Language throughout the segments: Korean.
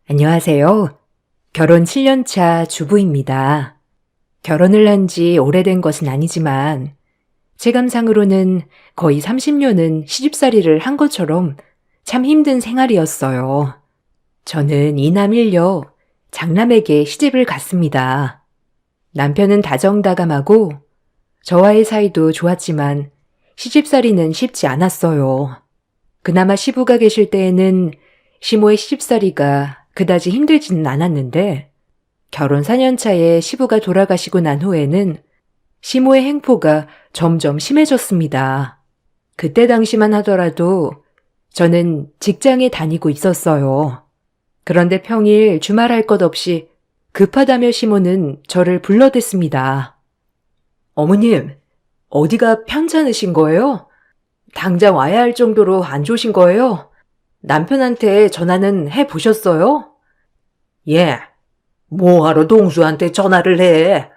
안녕하세요. 결혼 7년 차 주부입니다. 결혼을 한 지 오래된 것은 아니지만 체감상으로는 거의 30년은 시집살이를 한 것처럼 참 힘든 생활이었어요. 저는 이남 1녀, 장남에게 시집을 갔습니다. 남편은 다정다감하고 저와의 사이도 좋았지만 시집살이는 쉽지 않았어요. 그나마 시부가 계실 때에는 시모의 시집살이가 그다지 힘들지는 않았는데 결혼 4년 차에 시부가 돌아가시고 난 후에는 시모의 행포가 점점 심해졌습니다. 그때 당시만 하더라도 저는 직장에 다니고 있었어요. 그런데 평일 주말할 것 없이 급하다며 시모는 저를 불러댔습니다. 어머님, 어디가 편찮으신 거예요? 당장 와야 할 정도로 안 좋으신 거예요? 남편한테 전화는 해보셨어요? 예, 뭐하러 동수한테 전화를 해?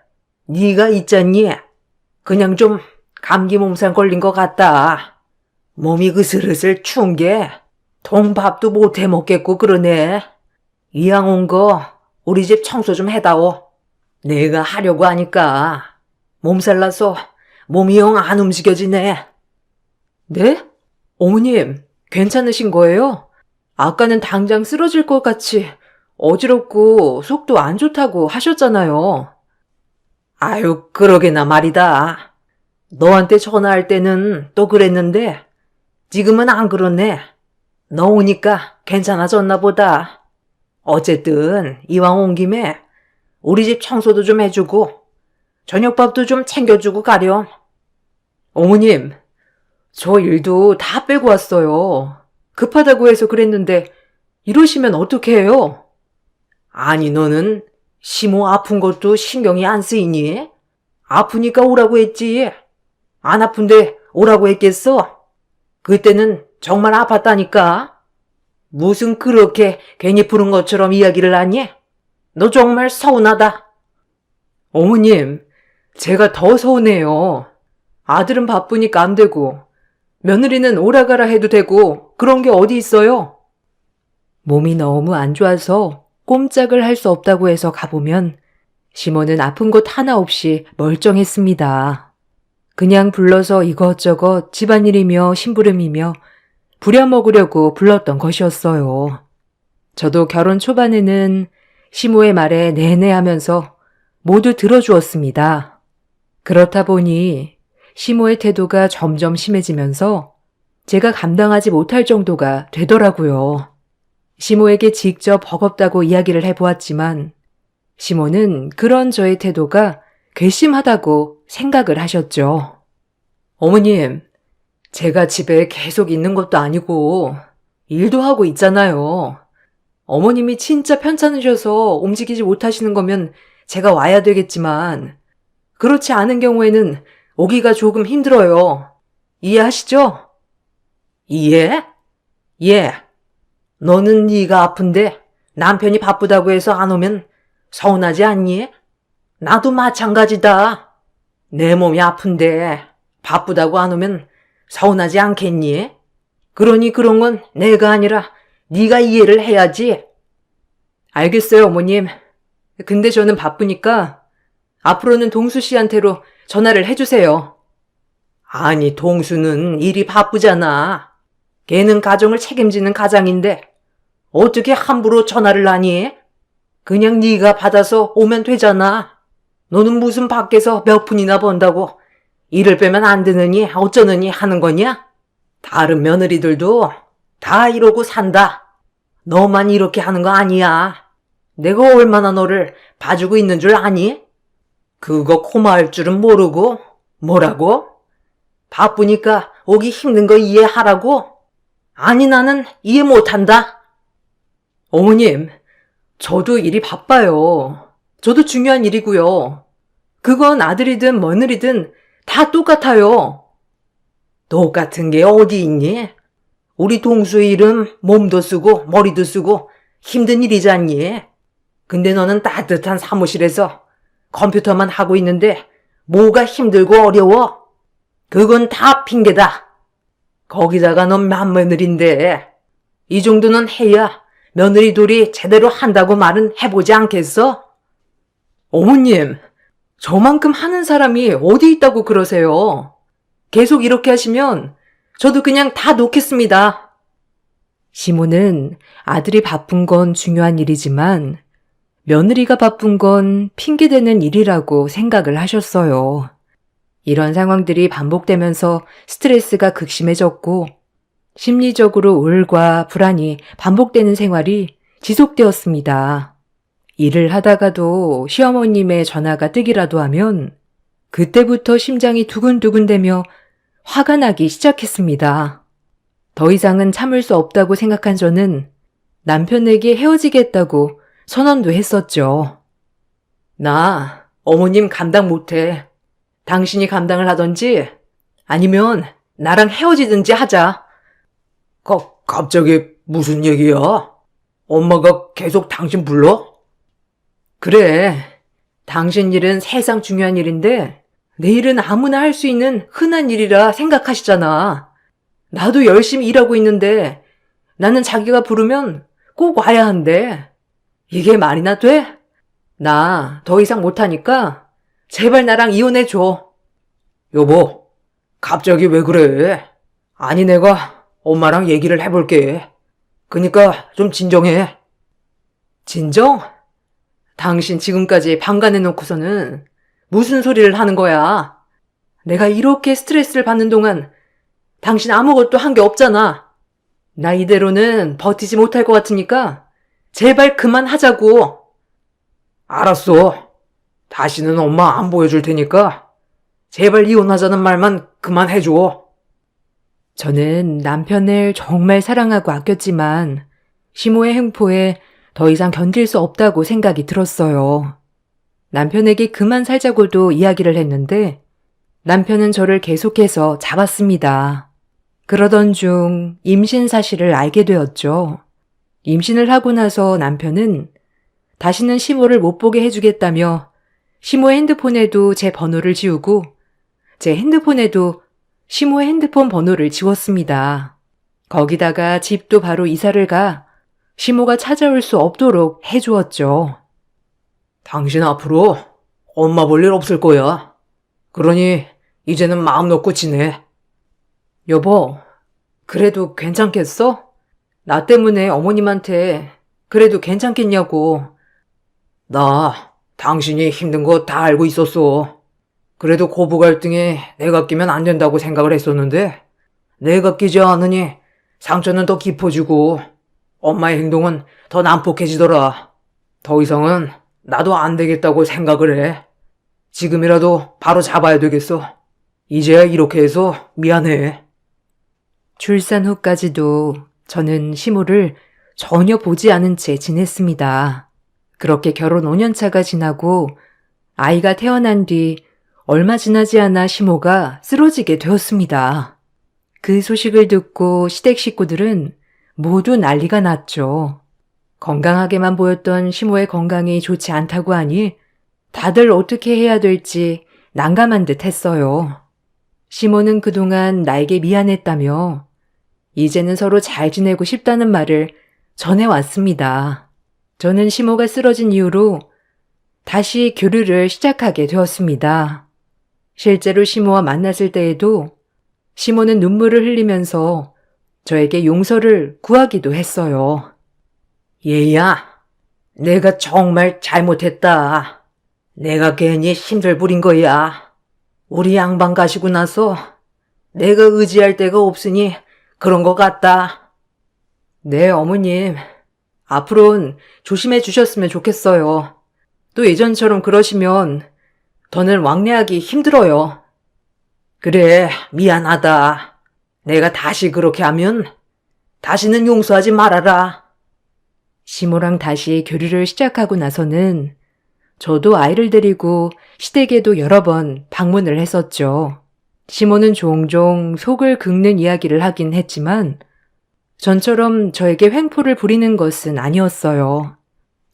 네가 있잖니? 그냥 좀 감기 몸살 걸린 것 같다. 몸이 으슬으슬 추운 게 통밥도 못 해 먹겠고 그러네. 이왕 온 거 우리 집 청소 좀 해다오. 내가 하려고 하니까 몸살 나서 몸이 영 안 움직여지네. 네? 어머님, 괜찮으신 거예요? 아까는 당장 쓰러질 것 같이 어지럽고 속도 안 좋다고 하셨잖아요. 아유, 그러게나 말이다. 너한테 전화할 때는 또 그랬는데 지금은 안 그렇네. 너 오니까 괜찮아졌나 보다. 어쨌든 이왕 온 김에 우리 집 청소도 좀 해주고 저녁밥도 좀 챙겨주고 가렴. 어머님, 저 일도 다 빼고 왔어요. 급하다고 해서 그랬는데 이러시면 어떡해요? 아니, 너는 시모 아픈 것도 신경이 안 쓰이니? 아프니까 오라고 했지. 안 아픈데 오라고 했겠어? 그때는 정말 아팠다니까. 무슨 그렇게 괜히 부른 것처럼 이야기를 하니? 너 정말 서운하다. 어머님, 제가 더 서운해요. 아들은 바쁘니까 안 되고 며느리는 오라가라 해도 되고 그런 게 어디 있어요? 몸이 너무 안 좋아서 꼼짝을 할 수 없다고 해서 가보면 시모는 아픈 곳 하나 없이 멀쩡했습니다. 그냥 불러서 이것저것 집안일이며 심부름이며 부려먹으려고 불렀던 것이었어요. 저도 결혼 초반에는 시모의 말에 내내 하면서 모두 들어주었습니다. 그렇다 보니 시모의 태도가 점점 심해지면서 제가 감당하지 못할 정도가 되더라고요. 시모에게 직접 버겁다고 이야기를 해보았지만 시모는 그런 저의 태도가 괘씸하다고 생각을 하셨죠. 어머님, 제가 집에 계속 있는 것도 아니고 일도 하고 있잖아요. 어머님이 진짜 편찮으셔서 움직이지 못하시는 거면 제가 와야 되겠지만 그렇지 않은 경우에는 오기가 조금 힘들어요. 이해하시죠? 이해? 예. 너는 네가 아픈데 남편이 바쁘다고 해서 안 오면 서운하지 않니? 나도 마찬가지다. 내 몸이 아픈데 바쁘다고 안 오면 서운하지 않겠니? 그러니 그런 건 내가 아니라 네가 이해를 해야지. 알겠어요, 어머님. 근데 저는 바쁘니까 앞으로는 동수 씨한테로 전화를 해주세요. 아니, 동수는 일이 바쁘잖아. 걔는 가정을 책임지는 가장인데 어떻게 함부로 전화를 하니? 그냥 네가 받아서 오면 되잖아. 너는 무슨 밖에서 몇 푼이나 번다고 일을 빼면 안 되느니 어쩌느니 하는 거냐? 다른 며느리들도 다 이러고 산다. 너만 이렇게 하는 거 아니야. 내가 얼마나 너를 봐주고 있는 줄 아니? 그거 고마울 줄은 모르고 뭐라고? 바쁘니까 오기 힘든 거 이해하라고? 아니, 나는 이해 못한다. 어머님, 저도 일이 바빠요. 저도 중요한 일이고요. 그건 아들이든 며느리든 다 똑같아요. 똑같은 게 어디 있니? 우리 동수의 일은 몸도 쓰고 머리도 쓰고 힘든 일이잖니. 근데 너는 따뜻한 사무실에서 컴퓨터만 하고 있는데 뭐가 힘들고 어려워? 그건 다 핑계다. 거기다가 넌 맏며느리인데 이 정도는 해야 며느리 둘이 제대로 한다고 말은 해보지 않겠어? 어머님, 저만큼 하는 사람이 어디 있다고 그러세요? 계속 이렇게 하시면 저도 그냥 다 놓겠습니다. 시모는 아들이 바쁜 건 중요한 일이지만 며느리가 바쁜 건 핑계대는 일이라고 생각을 하셨어요. 이런 상황들이 반복되면서 스트레스가 극심해졌고 심리적으로 우울과 불안이 반복되는 생활이 지속되었습니다. 일을 하다가도 시어머님의 전화가 뜨기라도 하면 그때부터 심장이 두근두근대며 화가 나기 시작했습니다. 더 이상은 참을 수 없다고 생각한 저는 남편에게 헤어지겠다고 선언도 했었죠. 나 어머님 감당 못해. 당신이 감당을 하던지 아니면 나랑 헤어지든지 하자. 갑자기 무슨 얘기야? 엄마가 계속 당신 불러? 그래. 당신 일은 세상 중요한 일인데 내 일은 아무나 할 수 있는 흔한 일이라 생각하시잖아. 나도 열심히 일하고 있는데 나는 자기가 부르면 꼭 와야 한대. 이게 말이나 돼? 나 더 이상 못하니까 제발 나랑 이혼해줘. 여보, 갑자기 왜 그래? 아니, 내가 엄마랑 얘기를 해볼게. 그니까 좀 진정해. 진정? 당신 지금까지 방관해놓고서는 무슨 소리를 하는 거야? 내가 이렇게 스트레스를 받는 동안 당신 아무것도 한 게 없잖아. 나 이대로는 버티지 못할 것 같으니까 제발 그만하자고. 알았어. 다시는 엄마 안 보여줄 테니까 제발 이혼하자는 말만 그만해줘. 저는 남편을 정말 사랑하고 아꼈지만 시모의 횡포에 더 이상 견딜 수 없다고 생각이 들었어요. 남편에게 그만 살자고도 이야기를 했는데 남편은 저를 계속해서 잡았습니다. 그러던 중 임신 사실을 알게 되었죠. 임신을 하고 나서 남편은 다시는 시모를 못 보게 해주겠다며 시모의 핸드폰에도 제 번호를 지우고 제 핸드폰에도 시모의 핸드폰 번호를 지웠습니다. 거기다가 집도 바로 이사를 가 시모가 찾아올 수 없도록 해주었죠. 당신 앞으로 엄마 볼 일 없을 거야. 그러니 이제는 마음 놓고 지내. 여보, 그래도 괜찮겠어? 나 때문에 어머님한테 그래도 괜찮겠냐고. 나 당신이 힘든 거 다 알고 있었어. 그래도 고부 갈등에 내가 끼면 안 된다고 생각을 했었는데 내가 끼지 않으니 상처는 더 깊어지고 엄마의 행동은 더 난폭해지더라. 더 이상은 나도 안 되겠다고 생각을 해. 지금이라도 바로 잡아야 되겠어. 이제야 이렇게 해서 미안해. 출산 후까지도 저는 시모를 전혀 보지 않은 채 지냈습니다. 그렇게 결혼 5년 차가 지나고 아이가 태어난 뒤 얼마 지나지 않아 시모가 쓰러지게 되었습니다. 그 소식을 듣고 시댁 식구들은 모두 난리가 났죠. 건강하게만 보였던 시모의 건강이 좋지 않다고 하니 다들 어떻게 해야 될지 난감한 듯 했어요. 시모는 그동안 나에게 미안했다며 이제는 서로 잘 지내고 싶다는 말을 전해왔습니다. 저는 시모가 쓰러진 이후로 다시 교류를 시작하게 되었습니다. 실제로 시모와 만났을 때에도 시모는 눈물을 흘리면서 저에게 용서를 구하기도 했어요. 얘야, 내가 정말 잘못했다. 내가 괜히 힘들 부린 거야. 우리 양반 가시고 나서 내가 의지할 데가 없으니 그런 것 같다. 네, 어머님. 앞으로는 조심해 주셨으면 좋겠어요. 또 예전처럼 그러시면 더는 왕래하기 힘들어요. 그래, 미안하다. 내가 다시 그렇게 하면 다시는 용서하지 말아라. 시모랑 다시 교류를 시작하고 나서는 저도 아이를 데리고 시댁에도 여러 번 방문을 했었죠. 시모는 종종 속을 긁는 이야기를 하긴 했지만 전처럼 저에게 횡포를 부리는 것은 아니었어요.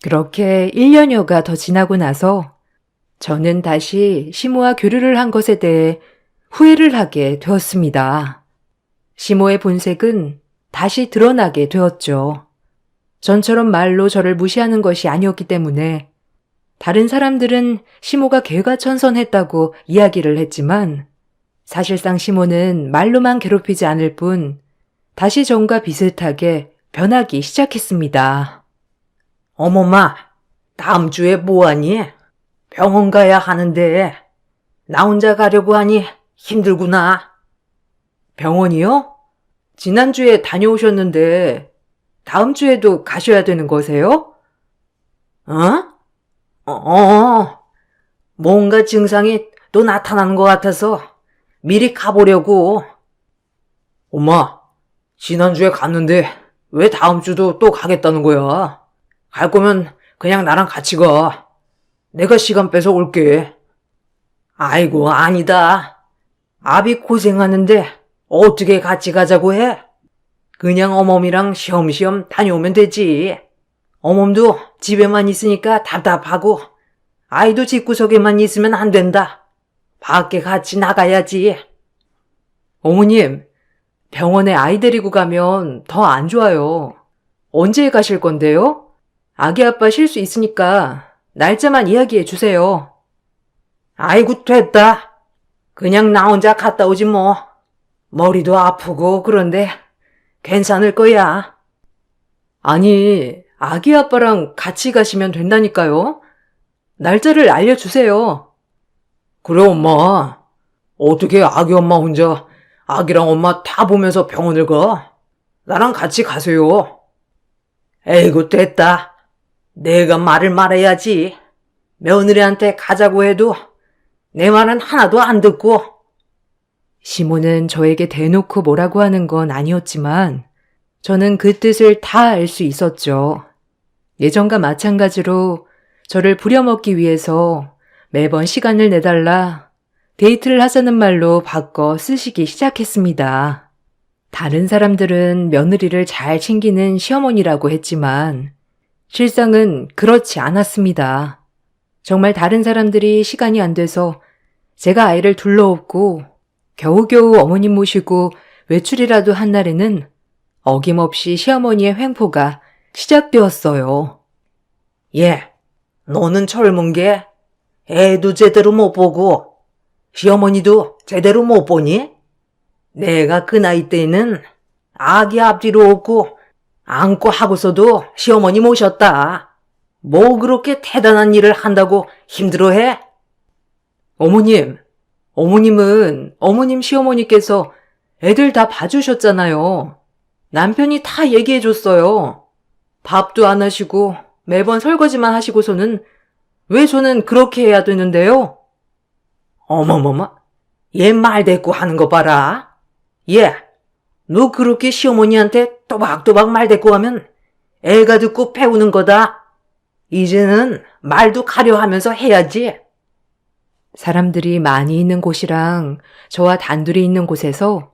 그렇게 1년여가 더 지나고 나서 저는 다시 시모와 교류를 한 것에 대해 후회를 하게 되었습니다. 시모의 본색은 다시 드러나게 되었죠. 전처럼 말로 저를 무시하는 것이 아니었기 때문에 다른 사람들은 시모가 개과천선했다고 이야기를 했지만 사실상 시모는 말로만 괴롭히지 않을 뿐 다시 전과 비슷하게 변하기 시작했습니다. 어머마, 다음 주에 뭐하니? 병원 가야 하는데 나 혼자 가려고 하니 힘들구나. 병원이요? 지난주에 다녀오셨는데 다음 주에도 가셔야 되는 거세요? 뭔가 증상이 또 나타나는 것 같아서 미리 가보려고. 엄마, 지난주에 갔는데 왜 다음 주도 또 가겠다는 거야? 갈 거면 그냥 나랑 같이 가. 내가 시간 빼서 올게. 아이고, 아니다. 아비 고생하는데 어떻게 같이 가자고 해? 그냥 어멈이랑 쉬엄쉬엄 다녀오면 되지. 어멈도 집에만 있으니까 답답하고 아이도 집구석에만 있으면 안 된다. 밖에 같이 나가야지. 어머님, 병원에 아이 데리고 가면 더 안 좋아요. 언제 가실 건데요? 아기 아빠 쉴 수 있으니까 날짜만 이야기해 주세요. 아이고, 됐다. 그냥 나 혼자 갔다 오지 뭐. 머리도 아프고 그런데 괜찮을 거야. 아니, 아기 아빠랑 같이 가시면 된다니까요. 날짜를 알려주세요. 그래, 엄마. 어떻게 아기 엄마 혼자 아기랑 엄마 다 보면서 병원을 가? 나랑 같이 가세요. 에이구, 됐다. 내가 말을 말해야지. 며느리한테 가자고 해도 내 말은 하나도 안 듣고. 시모는 저에게 대놓고 뭐라고 하는 건 아니었지만 저는 그 뜻을 다 알 수 있었죠. 예전과 마찬가지로 저를 부려먹기 위해서 매번 시간을 내달라 데이트를 하자는 말로 바꿔 쓰시기 시작했습니다. 다른 사람들은 며느리를 잘 챙기는 시어머니라고 했지만 실상은 그렇지 않았습니다. 정말 다른 사람들이 시간이 안 돼서 제가 아이를 둘러업고 겨우겨우 어머님 모시고 외출이라도 한 날에는 어김없이 시어머니의 횡포가 시작되었어요. 예, 너는 젊은 게 애도 제대로 못 보고 시어머니도 제대로 못 보니? 내가 그 나이 때는 아기 앞뒤로 없고 안고 하고서도 시어머니 모셨다. 뭐 그렇게 대단한 일을 한다고 힘들어해? 어머님은 어머님 시어머니께서 애들 다 봐주셨잖아요. 남편이 다 얘기해줬어요. 밥도 안 하시고 매번 설거지만 하시고서는 왜 저는 그렇게 해야 되는데요? 어머머머, 얘 말 대꾸 하는 거 봐라. 얘, 너 그렇게 시어머니한테 또박또박 말 대꾸 하면 애가 듣고 배우는 거다. 이제는 말도 가려 하면서 해야지. 사람들이 많이 있는 곳이랑 저와 단둘이 있는 곳에서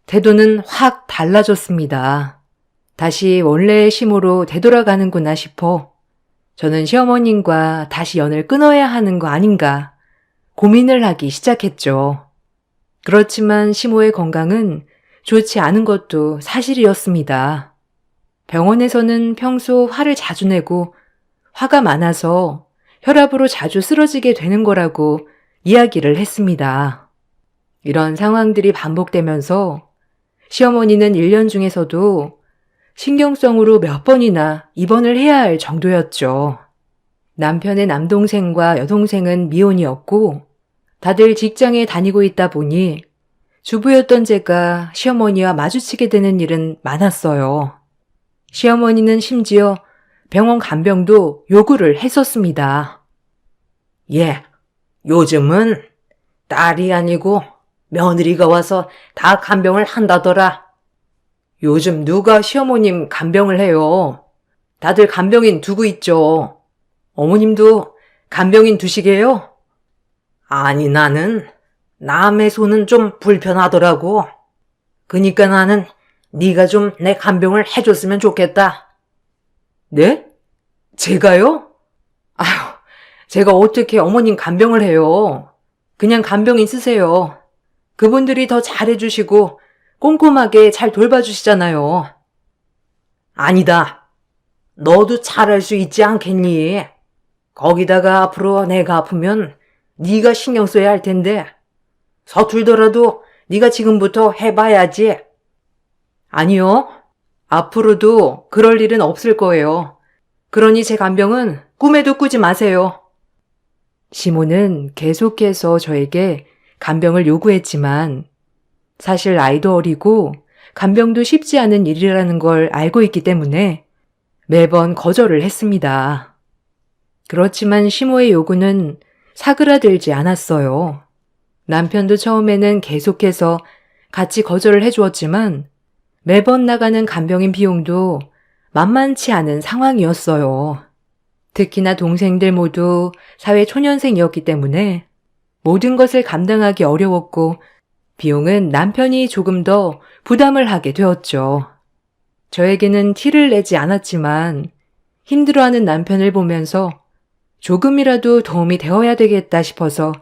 태도는 확 달라졌습니다. 다시 원래의 심으로 되돌아가는구나 싶어 저는 시어머님과 다시 연을 끊어야 하는 거 아닌가 고민을 하기 시작했죠. 그렇지만 시모의 건강은 좋지 않은 것도 사실이었습니다. 병원에서는 평소 화를 자주 내고 화가 많아서 혈압으로 자주 쓰러지게 되는 거라고 이야기를 했습니다. 이런 상황들이 반복되면서 시어머니는 1년 중에서도 신경성으로 몇 번이나 입원을 해야 할 정도였죠. 남편의 남동생과 여동생은 미혼이었고 다들 직장에 다니고 있다 보니 주부였던 제가 시어머니와 마주치게 되는 일은 많았어요. 시어머니는 심지어 병원 간병도 요구를 했었습니다. 예, 요즘은 딸이 아니고 며느리가 와서 다 간병을 한다더라. 요즘 누가 시어머님 간병을 해요? 다들 간병인 두고 있죠. 어머님도 간병인 두시게요? 아니, 나는 남의 손은 좀 불편하더라고. 그니까 나는 네가 좀 내 간병을 해줬으면 좋겠다. 네? 제가요? 아휴, 제가 어떻게 어머님 간병을 해요? 그냥 간병인 쓰세요. 그분들이 더 잘해주시고 꼼꼼하게 잘 돌봐주시잖아요. 아니다. 너도 잘할 수 있지 않겠니? 거기다가 앞으로 내가 아프면 네가 신경 써야 할 텐데 서툴더라도 네가 지금부터 해봐야지. 아니요. 앞으로도 그럴 일은 없을 거예요. 그러니 제 간병은 꿈에도 꾸지 마세요. 시모는 계속해서 저에게 간병을 요구했지만 사실 아이도 어리고 간병도 쉽지 않은 일이라는 걸 알고 있기 때문에 매번 거절을 했습니다. 그렇지만 시모의 요구는 사그라들지 않았어요. 남편도 처음에는 계속해서 같이 거절을 해주었지만 매번 나가는 간병인 비용도 만만치 않은 상황이었어요. 특히나 동생들 모두 사회 초년생이었기 때문에 모든 것을 감당하기 어려웠고 비용은 남편이 조금 더 부담을 하게 되었죠. 저에게는 티를 내지 않았지만 힘들어하는 남편을 보면서 조금이라도 도움이 되어야 되겠다 싶어서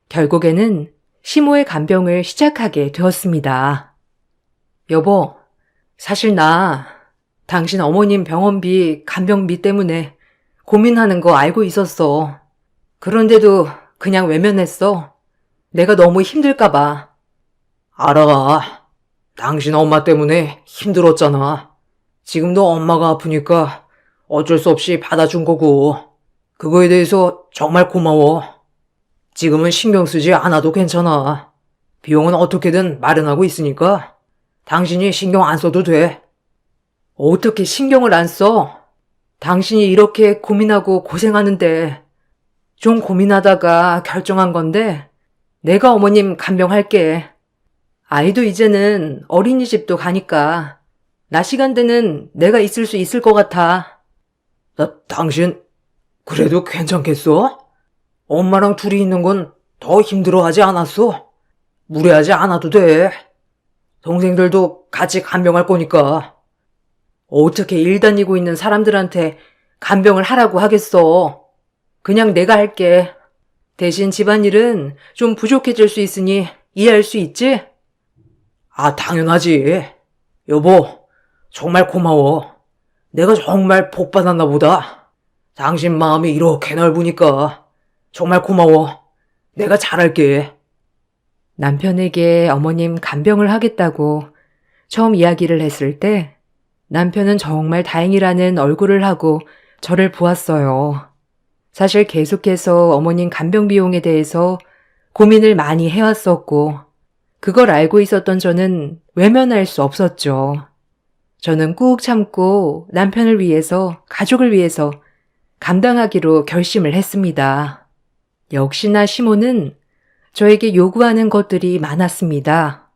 결국에는 시모의 간병을 시작하게 되었습니다. 여보, 사실 나 당신 어머님 병원비, 간병비 때문에 고민하는 거 알고 있었어. 그런데도 그냥 외면했어. 내가 너무 힘들까봐. 알아. 당신 엄마 때문에 힘들었잖아. 지금도 엄마가 아프니까 어쩔 수 없이 받아준 거고. 그거에 대해서 정말 고마워. 지금은 신경 쓰지 않아도 괜찮아. 비용은 어떻게든 마련하고 있으니까 당신이 신경 안 써도 돼. 어떻게 신경을 안 써? 당신이 이렇게 고민하고 고생하는데 좀 고민하다가 결정한 건데 내가 어머님 간병할게. 아이도 이제는 어린이집도 가니까 낮 시간대는 내가 있을 수 있을 것 같아. 당신 그래도 괜찮겠어? 엄마랑 둘이 있는 건 더 힘들어하지 않았어? 무리하지 않아도 돼. 동생들도 같이 간병할 거니까. 어떻게 일 다니고 있는 사람들한테 간병을 하라고 하겠어. 그냥 내가 할게. 대신 집안일은 좀 부족해질 수 있으니 이해할 수 있지? 당연하지. 여보, 정말 고마워. 내가 정말 복 받았나 보다. 당신 마음이 이렇게 넓으니까 정말 고마워. 내가 잘할게. 남편에게 어머님 간병을 하겠다고 처음 이야기를 했을 때 남편은 정말 다행이라는 얼굴을 하고 저를 보았어요. 사실 계속해서 어머님 간병 비용에 대해서 고민을 많이 해왔었고 그걸 알고 있었던 저는 외면할 수 없었죠. 저는 꾹 참고 남편을 위해서, 가족을 위해서 감당하기로 결심을 했습니다. 역시나 시모는 저에게 요구하는 것들이 많았습니다.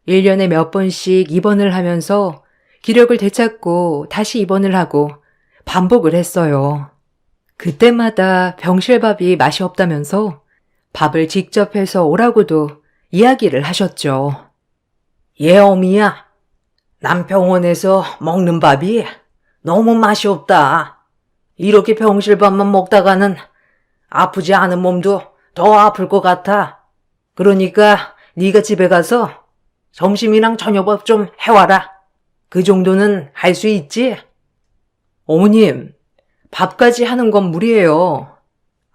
1년에 몇 번씩 입원을 하면서 기력을 되찾고 다시 입원을 하고 반복을 했어요. 그때마다 병실밥이 맛이 없다면서 밥을 직접 해서 오라고도 이야기를 하셨죠. 어미야. 남 병원에서 먹는 밥이 너무 맛이 없다. 이렇게 병실밥만 먹다가는 아프지 않은 몸도 더 아플 것 같아. 그러니까 네가 집에 가서 점심이랑 저녁밥 좀 해와라. 그 정도는 할 수 있지? 어머님, 밥까지 하는 건 무리예요.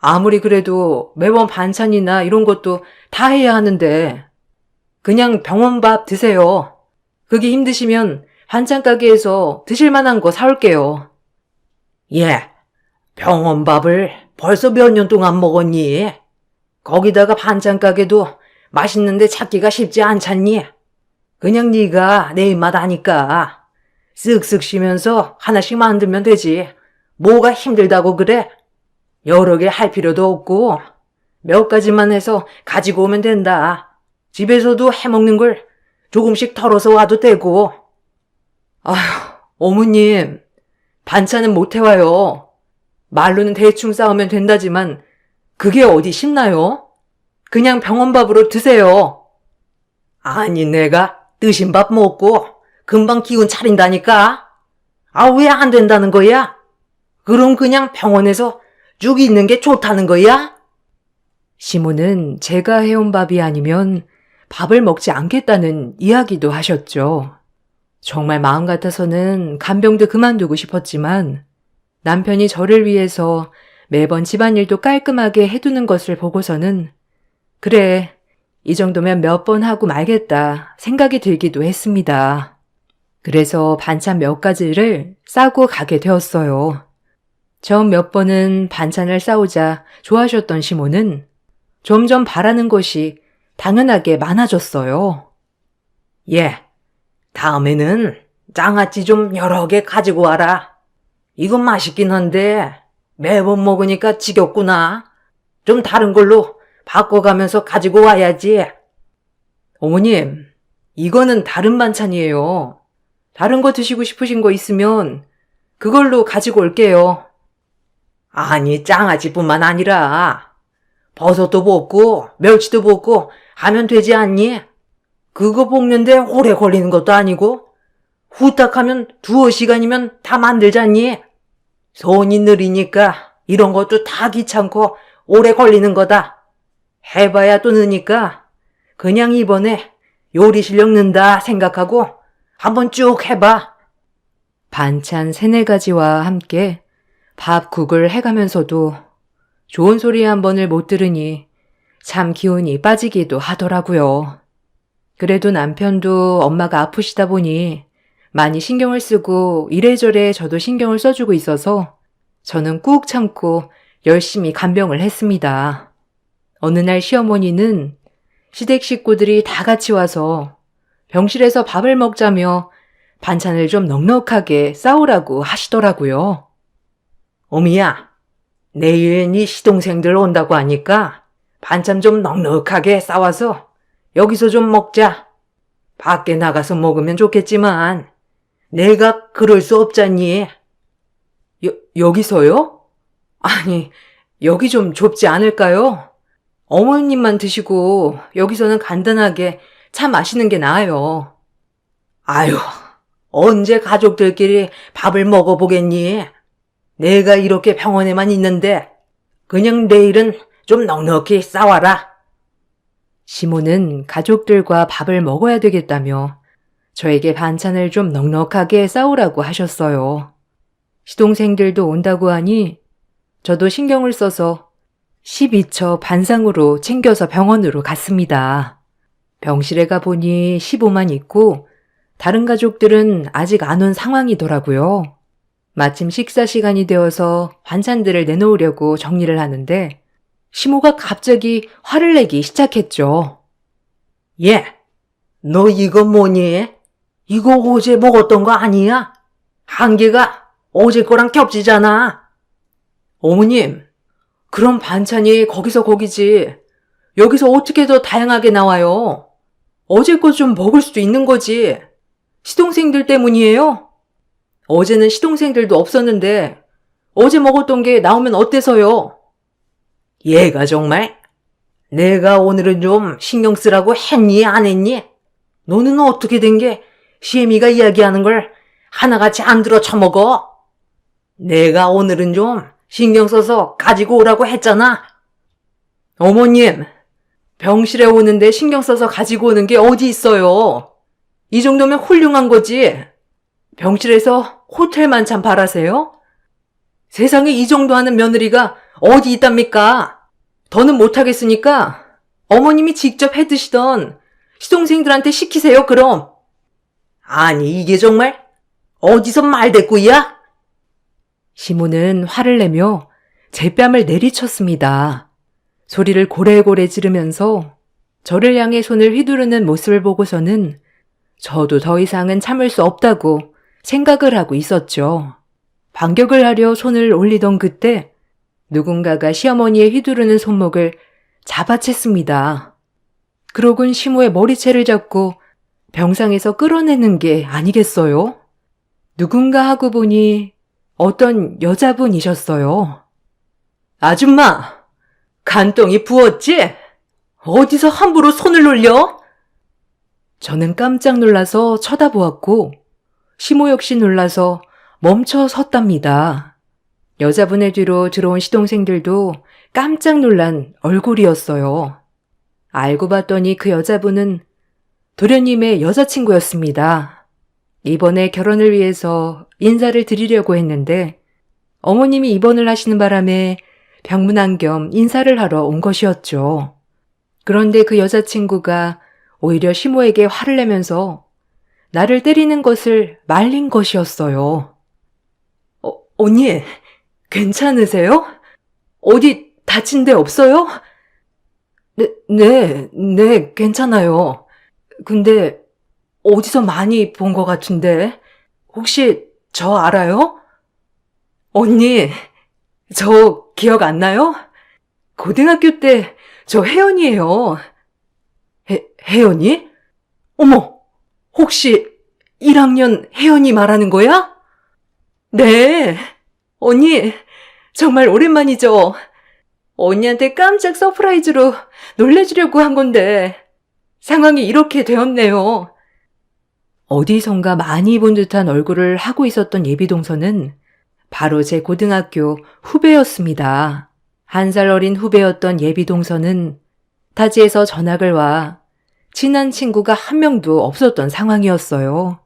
아무리 그래도 매번 반찬이나 이런 것도 다 해야 하는데 그냥 병원밥 드세요. 그게 힘드시면 반찬 가게에서 드실 만한 거 사올게요. 병원밥을 벌써 몇 년 동안 먹었니? 거기다가 반찬 가게도 맛있는데 찾기가 쉽지 않잖니? 그냥 네가 내 입맛 아니까 쓱쓱 쉬면서 하나씩 만들면 되지. 뭐가 힘들다고 그래? 여러 개 할 필요도 없고 몇 가지만 해서 가지고 오면 된다. 집에서도 해먹는 걸 조금씩 덜어서 와도 되고. 어머님, 반찬은 못 해와요. 말로는 대충 싸우면 된다지만 그게 어디 쉽나요? 그냥 병원밥으로 드세요. 아니 내가 뜨신 밥 먹고 금방 기운 차린다니까. 왜 안 된다는 거야? 그럼 그냥 병원에서 쭉 있는 게 좋다는 거야? 시모는 제가 해온 밥이 아니면 밥을 먹지 않겠다는 이야기도 하셨죠. 정말 마음 같아서는 간병도 그만두고 싶었지만 남편이 저를 위해서 매번 집안일도 깔끔하게 해두는 것을 보고서는 그래, 이 정도면 몇 번 하고 말겠다 생각이 들기도 했습니다. 그래서 반찬 몇 가지를 싸고 가게 되었어요. 처음 몇 번은 반찬을 싸오자 좋아하셨던 시모는 점점 바라는 것이 당연하게 많아졌어요. 예, 다음에는 장아찌 좀 여러 개 가지고 와라. 이건 맛있긴 한데 매번 먹으니까 지겹구나. 좀 다른 걸로 바꿔가면서 가지고 와야지. 어머님, 이거는 다른 반찬이에요. 다른 거 드시고 싶으신 거 있으면 그걸로 가지고 올게요. 아니, 장아찌뿐만 아니라 버섯도 볶고 멸치도 볶고 하면 되지 않니? 그거 볶는데 오래 걸리는 것도 아니고 후딱 하면 2시간이면 다 만들잖니? 손이 느리니까 이런 것도 다 귀찮고 오래 걸리는 거다. 해봐야 또 느니까 그냥 이번에 요리 실력 는다 생각하고 한번 쭉 해봐. 반찬 3-4가지와 함께 밥, 국을 해가면서도 좋은 소리 한 번을 못 들으니 참 기운이 빠지기도 하더라고요. 그래도 남편도 엄마가 아프시다 보니 많이 신경을 쓰고 이래저래 저도 신경을 써주고 있어서 저는 꾹 참고 열심히 간병을 했습니다. 어느 날 시어머니는 시댁 식구들이 다 같이 와서 병실에서 밥을 먹자며 반찬을 좀 넉넉하게 싸오라고 하시더라고요. 어미야, 내일 네 시동생들 온다고 하니까 반찬 좀 넉넉하게 싸와서 여기서 좀 먹자. 밖에 나가서 먹으면 좋겠지만 내가 그럴 수 없잖니. 여기서요? 아니, 여기 좀 좁지 않을까요? 어머님만 드시고 여기서는 간단하게 차 마시는 게 나아요. 아유, 언제 가족들끼리 밥을 먹어보겠니? 내가 이렇게 병원에만 있는데 그냥 내일은 좀 넉넉히 싸와라. 시모는 가족들과 밥을 먹어야 되겠다며 저에게 반찬을 좀 넉넉하게 싸오라고 하셨어요. 시동생들도 온다고 하니 저도 신경을 써서 12처 반상으로 챙겨서 병원으로 갔습니다. 병실에 가보니 시보만 있고 다른 가족들은 아직 안 온 상황이더라고요. 마침 식사 시간이 되어서 반찬들을 내놓으려고 정리를 하는데 시모가 갑자기 화를 내기 시작했죠. 예, 너 이거 뭐니? 이거 어제 먹었던 거 아니야? 한 개가 어제 거랑 겹치잖아. 어머님, 그럼 반찬이 거기서 거기지. 여기서 어떻게 더 다양하게 나와요? 어제 거 좀 먹을 수도 있는 거지. 시동생들 때문이에요? 어제는 시동생들도 없었는데 어제 먹었던 게 나오면 어때서요? 얘가 정말 내가 오늘은 좀 신경 쓰라고 했니 안 했니? 너는 어떻게 된 게 시애미가 이야기하는 걸 하나같이 안 들어 처먹어? 내가 오늘은 좀 신경 써서 가지고 오라고 했잖아. 어머님, 병실에 오는데 신경 써서 가지고 오는 게 어디 있어요? 이 정도면 훌륭한 거지. 병실에서 호텔 만찬 바라세요? 세상에 이 정도 하는 며느리가 어디 있답니까? 더는 못하겠으니까 어머님이 직접 해 드시던 시동생들한테 시키세요, 그럼. 아니 이게 정말 어디서 말대꾸야? 시모는 화를 내며 제 뺨을 내리쳤습니다. 소리를 고래고래 지르면서 저를 향해 손을 휘두르는 모습을 보고서는 저도 더 이상은 참을 수 없다고 생각을 하고 있었죠. 반격을 하려 손을 올리던 그때 누군가가 시어머니의 휘두르는 손목을 잡아챘습니다. 그러곤 시모의 머리채를 잡고 병상에서 끌어내는 게 아니겠어요? 누군가 하고 보니 어떤 여자분이셨어요. 아줌마, 간덩이 부었지? 어디서 함부로 손을 놀려? 저는 깜짝 놀라서 쳐다보았고 시모 역시 놀라서 멈춰 섰답니다. 여자분의 뒤로 들어온 시동생들도 깜짝 놀란 얼굴이었어요. 알고 봤더니 그 여자분은 도련님의 여자친구였습니다. 이번에 결혼을 위해서 인사를 드리려고 했는데 어머님이 입원을 하시는 바람에 병문안 겸 인사를 하러 온 것이었죠. 그런데 그 여자친구가 오히려 시모에게 화를 내면서 나를 때리는 것을 말린 것이었어요. 언니, 괜찮으세요? 어디 다친 데 없어요? 네, 괜찮아요. 근데 어디서 많이 본 것 같은데 혹시 저 알아요? 언니, 저 기억 안 나요? 고등학교 때 저 혜연이에요. 혜연이? 어머, 혹시 1학년 혜연이 말하는 거야? 네. 언니, 정말 오랜만이죠? 언니한테 깜짝 서프라이즈로 놀래주려고 한 건데 상황이 이렇게 되었네요. 어디선가 많이 본 듯한 얼굴을 하고 있었던 예비동서는 바로 제 고등학교 후배였습니다. 1살 어린 후배였던 예비동서는 타지에서 전학을 와 친한 친구가 한 명도 없었던 상황이었어요.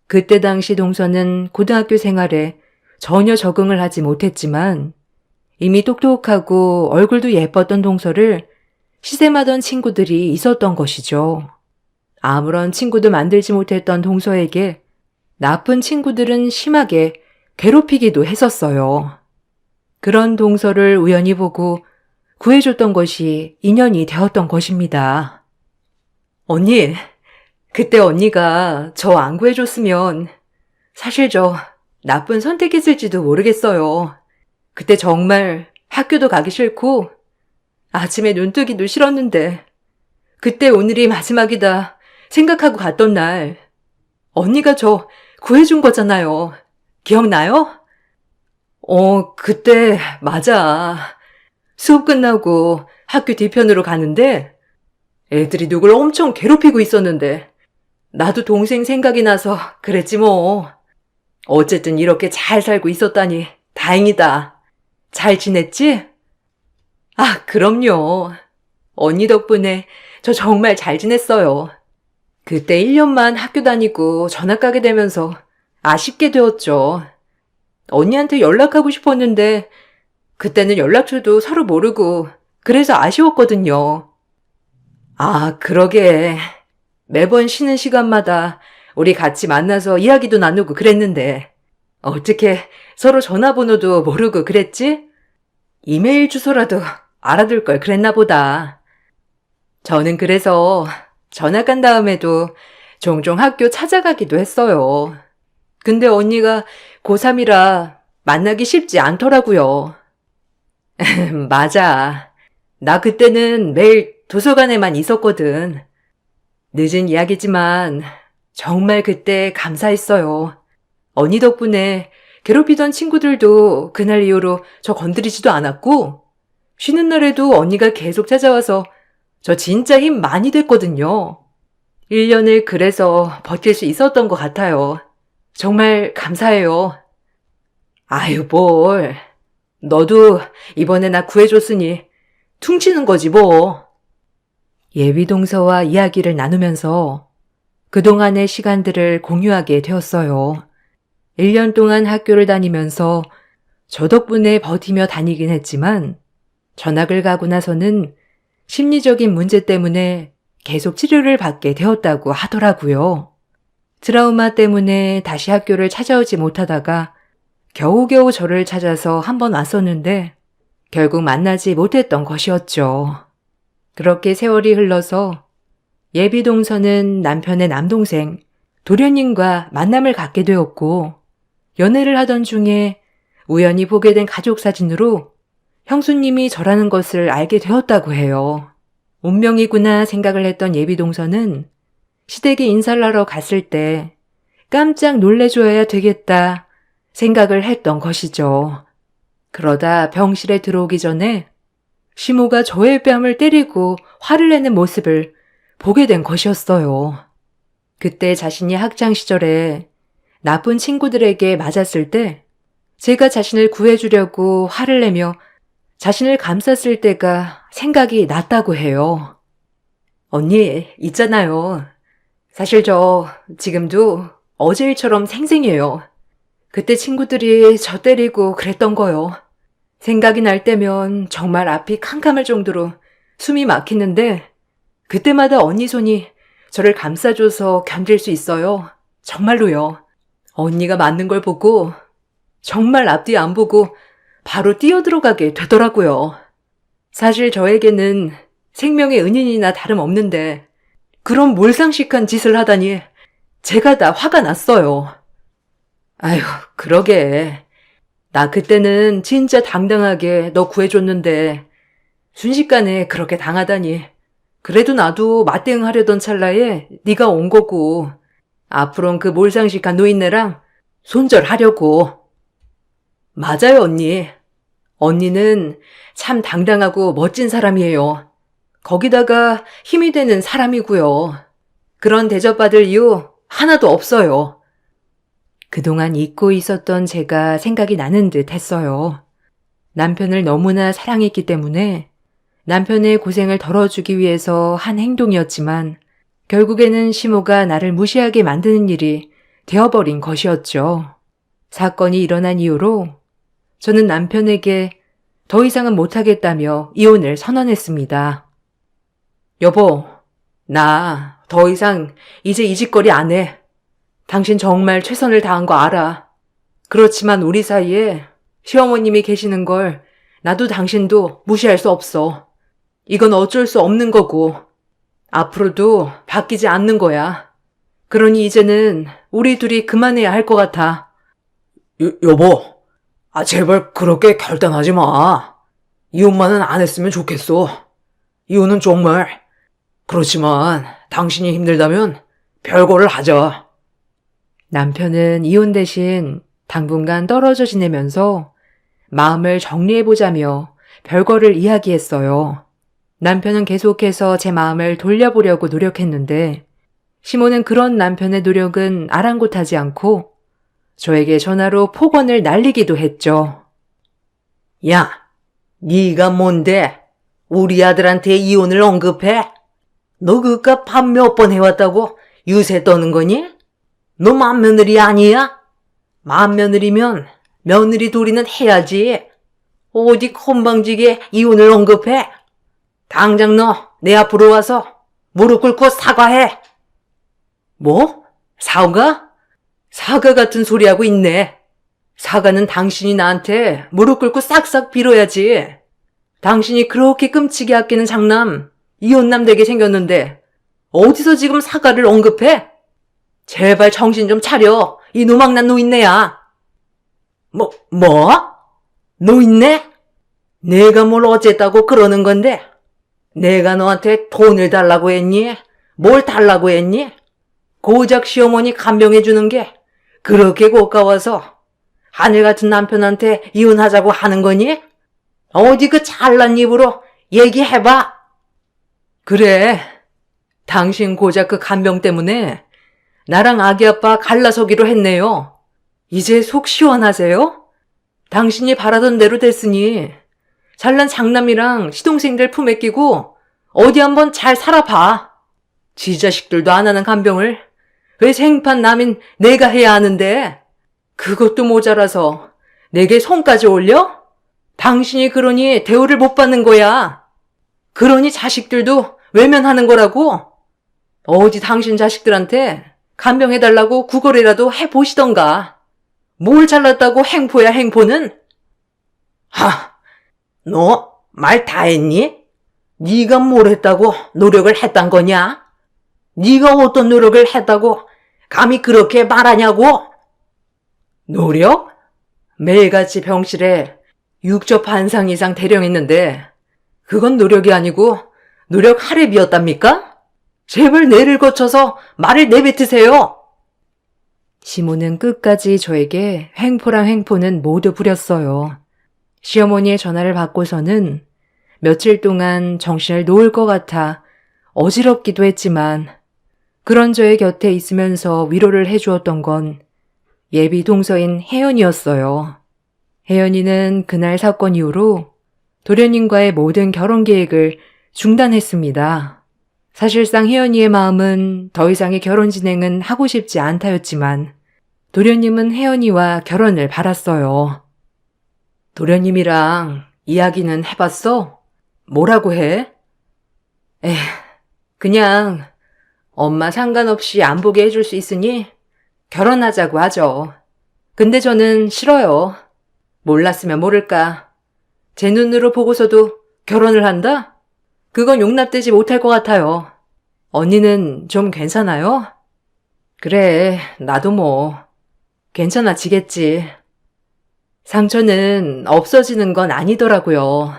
그때 당시 동서는 고등학교 생활에 전혀 적응을 하지 못했지만 이미 똑똑하고 얼굴도 예뻤던 동서를 시샘하던 친구들이 있었던 것이죠. 아무런 친구도 만들지 못했던 동서에게 나쁜 친구들은 심하게 괴롭히기도 했었어요. 그런 동서를 우연히 보고 구해줬던 것이 인연이 되었던 것입니다. 언니, 그때 언니가 저 안 구해줬으면 사실 저 나쁜 선택했을지도 모르겠어요. 그때 정말 학교도 가기 싫고 아침에 눈 뜨기도 싫었는데 그때 오늘이 마지막이다 생각하고 갔던 날 언니가 저 구해준 거잖아요. 기억나요? 그때 맞아. 수업 끝나고 학교 뒤편으로 가는데 애들이 누굴 엄청 괴롭히고 있었는데 나도 동생 생각이 나서 그랬지 뭐. 어쨌든 이렇게 잘 살고 있었다니 다행이다. 잘 지냈지? 아, 그럼요. 언니 덕분에 저 정말 잘 지냈어요. 그때 1년만 학교 다니고 전학 가게 되면서 아쉽게 되었죠. 언니한테 연락하고 싶었는데 그때는 연락처도 서로 모르고 그래서 아쉬웠거든요. 아, 그러게. 매번 쉬는 시간마다 우리 같이 만나서 이야기도 나누고 그랬는데 어떻게 서로 전화번호도 모르고 그랬지? 이메일 주소라도 알아둘 걸 그랬나 보다. 저는 그래서 전학 간 다음에도 종종 학교 찾아가기도 했어요. 근데 언니가 고3이라 만나기 쉽지 않더라고요. 맞아. 나 그때는 매일 도서관에만 있었거든. 늦은 이야기지만 정말 그때 감사했어요. 언니 덕분에 괴롭히던 친구들도 그날 이후로 저 건드리지도 않았고 쉬는 날에도 언니가 계속 찾아와서 저 진짜 힘 많이 됐거든요. 1년을 그래서 버틸 수 있었던 것 같아요. 정말 감사해요. 아유, 뭘. 너도 이번에 나 구해줬으니 퉁치는 거지 뭐. 예비동서와 이야기를 나누면서 그동안의 시간들을 공유하게 되었어요. 1년 동안 학교를 다니면서 저 덕분에 버티며 다니긴 했지만 전학을 가고 나서는 심리적인 문제 때문에 계속 치료를 받게 되었다고 하더라고요. 트라우마 때문에 다시 학교를 찾아오지 못하다가 겨우겨우 저를 찾아서 한번 왔었는데 결국 만나지 못했던 것이었죠. 그렇게 세월이 흘러서 예비동서는 남편의 남동생 도련님과 만남을 갖게 되었고 연애를 하던 중에 우연히 보게 된 가족 사진으로 형수님이 저라는 것을 알게 되었다고 해요. 운명이구나 생각을 했던 예비동서는 시댁에 인사를 하러 갔을 때 깜짝 놀래줘야 되겠다 생각을 했던 것이죠. 그러다 병실에 들어오기 전에 시모가 저의 뺨을 때리고 화를 내는 모습을 보게 된 것이었어요. 그때 자신이 학창 시절에 나쁜 친구들에게 맞았을 때 제가 자신을 구해주려고 화를 내며 자신을 감쌌을 때가 생각이 났다고 해요. 언니, 있잖아요. 사실 저 지금도 어제 일처럼 생생해요. 그때 친구들이 저 때리고 그랬던 거요. 생각이 날 때면 정말 앞이 캄캄할 정도로 숨이 막히는데 그때마다 언니 손이 저를 감싸줘서 견딜 수 있어요. 정말로요. 언니가 맞는 걸 보고 정말 앞뒤 안 보고 바로 뛰어들어가게 되더라고요. 사실 저에게는 생명의 은인이나 다름없는데 그런 몰상식한 짓을 하다니 제가 다 화가 났어요. 아휴, 그러게. 나 그때는 진짜 당당하게 너 구해줬는데 순식간에 그렇게 당하다니. 그래도 나도 맞대응하려던 찰나에 네가 온 거고 앞으론 그 몰상식한 노인네랑 손절하려고. 맞아요, 언니. 언니는 참 당당하고 멋진 사람이에요. 거기다가 힘이 되는 사람이고요. 그런 대접받을 이유 하나도 없어요. 그동안 잊고 있었던 제가 생각이 나는 듯 했어요. 남편을 너무나 사랑했기 때문에 남편의 고생을 덜어주기 위해서 한 행동이었지만 결국에는 시모가 나를 무시하게 만드는 일이 되어버린 것이었죠. 사건이 일어난 이후로 저는 남편에게 더 이상은 못하겠다며 이혼을 선언했습니다. 여보, 나 더 이상 이제 이 짓거리 안 해. 당신 정말 최선을 다한 거 알아. 그렇지만 우리 사이에 시어머님이 계시는 걸 나도 당신도 무시할 수 없어. 이건 어쩔 수 없는 거고 앞으로도 바뀌지 않는 거야. 그러니 이제는 우리 둘이 그만해야 할 것 같아. 여보, 제발 그렇게 결단하지 마. 이혼만은 안 했으면 좋겠어. 이혼은 정말. 그렇지만 당신이 힘들다면 별거를 하자. 남편은 이혼 대신 당분간 떨어져 지내면서 마음을 정리해보자며 별거를 이야기했어요. 남편은 계속해서 제 마음을 돌려보려고 노력했는데 시모는 그런 남편의 노력은 아랑곳하지 않고 저에게 전화로 폭언을 날리기도 했죠. 야, 네가 뭔데 우리 아들한테 이혼을 언급해? 너 그깟 밥 몇 번 해왔다고 유세 떠는 거니? 너 맏며느리 아니야? 맏며느리면 며느리 도리는 해야지. 어디 건방지게 이혼을 언급해? 당장 너 내 앞으로 와서 무릎 꿇고 사과해. 뭐? 사과? 사과 같은 소리 하고 있네. 사과는 당신이 나한테 무릎 꿇고 싹싹 빌어야지. 당신이 그렇게 끔찍이 아끼는 장남, 이혼남 되게 생겼는데 어디서 지금 사과를 언급해? 제발 정신 좀 차려. 이 노망난 노인네야. 뭐? 노인네? 내가 뭘 어쨌다고 그러는 건데? 내가 너한테 돈을 달라고 했니? 뭘 달라고 했니? 고작 시어머니 간병해주는 게 그렇게 고가워서 하늘 같은 남편한테 이혼하자고 하는 거니? 어디 그 잘난 입으로 얘기해봐. 그래, 당신 고작 그 간병 때문에 나랑 아기 아빠 갈라서기로 했네요. 이제 속 시원하세요? 당신이 바라던 대로 됐으니 잘난 장남이랑 시동생들 품에 끼고 어디 한번 잘 살아봐. 지 자식들도 안 하는 간병을 왜 생판 남인 내가 해야 하는데 그것도 모자라서 내게 손까지 올려? 당신이 그러니 대우를 못 받는 거야. 그러니 자식들도 외면하는 거라고. 어디 당신 자식들한테 간병해달라고 구걸이라도 해보시던가. 뭘 잘났다고 행포야 행포는? 너 말 다 했니? 네가 뭘 했다고 노력을 했단 거냐? 네가 어떤 노력을 했다고 감히 그렇게 말하냐고? 노력? 매일같이 병실에 육접 반상 이상 대령했는데 그건 노력이 아니고 노력 할애비였답니까? 제발 뇌를 거쳐서 말을 내뱉으세요. 시모는 끝까지 저에게 횡포랑 횡포는 모두 부렸어요. 시어머니의 전화를 받고서는 며칠 동안 정신을 놓을 것 같아 어지럽기도 했지만 그런 저의 곁에 있으면서 위로를 해주었던 건 예비 동서인 혜연이었어요. 혜연이는 그날 사건 이후로 도련님과의 모든 결혼 계획을 중단했습니다. 사실상 혜연이의 마음은 더 이상의 결혼 진행은 하고 싶지 않다였지만 도련님은 혜연이와 결혼을 바랐어요. 도련님이랑 이야기는 해봤어? 뭐라고 해? 그냥 엄마 상관없이 안 보게 해줄 수 있으니 결혼하자고 하죠. 근데 저는 싫어요. 몰랐으면 모를까. 제 눈으로 보고서도 결혼을 한다? 그건 용납되지 못할 것 같아요. 언니는 좀 괜찮아요? 그래, 나도 뭐 괜찮아지겠지. 상처는 없어지는 건 아니더라고요.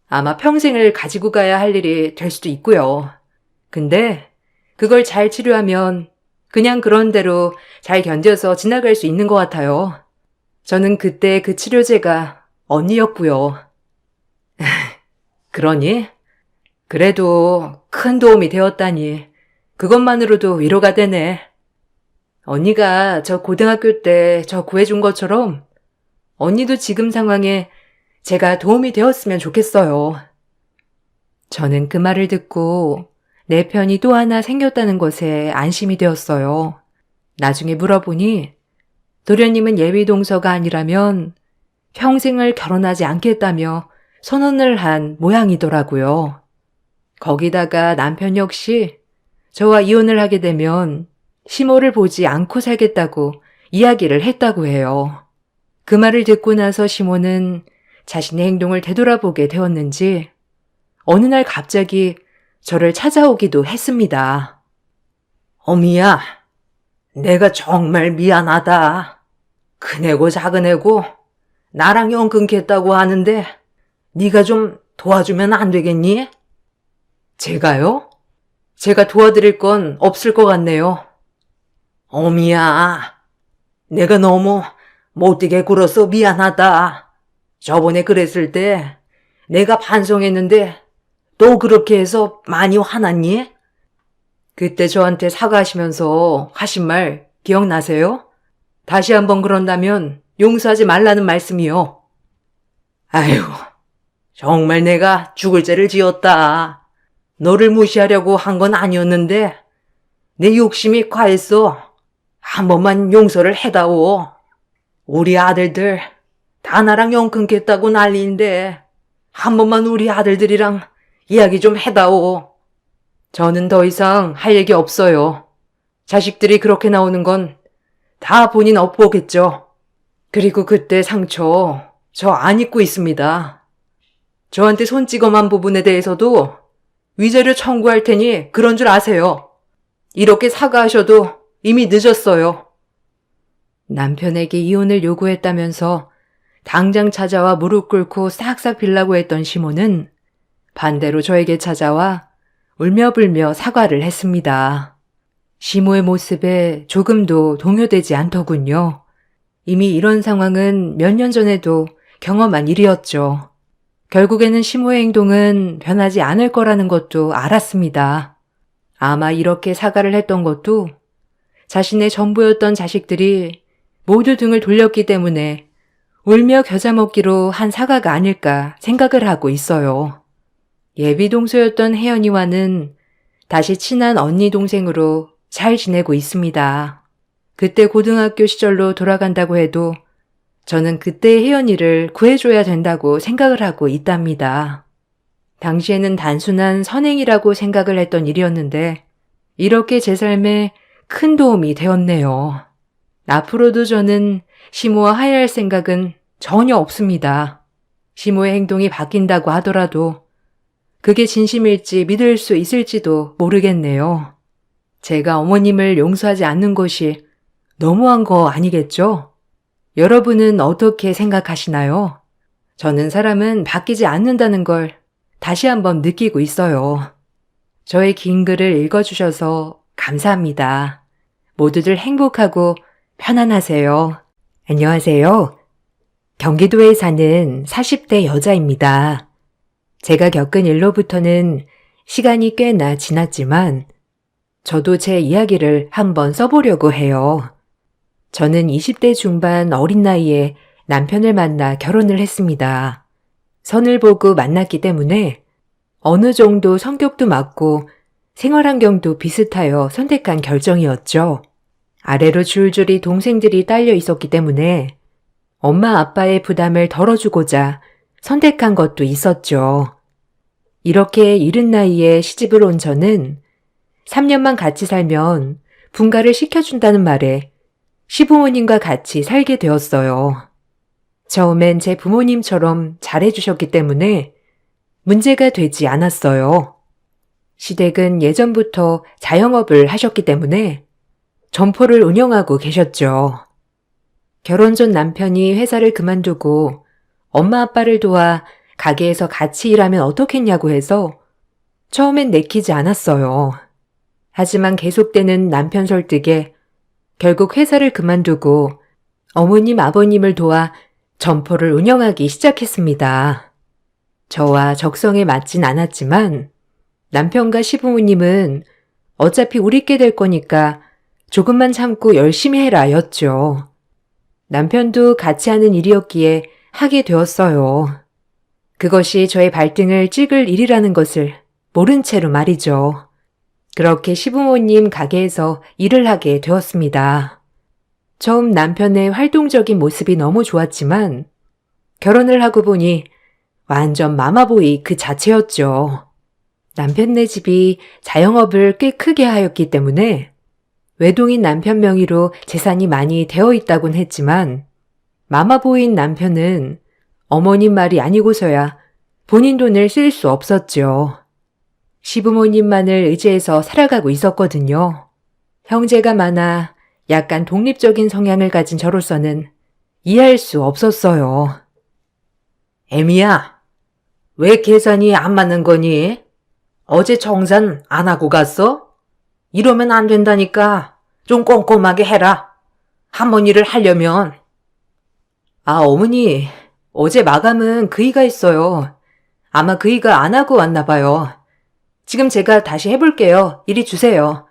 아마 평생을 가지고 가야 할 일이 될 수도 있고요. 근데 그걸 잘 치료하면 그냥 그런 대로 잘 견뎌서 지나갈 수 있는 것 같아요. 저는 그때 그 치료제가 언니였고요. 그러니? 그래도 큰 도움이 되었다니 그것만으로도 위로가 되네. 언니가 저 고등학교 때 저 구해준 것처럼 언니도 지금 상황에 제가 도움이 되었으면 좋겠어요. 저는 그 말을 듣고 내 편이 또 하나 생겼다는 것에 안심이 되었어요. 나중에 물어보니 도련님은 예비 동서가 아니라면 평생을 결혼하지 않겠다며 선언을 한 모양이더라고요. 거기다가 남편 역시 저와 이혼을 하게 되면 시모를 보지 않고 살겠다고 이야기를 했다고 해요. 그 말을 듣고 나서 시모는 자신의 행동을 되돌아보게 되었는지 어느 날 갑자기 저를 찾아오기도 했습니다. 어미야, 내가 정말 미안하다. 큰애고 작은애고 나랑 연 끊겠다고 하는데 네가 좀 도와주면 안 되겠니? 제가요? 제가 도와드릴 건 없을 것 같네요. 어미야, 내가 너무 못되게 굴어서 미안하다. 저번에 그랬을 때 내가 반성했는데 또 그렇게 해서 많이 화났니? 그때 저한테 사과하시면서 하신 말 기억나세요? 다시 한번 그런다면 용서하지 말라는 말씀이요. 아유, 정말 내가 죽을 죄를 지었다. 너를 무시하려고 한 건 아니었는데 내 욕심이 과했어. 한 번만 용서를 해다오. 우리 아들들 다 나랑 연 끊겠다고 난리인데 한 번만 우리 아들들이랑 이야기 좀 해다오. 저는 더 이상 할 얘기 없어요. 자식들이 그렇게 나오는 건 다 본인 업보겠죠. 그리고 그때 상처 저 안 잊고 있습니다. 저한테 손찌검한 부분에 대해서도 위자료 청구할 테니 그런 줄 아세요. 이렇게 사과하셔도 이미 늦었어요. 남편에게 이혼을 요구했다면서 당장 찾아와 무릎 꿇고 싹싹 빌라고 했던 시모는 반대로 저에게 찾아와 울며불며 사과를 했습니다. 시모의 모습에 조금도 동요되지 않더군요. 이미 이런 상황은 몇 년 전에도 경험한 일이었죠. 결국에는 시모의 행동은 변하지 않을 거라는 것도 알았습니다. 아마 이렇게 사과를 했던 것도 자신의 전부였던 자식들이 모두 등을 돌렸기 때문에 울며 겨자 먹기로 한 사과가 아닐까 생각을 하고 있어요. 예비 동서였던 혜연이와는 다시 친한 언니 동생으로 잘 지내고 있습니다. 그때 고등학교 시절로 돌아간다고 해도 저는 그때의 혜연이를 구해줘야 된다고 생각을 하고 있답니다. 당시에는 단순한 선행이라고 생각을 했던 일이었는데 이렇게 제 삶에 큰 도움이 되었네요. 앞으로도 저는 시모와 하야할 생각은 전혀 없습니다. 시모의 행동이 바뀐다고 하더라도 그게 진심일지 믿을 수 있을지도 모르겠네요. 제가 어머님을 용서하지 않는 것이 너무한 거 아니겠죠? 여러분은 어떻게 생각하시나요? 저는 사람은 바뀌지 않는다는 걸 다시 한번 느끼고 있어요. 저의 긴 글을 읽어주셔서 감사합니다. 모두들 행복하고 편안하세요. 안녕하세요. 경기도에 사는 40대 여자입니다. 제가 겪은 일로부터는 시간이 꽤나 지났지만 저도 제 이야기를 한번 써보려고 해요. 저는 20대 중반 어린 나이에 남편을 만나 결혼을 했습니다. 선을 보고 만났기 때문에 어느 정도 성격도 맞고 생활 환경도 비슷하여 선택한 결정이었죠. 아래로 줄줄이 동생들이 딸려 있었기 때문에 엄마 아빠의 부담을 덜어주고자 선택한 것도 있었죠. 이렇게 이른 나이에 시집을 온 저는 3년만 같이 살면 분가를 시켜준다는 말에 시부모님과 같이 살게 되었어요. 처음엔 제 부모님처럼 잘해주셨기 때문에 문제가 되지 않았어요. 시댁은 예전부터 자영업을 하셨기 때문에 점포를 운영하고 계셨죠. 결혼 전 남편이 회사를 그만두고 엄마 아빠를 도와 가게에서 같이 일하면 어떻겠냐고 해서 처음엔 내키지 않았어요. 하지만 계속되는 남편 설득에 결국 회사를 그만두고 어머님 아버님을 도와 점포를 운영하기 시작했습니다. 저와 적성에 맞진 않았지만 남편과 시부모님은 어차피 우리께 될 거니까 조금만 참고 열심히 해라 였죠. 남편도 같이 하는 일이었기에 하게 되었어요. 그것이 저의 발등을 찍을 일이라는 것을 모른 채로 말이죠. 그렇게 시부모님 가게에서 일을 하게 되었습니다. 처음 남편의 활동적인 모습이 너무 좋았지만 결혼을 하고 보니 완전 마마보이 그 자체였죠. 남편네 집이 자영업을 꽤 크게 하였기 때문에 외동인 남편 명의로 재산이 많이 되어 있다곤 했지만 마마보이인 남편은 어머님 말이 아니고서야 본인 돈을 쓸 수 없었죠. 시부모님만을 의지해서 살아가고 있었거든요. 형제가 많아 약간 독립적인 성향을 가진 저로서는 이해할 수 없었어요. 애미야, 왜 계산이 안 맞는 거니? 어제 정산 안 하고 갔어? 이러면 안 된다니까. 좀 꼼꼼하게 해라. 할머니를 하려면. 아, 어머니, 어제 마감은 그이가 했어요. 아마 그이가 안 하고 왔나 봐요. 지금 제가 다시 해볼게요. 이리 주세요.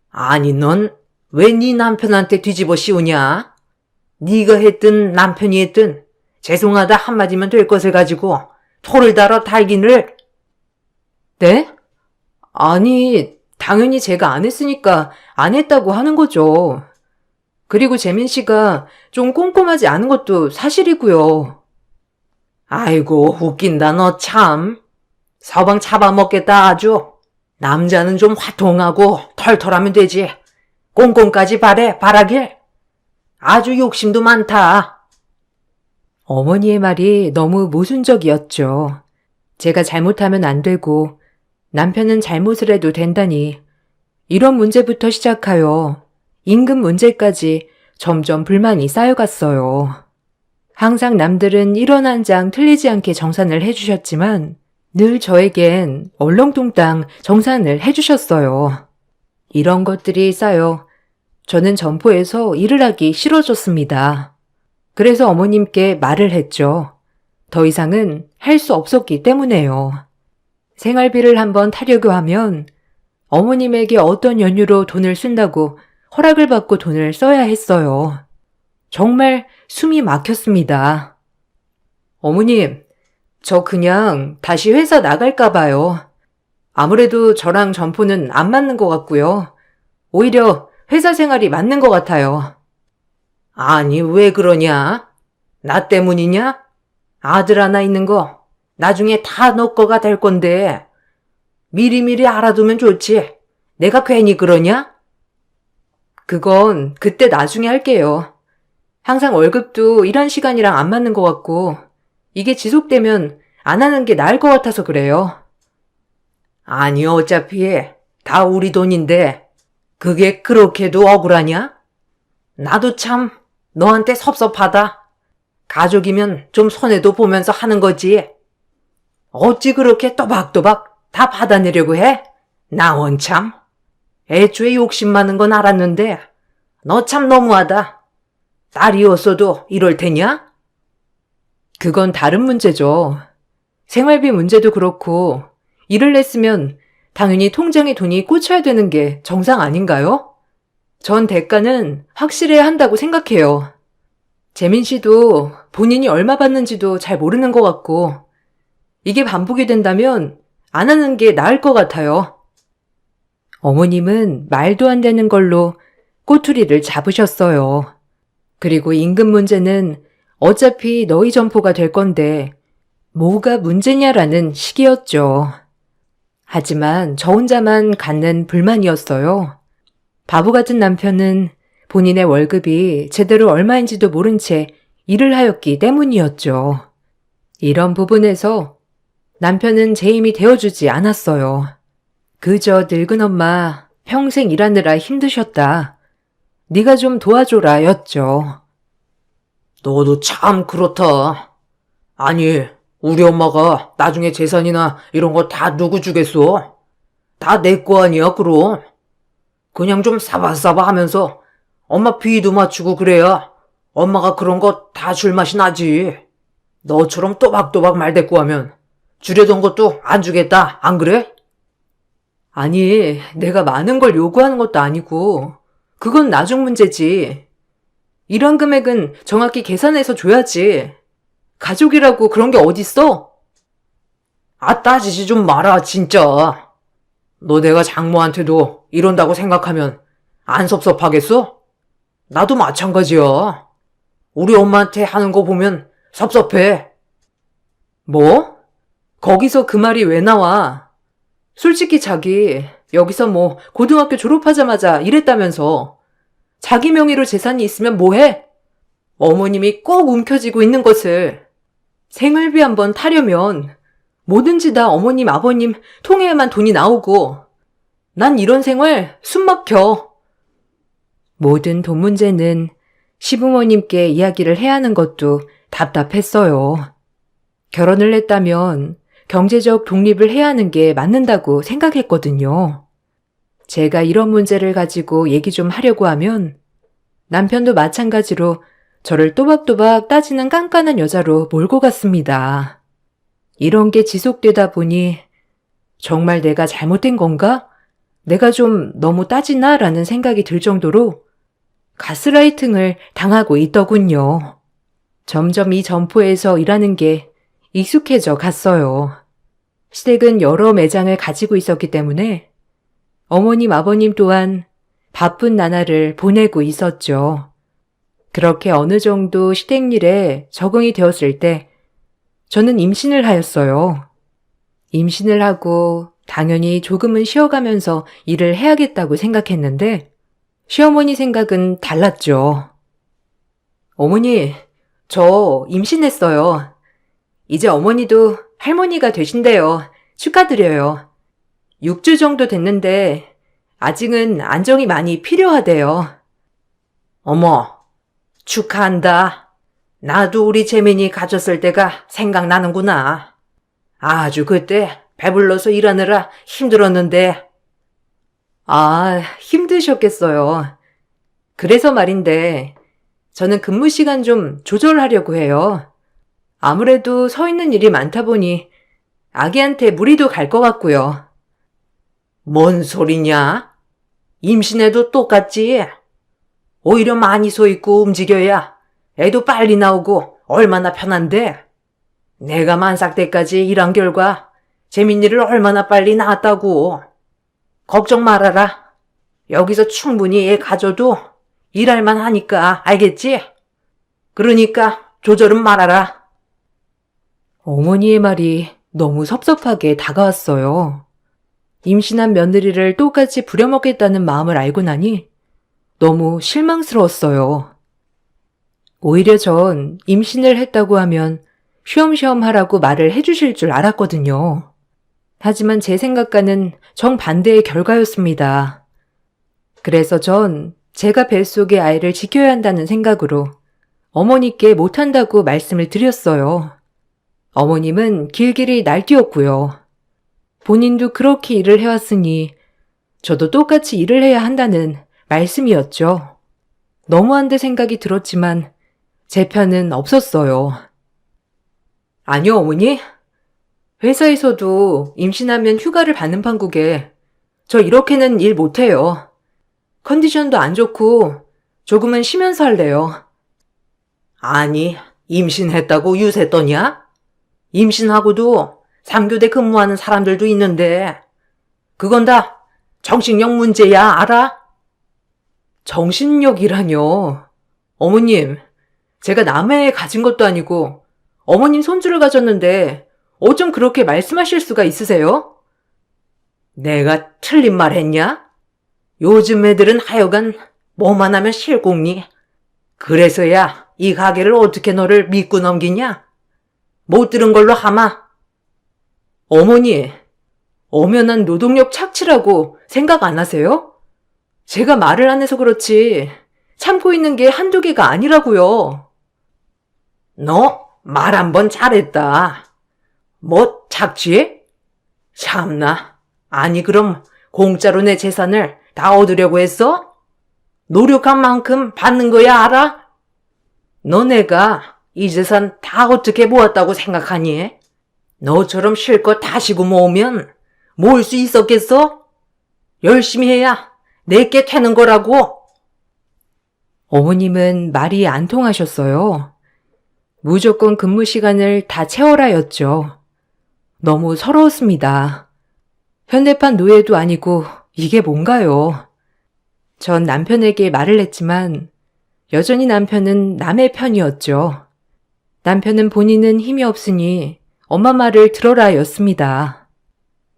아니, 넌 왜 네 남편한테 뒤집어 씌우냐? 네가 했든 남편이 했든 죄송하다 한마디면 될 것을 가지고 토를 달아 달기를. 네? 아니, 당연히 제가 안 했으니까 안 했다고 하는 거죠. 그리고 재민 씨가 좀 꼼꼼하지 않은 것도 사실이고요. 아이고, 웃긴다, 너 참. 서방 잡아먹겠다, 아주. 남자는 좀 화통하고 털털하면 되지. 꼼꼼까지 바라길. 아주 욕심도 많다. 어머니의 말이 너무 모순적이었죠. 제가 잘못하면 안 되고 남편은 잘못을 해도 된다니 이런 문제부터 시작하여 임금 문제까지 점점 불만이 쌓여갔어요. 항상 남들은 1원 한 장 틀리지 않게 정산을 해주셨지만 늘 저에겐 얼렁뚱땅 정산을 해주셨어요. 이런 것들이 쌓여 저는 점포에서 일을 하기 싫어졌습니다. 그래서 어머님께 말을 했죠. 더 이상은 할 수 없었기 때문에요. 생활비를 한번 타려고 하면 어머님에게 어떤 연유로 돈을 쓴다고 허락을 받고 돈을 써야 했어요. 정말 숨이 막혔습니다. 어머님, 저 그냥 다시 회사 나갈까 봐요. 아무래도 저랑 점포는 안 맞는 것 같고요. 오히려 회사 생활이 맞는 것 같아요. 아니, 왜 그러냐? 나 때문이냐? 아들 하나 있는 거 나중에 다 너 거가 될 건데 미리미리 알아두면 좋지. 내가 괜히 그러냐? 그건 그때 나중에 할게요. 항상 월급도 일한 시간이랑 안 맞는 것 같고 이게 지속되면 안 하는 게 나을 것 같아서 그래요. 아니, 어차피 다 우리 돈인데 그게 그렇게도 억울하냐? 나도 참 너한테 섭섭하다. 가족이면 좀 손해도 보면서 하는 거지. 어찌 그렇게 또박또박 다 받아내려고 해? 나 원참. 애초에 욕심 많은 건 알았는데 너 참 너무하다. 딸이었어도 이럴 테냐? 그건 다른 문제죠. 생활비 문제도 그렇고 일을 냈으면 당연히 통장에 돈이 꽂혀야 되는 게 정상 아닌가요? 전 대가는 확실해야 한다고 생각해요. 재민 씨도 본인이 얼마 받는지도 잘 모르는 것 같고 이게 반복이 된다면 안 하는 게 나을 것 같아요. 어머님은 말도 안 되는 걸로 꼬투리를 잡으셨어요. 그리고 임금 문제는 어차피 너희 점포가 될 건데 뭐가 문제냐라는 식이었죠. 하지만 저 혼자만 갖는 불만이었어요. 바보 같은 남편은 본인의 월급이 제대로 얼마인지도 모른 채 일을 하였기 때문이었죠. 이런 부분에서 남편은 제 힘이 되어주지 않았어요. 그저 늙은 엄마 평생 일하느라 힘드셨다. 네가 좀 도와줘라 였죠. 너도 참 그렇다. 아니, 우리 엄마가 나중에 재산이나 이런 거 다 누구 주겠어? 다 내 거 아니야, 그럼. 그냥 좀 사바사바 하면서 엄마 비위도 맞추고 그래야 엄마가 그런 거 다 줄 맛이 나지. 너처럼 또박또박 말대꾸하면 주려던 것도 안 주겠다, 안 그래? 아니, 내가 많은 걸 요구하는 것도 아니고 그건 나중 문제지. 이런 금액은 정확히 계산해서 줘야지. 가족이라고 그런 게 어딨어? 아, 따지지 좀 마라, 진짜. 너 내가 장모한테도 이런다고 생각하면 안 섭섭하겠어? 나도 마찬가지야. 우리 엄마한테 하는 거 보면 섭섭해. 뭐? 거기서 그 말이 왜 나와? 솔직히 자기 여기서 뭐 고등학교 졸업하자마자 일했다면서 자기 명의로 재산이 있으면 뭐해? 어머님이 꼭 움켜쥐고 있는 것을 생활비 한번 타려면 뭐든지 다 어머님 아버님 통해야만 돈이 나오고 난 이런 생활 숨 막혀. 모든 돈 문제는 시부모님께 이야기를 해야 하는 것도 답답했어요. 결혼을 했다면 경제적 독립을 해야 하는 게 맞는다고 생각했거든요. 제가 이런 문제를 가지고 얘기 좀 하려고 하면 남편도 마찬가지로 저를 또박또박 따지는 깐깐한 여자로 몰고 갔습니다. 이런 게 지속되다 보니 정말 내가 잘못된 건가? 내가 좀 너무 따지나? 라는 생각이 들 정도로 가스라이팅을 당하고 있더군요. 점점 이 점포에서 일하는 게 익숙해져 갔어요. 시댁은 여러 매장을 가지고 있었기 때문에 어머님, 아버님 또한 바쁜 나날을 보내고 있었죠. 그렇게 어느 정도 시댁 일에 적응이 되었을 때 저는 임신을 하였어요. 임신을 하고 당연히 조금은 쉬어가면서 일을 해야겠다고 생각했는데 시어머니 생각은 달랐죠. 어머니, 저 임신했어요. 이제 어머니도 할머니가 되신대요. 축하드려요. 6주 정도 됐는데 아직은 안정이 많이 필요하대요. 어머, 축하한다. 나도 우리 재민이 가졌을 때가 생각나는구나. 아주 그때 배불러서 일하느라 힘들었는데. 아, 힘드셨겠어요. 그래서 말인데 저는 근무 시간 좀 조절하려고 해요. 아무래도 서 있는 일이 많다 보니 아기한테 무리도 갈 것 같고요. 뭔 소리냐? 임신해도 똑같지? 오히려 많이 서 있고 움직여야 애도 빨리 나오고 얼마나 편한데? 내가 만삭 때까지 일한 결과 재민이를 얼마나 빨리 낳았다고. 걱정 말아라. 여기서 충분히 애 가져도 일할만 하니까 알겠지? 그러니까 조절은 말아라. 어머니의 말이 너무 섭섭하게 다가왔어요. 임신한 며느리를 똑같이 부려먹겠다는 마음을 알고 나니 너무 실망스러웠어요. 오히려 전 임신을 했다고 하면 쉬엄쉬엄 하라고 말을 해주실 줄 알았거든요. 하지만 제 생각과는 정반대의 결과였습니다. 그래서 전 제가 뱃속의 아이를 지켜야 한다는 생각으로 어머니께 못한다고 말씀을 드렸어요. 어머님은 길길이 날뛰었고요. 본인도 그렇게 일을 해왔으니 저도 똑같이 일을 해야 한다는 말씀이었죠. 너무한데 생각이 들었지만 제 편은 없었어요. 아니요, 어머니. 회사에서도 임신하면 휴가를 받는 판국에 저 이렇게는 일 못해요. 컨디션도 안 좋고 조금은 쉬면서 할래요. 아니, 임신했다고 유세 떠냐? 임신하고도 3교대 근무하는 사람들도 있는데 그건 다 정신력 문제야, 알아? 정신력이라뇨. 어머님, 제가 남의 애 가진 것도 아니고 어머님 손주를 가졌는데 어쩜 그렇게 말씀하실 수가 있으세요? 내가 틀린 말 했냐? 요즘 애들은 하여간 뭐만 하면 실공니. 그래서야 이 가게를 어떻게 너를 믿고 넘기냐? 못 들은 걸로 하마. 어머니, 엄연한 노동력 착취라고 생각 안 하세요? 제가 말을 안 해서 그렇지 참고 있는 게 한두 개가 아니라고요. 너 말 한 번 잘했다. 뭐 착취해? 참나. 아니 그럼 공짜로 내 재산을 다 얻으려고 했어? 노력한 만큼 받는 거야 알아? 너네가 이 재산 다 어떻게 모았다고 생각하니? 너처럼 실컷 다시고 모으면 모을 수 있었겠어? 열심히 해야 내게 되는 거라고. 어머님은 말이 안 통하셨어요. 무조건 근무 시간을 다 채워라였죠. 너무 서러웠습니다. 현대판 노예도 아니고 이게 뭔가요? 전 남편에게 말을 했지만 여전히 남편은 남의 편이었죠. 남편은 본인은 힘이 없으니 엄마 말을 들어라였습니다.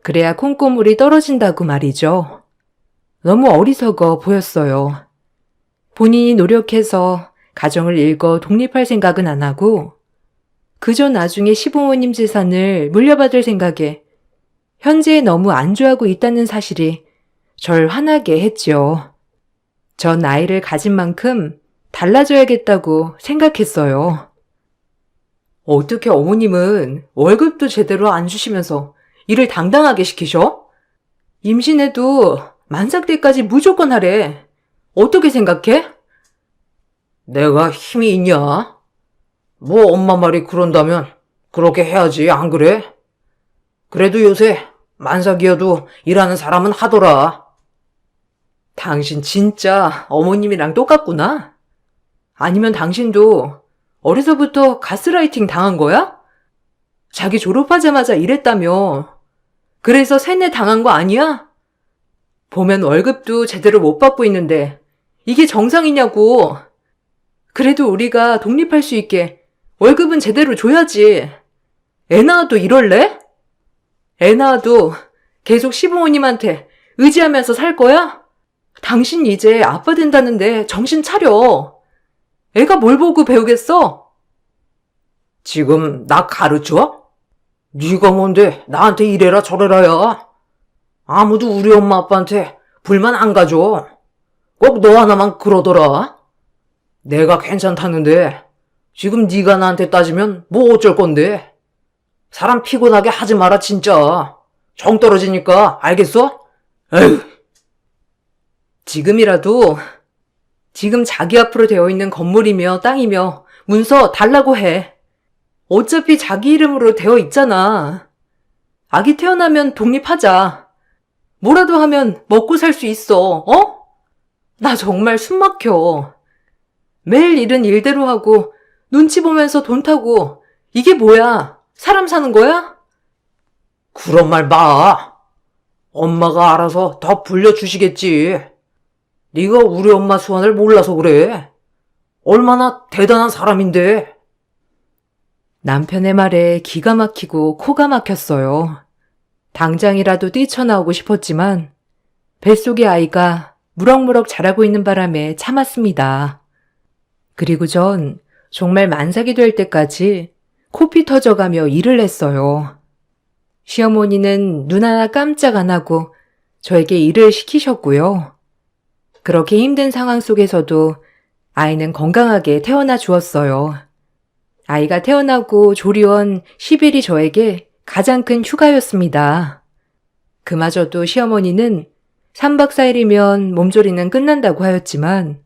그래야 콩고물이 떨어진다고 말이죠. 너무 어리석어 보였어요. 본인이 노력해서 가정을 일궈 독립할 생각은 안 하고 그저 나중에 시부모님 재산을 물려받을 생각에 현재에 너무 안주하고 있다는 사실이 절 화나게 했죠. 전 아이를 가진 만큼 달라져야겠다고 생각했어요. 어떻게 어머님은 월급도 제대로 안 주시면서 일을 당당하게 시키셔? 임신해도 만삭 때까지 무조건 하래. 어떻게 생각해? 내가 힘이 있냐? 뭐 엄마 말이 그런다면 그렇게 해야지 안 그래? 그래도 요새 만삭이어도 일하는 사람은 하더라. 당신 진짜 어머님이랑 똑같구나? 아니면 당신도 어려서부터 가스라이팅 당한 거야? 자기 졸업하자마자 일했다며. 그래서 세뇌 당한 거 아니야? 보면 월급도 제대로 못 받고 있는데 이게 정상이냐고. 그래도 우리가 독립할 수 있게 월급은 제대로 줘야지. 애 낳아도 이럴래? 애 낳아도 계속 시부모님한테 의지하면서 살 거야? 당신 이제 아빠 된다는데 정신 차려. 애가 뭘 보고 배우겠어? 지금 나 가르쳐? 네가 뭔데 나한테 이래라 저래라야. 아무도 우리 엄마 아빠한테 불만 안 가져. 꼭 너 하나만 그러더라. 내가 괜찮다는데 지금 네가 나한테 따지면 뭐 어쩔 건데. 사람 피곤하게 하지 마라 진짜. 정 떨어지니까 알겠어? 에휴. 지금이라도 지금 자기 앞으로 되어 있는 건물이며 땅이며 문서 달라고 해. 어차피 자기 이름으로 되어 있잖아. 아기 태어나면 독립하자. 뭐라도 하면 먹고 살 수 있어. 어? 나 정말 숨 막혀. 매일 일은 일대로 하고 눈치 보면서 돈 타고 이게 뭐야? 사람 사는 거야? 그런 말 마. 엄마가 알아서 더 불려주시겠지. 네가 우리 엄마 수완을 몰라서 그래. 얼마나 대단한 사람인데. 남편의 말에 기가 막히고 코가 막혔어요. 당장이라도 뛰쳐나오고 싶었지만 뱃속의 아이가 무럭무럭 자라고 있는 바람에 참았습니다. 그리고 전 정말 만삭이 될 때까지 코피 터져가며 일을 했어요. 시어머니는 눈 하나 깜짝 안 하고 저에게 일을 시키셨고요. 그렇게 힘든 상황 속에서도 아이는 건강하게 태어나 주었어요. 아이가 태어나고 조리원 10일이 저에게 가장 큰 휴가였습니다. 그마저도 시어머니는 3박 4일이면 몸조리는 끝난다고 하였지만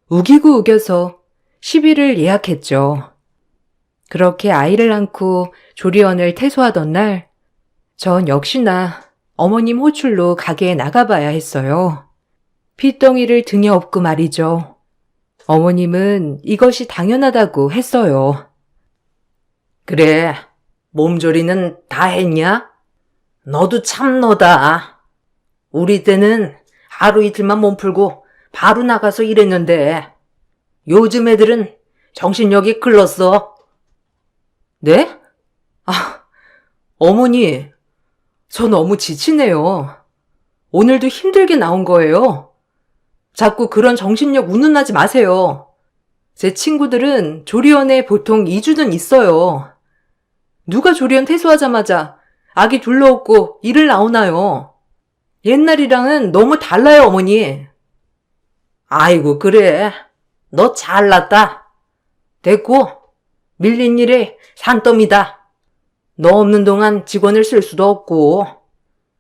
우기고 우겨서 10일을 예약했죠. 그렇게 아이를 안고 조리원을 퇴소하던 날, 전 역시나 어머님 호출로 가게에 나가봐야 했어요. 핏덩이를 등에 업고 말이죠. 어머님은 이것이 당연하다고 했어요. 그래, 몸조리는 다 했냐? 너도 참 너다. 우리 때는 하루 이틀만 몸 풀고 바로 나가서 일했는데 요즘 애들은 정신력이 글렀어. 네? 아, 어머니, 저 너무 지치네요. 오늘도 힘들게 나온 거예요. 자꾸 그런 정신력 운운하지 마세요. 제 친구들은 조리원에 보통 2주는 있어요. 누가 조리원 퇴소하자마자 아기 둘러엎고 일을 나오나요? 옛날이랑은 너무 달라요, 어머니. 아이고, 그래. 너 잘났다. 됐고, 밀린 일에 산더미다. 너 없는 동안 직원을 쓸 수도 없고,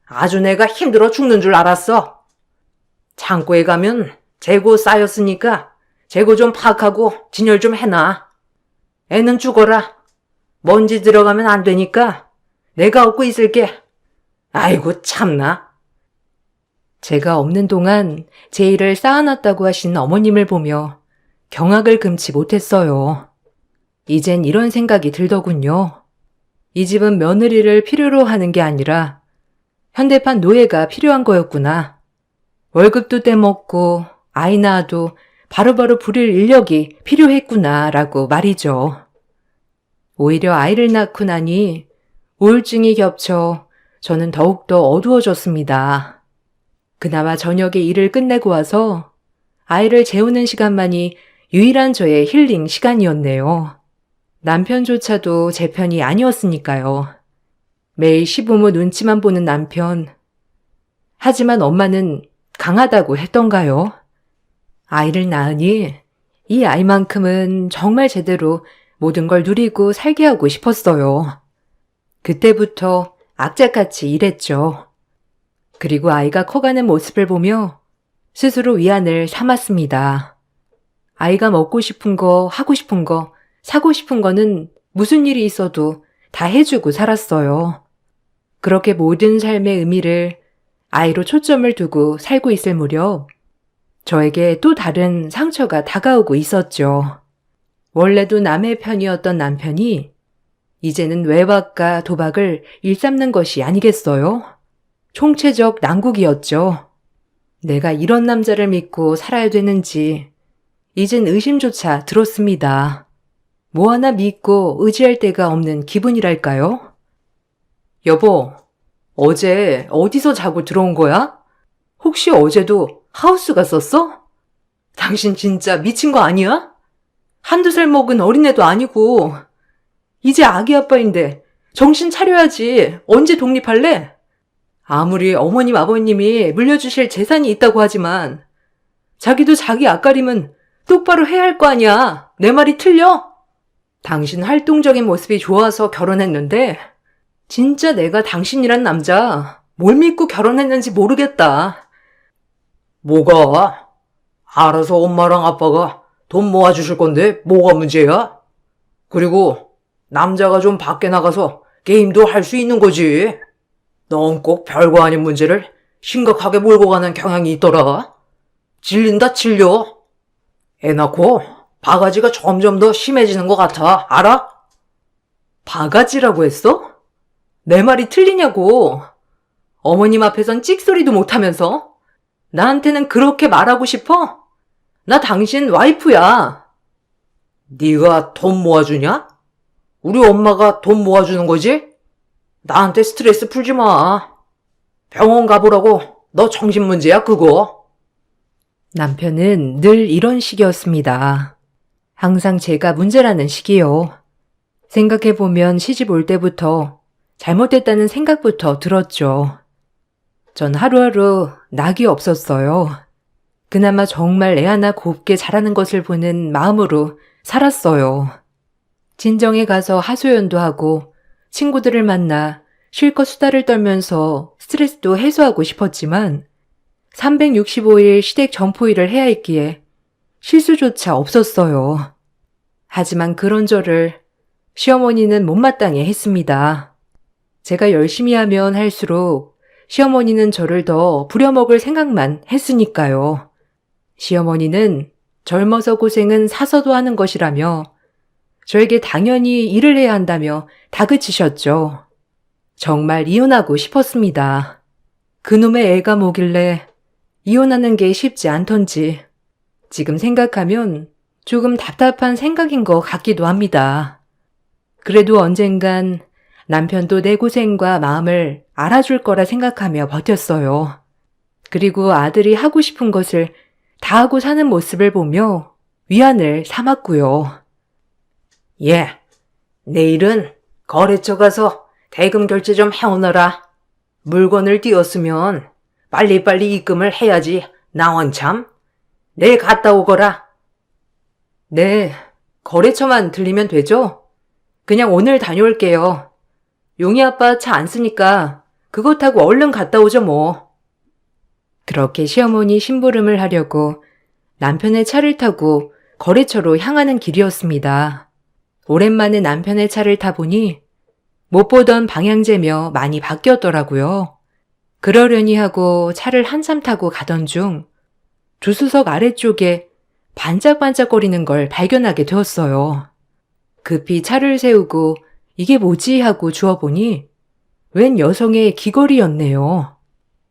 아주 내가 힘들어 죽는 줄 알았어. 창고에 가면 재고 쌓였으니까 재고 좀 파악하고 진열 좀 해놔. 애는 죽어라. 먼지 들어가면 안 되니까 내가 업고 있을게. 아이고, 참나. 제가 없는 동안 제 일을 쌓아놨다고 하신 어머님을 보며 경악을 금치 못했어요. 이젠 이런 생각이 들더군요. 이 집은 며느리를 필요로 하는 게 아니라 현대판 노예가 필요한 거였구나. 월급도 떼먹고 아이 낳아도 바로바로 부릴 인력이 필요했구나라고 말이죠. 오히려 아이를 낳고 나니 우울증이 겹쳐 저는 더욱더 어두워졌습니다. 그나마 저녁에 일을 끝내고 와서 아이를 재우는 시간만이 유일한 저의 힐링 시간이었네요. 남편조차도 제 편이 아니었으니까요. 매일 시부모 눈치만 보는 남편. 하지만 엄마는 강하다고 했던가요? 아이를 낳으니 이 아이만큼은 정말 제대로 모든 걸 누리고 살게 하고 싶었어요. 그때부터 악착같이 일했죠. 그리고 아이가 커가는 모습을 보며 스스로 위안을 삼았습니다. 아이가 먹고 싶은 거, 하고 싶은 거, 사고 싶은 거는 무슨 일이 있어도 다 해주고 살았어요. 그렇게 모든 삶의 의미를 아이로 초점을 두고 살고 있을 무렵 저에게 또 다른 상처가 다가오고 있었죠. 원래도 남의 편이었던 남편이 이제는 외박과 도박을 일삼는 것이 아니겠어요? 총체적 난국이었죠. 내가 이런 남자를 믿고 살아야 되는지 이젠 의심조차 들었습니다. 뭐 하나 믿고 의지할 데가 없는 기분이랄까요? 여보, 어제 어디서 자고 들어온 거야? 혹시 어제도 하우스 갔었어? 당신 진짜 미친 거 아니야? 한두 살 먹은 어린애도 아니고 이제 아기 아빠인데 정신 차려야지. 언제 독립할래? 아무리 어머님 아버님이 물려주실 재산이 있다고 하지만 자기도 자기 앞가림은 똑바로 해야 할 거 아니야. 내 말이 틀려? 당신 활동적인 모습이 좋아서 결혼했는데 진짜 내가 당신이란 남자 뭘 믿고 결혼했는지 모르겠다. 뭐가? 알아서 엄마랑 아빠가 돈 모아주실 건데 뭐가 문제야? 그리고 남자가 좀 밖에 나가서 게임도 할 수 있는 거지. 넌 꼭 별거 아닌 문제를 심각하게 몰고 가는 경향이 있더라. 질린다 질려. 애 낳고 바가지가 점점 더 심해지는 것 같아. 알아? 바가지라고 했어? 내 말이 틀리냐고. 어머님 앞에선 찍소리도 못하면서 나한테는 그렇게 말하고 싶어? 나 당신 와이프야. 네가 돈 모아주냐? 우리 엄마가 돈 모아주는 거지? 나한테 스트레스 풀지 마. 병원 가보라고. 너 정신 문제야 그거. 남편은 늘 이런 식이었습니다. 항상 제가 문제라는 식이요. 생각해보면 시집 올 때부터 잘못됐다는 생각부터 들었죠. 전 하루하루 낙이 없었어요. 그나마 정말 애 하나 곱게 자라는 것을 보는 마음으로 살았어요. 친정에 가서 하소연도 하고 친구들을 만나 실컷 수다를 떨면서 스트레스도 해소하고 싶었지만 365일 시댁 점포일을 해야 했기에 실수조차 없었어요. 하지만 그런 저를 시어머니는 못마땅해 했습니다. 제가 열심히 하면 할수록 시어머니는 저를 더 부려먹을 생각만 했으니까요. 시어머니는 젊어서 고생은 사서도 하는 것이라며 저에게 당연히 일을 해야 한다며 다그치셨죠. 정말 이혼하고 싶었습니다. 그놈의 애가 뭐길래 이혼하는 게 쉽지 않던지 지금 생각하면 조금 답답한 생각인 것 같기도 합니다. 그래도 언젠간 남편도 내 고생과 마음을 알아줄 거라 생각하며 버텼어요. 그리고 아들이 하고 싶은 것을 다 하고 사는 모습을 보며 위안을 삼았고요. 예, 내일은 거래처 가서 대금 결제 좀 해오너라. 물건을 띄웠으면 빨리빨리 입금을 해야지. 나 원참. 내일 갔다 오거라. 네, 거래처만 들리면 되죠? 그냥 오늘 다녀올게요. 용희 아빠 차 안 쓰니까 그거 타고 얼른 갔다 오죠 뭐. 그렇게 시어머니 심부름을 하려고 남편의 차를 타고 거래처로 향하는 길이었습니다. 오랜만에 남편의 차를 타보니 못 보던 방향제며 많이 바뀌었더라고요. 그러려니 하고 차를 한참 타고 가던 중 조수석 아래쪽에 반짝반짝거리는 걸 발견하게 되었어요. 급히 차를 세우고 이게 뭐지 하고 주워보니 웬 여성의 귀걸이였네요.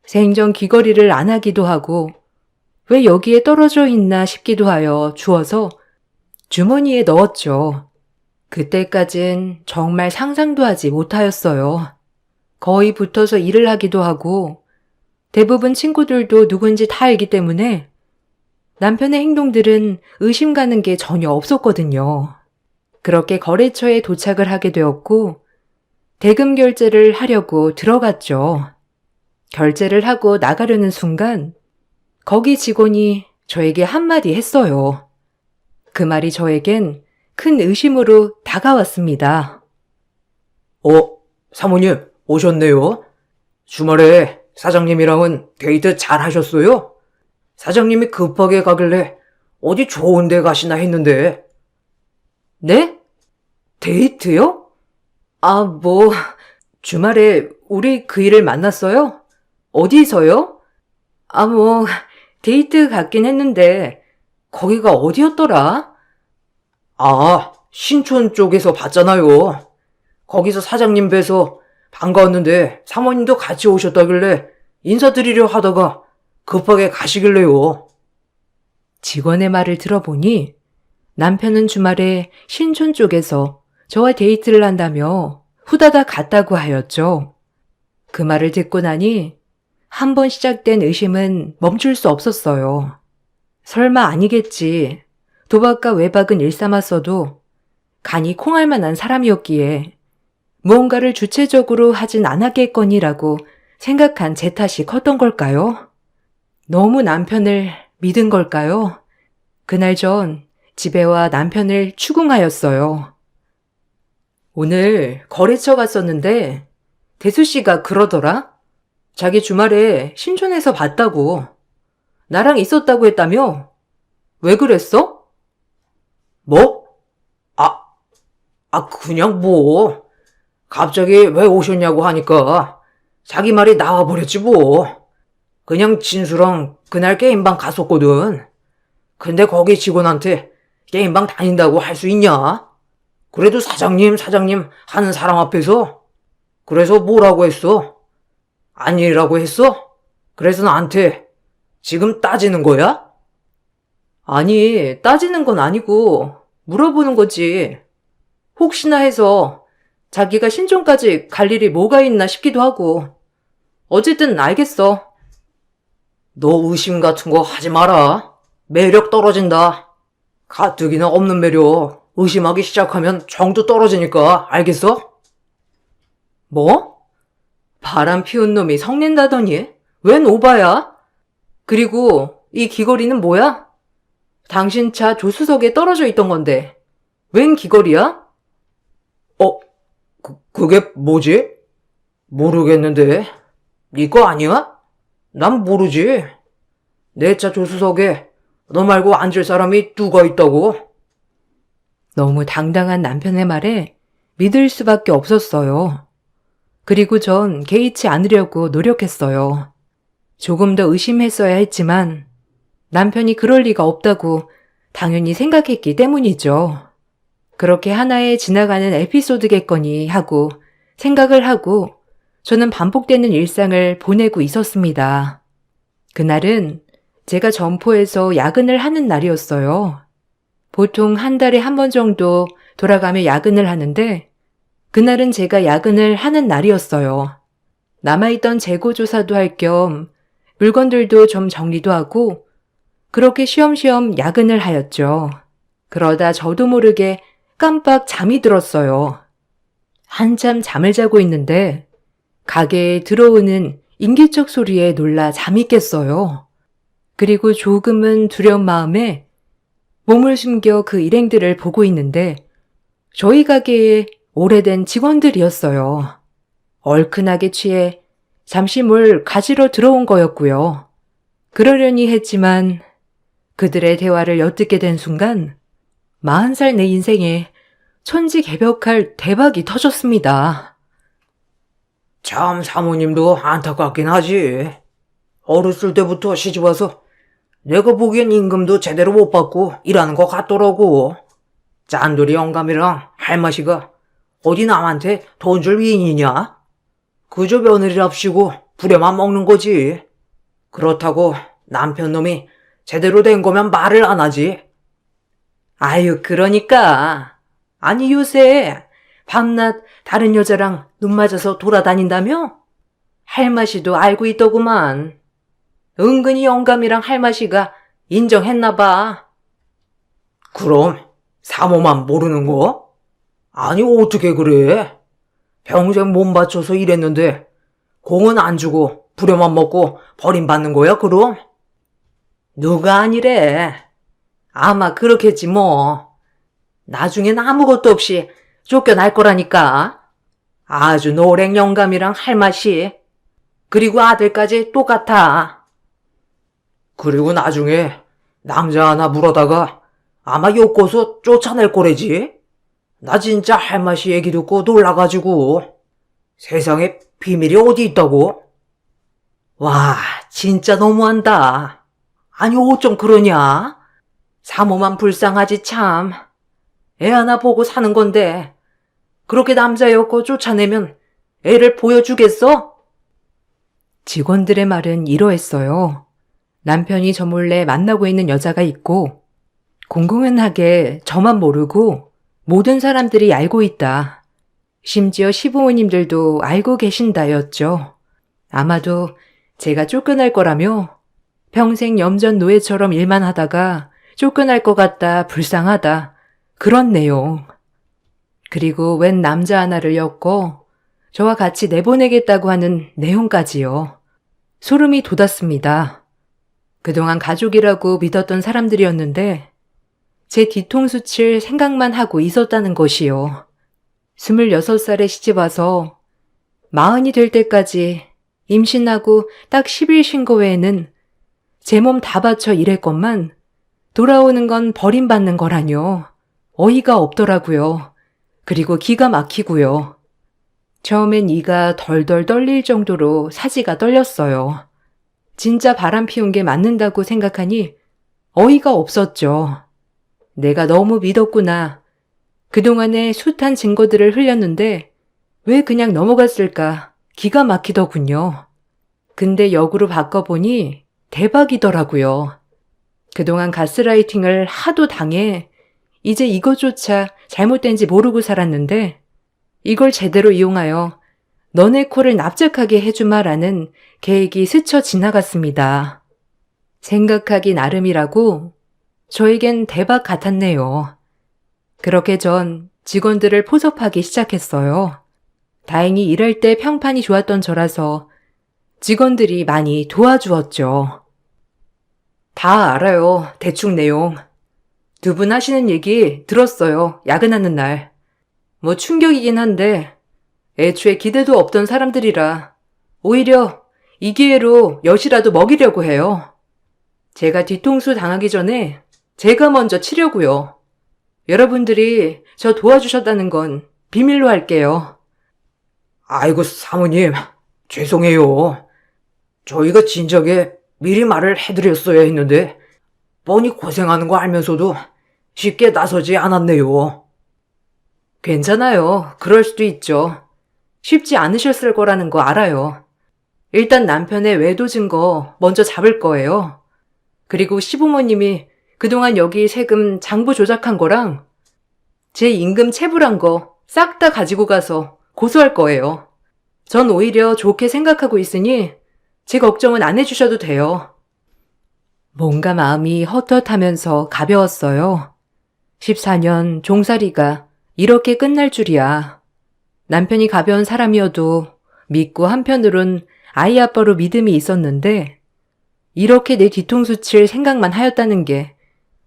생전 귀걸이를 안 하기도 하고 왜 여기에 떨어져 있나 싶기도 하여 주워서 주머니에 넣었죠. 그때까진 정말 상상도 하지 못하였어요. 거의 붙어서 일을 하기도 하고 대부분 친구들도 누군지 다 알기 때문에 남편의 행동들은 의심 가는 게 전혀 없었거든요. 그렇게 거래처에 도착을 하게 되었고 대금 결제를 하려고 들어갔죠. 결제를 하고 나가려는 순간 거기 직원이 저에게 한마디 했어요. 그 말이 저에겐 큰 의심으로 다가왔습니다. 사모님, 오셨네요. 주말에 사장님이랑은 데이트 잘 하셨어요? 사장님이 급하게 가길래 어디 좋은 데 가시나 했는데. 네? 데이트요? 주말에 우리 그 일을 만났어요? 어디서요? 데이트 갔긴 했는데 거기가 어디였더라? 신촌 쪽에서 봤잖아요. 거기서 사장님 뵈서 반가웠는데 사모님도 같이 오셨다길래 인사드리려 하다가 급하게 가시길래요. 직원의 말을 들어보니 남편은 주말에 신촌 쪽에서 저와 데이트를 한다며 후다닥 갔다고 하였죠. 그 말을 듣고 나니 한 번 시작된 의심은 멈출 수 없었어요. 설마 아니겠지. 도박과 외박은 일삼았어도 간이 콩할 만한 사람이었기에 무언가를 주체적으로 하진 않았겠거니라고 생각한 제 탓이 컸던 걸까요? 너무 남편을 믿은 걸까요? 그날 전 집에 와 남편을 추궁하였어요. 오늘 거래처 갔었는데 대수 씨가 그러더라? 자기 주말에 신촌에서 봤다고. 나랑 있었다고 했다며? 왜 그랬어? 뭐? 그냥 뭐. 갑자기 왜 오셨냐고 하니까 자기 말이 나와버렸지 뭐. 그냥 진수랑 그날 게임방 갔었거든. 근데 거기 직원한테 게임방 다닌다고 할 수 있냐? 그래도 사장님 하는 사람 앞에서. 그래서 뭐라고 했어? 아니라고 했어? 그래서 나한테 지금 따지는 거야? 아니, 따지는 건 아니고 물어보는 거지. 혹시나 해서 자기가 신촌까지 갈 일이 뭐가 있나 싶기도 하고. 어쨌든 알겠어. 너 의심 같은 거 하지 마라. 매력 떨어진다. 가뜩이나 없는 매력 의심하기 시작하면 정도 떨어지니까 알겠어? 뭐? 바람 피운 놈이 성낸다더니 웬 오바야? 그리고 이 귀걸이는 뭐야? 당신 차 조수석에 떨어져 있던 건데 웬 귀걸이야? 그게 뭐지? 모르겠는데. 네 거 아니야? 난 모르지. 내 차 조수석에 너 말고 앉을 사람이 누가 있다고? 너무 당당한 남편의 말에 믿을 수밖에 없었어요. 그리고 전 개의치 않으려고 노력했어요. 조금 더 의심했어야 했지만 남편이 그럴 리가 없다고 당연히 생각했기 때문이죠. 그렇게 하나의 지나가는 에피소드겠거니 하고 생각을 하고 저는 반복되는 일상을 보내고 있었습니다. 그날은 제가 점포에서 야근을 하는 날이었어요. 보통 한 달에 한 번 정도 돌아가며 야근을 하는데 그날은 제가 야근을 하는 날이었어요. 남아있던 재고 조사도 할 겸 물건들도 좀 정리도 하고 그렇게 쉬엄쉬엄 야근을 하였죠. 그러다 저도 모르게 깜빡 잠이 들었어요. 한참 잠을 자고 있는데 가게에 들어오는 인기척 소리에 놀라 잠이 깼어요. 그리고 조금은 두려운 마음에 몸을 숨겨 그 일행들을 보고 있는데 저희 가게에 오래된 직원들이었어요. 얼큰하게 취해 잠시 뭘 가지러 들어온 거였고요. 그러려니 했지만 그들의 대화를 엿듣게 된 순간 40살 내 인생에 천지개벽할 대박이 터졌습니다. 참 사모님도 안타깝긴 하지. 어렸을 때부터 시집와서 내가 보기엔 임금도 제대로 못 받고 일하는 것 같더라고. 짠돌이 영감이랑 할머니가 어디 남한테 돈 줄 위인이냐? 그저 며느리랍시고 부려만 먹는 거지. 그렇다고 남편 놈이 제대로 된 거면 말을 안 하지. 아유, 그러니까. 아니, 요새 밤낮 다른 여자랑 눈 맞아서 돌아다닌다며? 할마씨도 알고 있더구만. 은근히 영감이랑 할마씨가 인정했나 봐. 그럼 사모만 모르는 거? 아니 어떻게 그래? 평생 몸 바쳐서 일했는데 공은 안 주고 부려만 먹고 버림받는 거야 그럼? 누가 아니래. 아마 그렇겠지 뭐. 나중엔 아무것도 없이 쫓겨날 거라니까. 아주 노랭 영감이랑 할맛이. 그리고 아들까지 똑같아. 그리고 나중에 남자 하나 물어다가 아마 엮어서 쫓아낼 거래지? 나 진짜 할 맛이 얘기 듣고 놀라가지고. 세상에 비밀이 어디 있다고? 와, 진짜 너무한다. 아니, 어쩜 그러냐? 사모만 불쌍하지 참. 애 하나 보고 사는 건데 그렇게 남자였고 쫓아내면 애를 보여주겠어? 직원들의 말은 이러했어요. 남편이 저 몰래 만나고 있는 여자가 있고 공공연하게 저만 모르고 모든 사람들이 알고 있다. 심지어 시부모님들도 알고 계신다였죠. 아마도 제가 쫓겨날 거라며 평생 염전 노예처럼 일만 하다가 쫓겨날 것 같다 불쌍하다 그런 내용. 그리고 웬 남자 하나를 엮고 저와 같이 내보내겠다고 하는 내용까지요. 소름이 돋았습니다. 그동안 가족이라고 믿었던 사람들이었는데 제 뒤통수 칠 생각만 하고 있었다는 것이요. 26살에 시집와서 40이 될 때까지 임신하고 딱 10일 쉰 거 외에는 제 몸 다 바쳐 일했건만 돌아오는 건 버림받는 거라뇨. 어이가 없더라고요. 그리고 기가 막히고요. 처음엔 이가 덜덜 떨릴 정도로 사지가 떨렸어요. 진짜 바람 피운 게 맞는다고 생각하니 어이가 없었죠. 내가 너무 믿었구나. 그동안의 숱한 증거들을 흘렸는데 왜 그냥 넘어갔을까 기가 막히더군요. 근데 역으로 바꿔보니 대박이더라고요. 그동안 가스라이팅을 하도 당해 이제 이것조차 잘못된지 모르고 살았는데 이걸 제대로 이용하여 너네 코를 납작하게 해주마라는 계획이 스쳐 지나갔습니다. 생각하기 나름이라고 저에겐 대박 같았네요. 그렇게 전 직원들을 포섭하기 시작했어요. 다행히 일할 때 평판이 좋았던 저라서 직원들이 많이 도와주었죠. 다 알아요. 대충 내용. 두 분 하시는 얘기 들었어요. 야근하는 날. 뭐 충격이긴 한데 애초에 기대도 없던 사람들이라 오히려 이 기회로 엿이라도 먹이려고 해요. 제가 뒤통수 당하기 전에 제가 먼저 치려고요. 여러분들이 저 도와주셨다는 건 비밀로 할게요. 아이고 사모님 죄송해요. 저희가 진작에 미리 말을 해드렸어야 했는데 뻔히 고생하는 거 알면서도 쉽게 나서지 않았네요. 괜찮아요. 그럴 수도 있죠. 쉽지 않으셨을 거라는 거 알아요. 일단 남편의 외도 증거 먼저 잡을 거예요. 그리고 시부모님이 그동안 여기 세금 장부 조작한 거랑 제 임금 체불한 거 싹 다 가지고 가서 고소할 거예요. 전 오히려 좋게 생각하고 있으니 제 걱정은 안 해주셔도 돼요. 뭔가 마음이 헛헛하면서 가벼웠어요. 14년 종살이가 이렇게 끝날 줄이야. 남편이 가벼운 사람이어도 믿고 한편으론 아이 아빠로 믿음이 있었는데 이렇게 내 뒤통수 칠 생각만 하였다는 게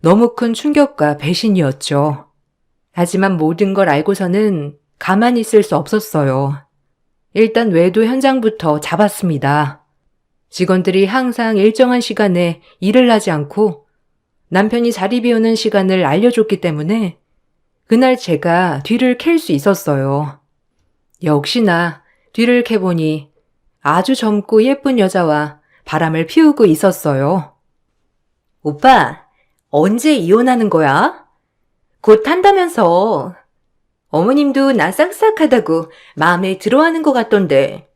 너무 큰 충격과 배신이었죠. 하지만 모든 걸 알고서는 가만히 있을 수 없었어요. 일단 외도 현장부터 잡았습니다. 직원들이 항상 일정한 시간에 일을 하지 않고 남편이 자리 비우는 시간을 알려줬기 때문에 그날 제가 뒤를 캘 수 있었어요. 역시나 뒤를 캐보니 아주 젊고 예쁜 여자와 바람을 피우고 있었어요. 오빠, 언제 이혼하는 거야? 곧 한다면서. 어머님도 나 싹싹하다고 마음에 들어하는 것 같던데.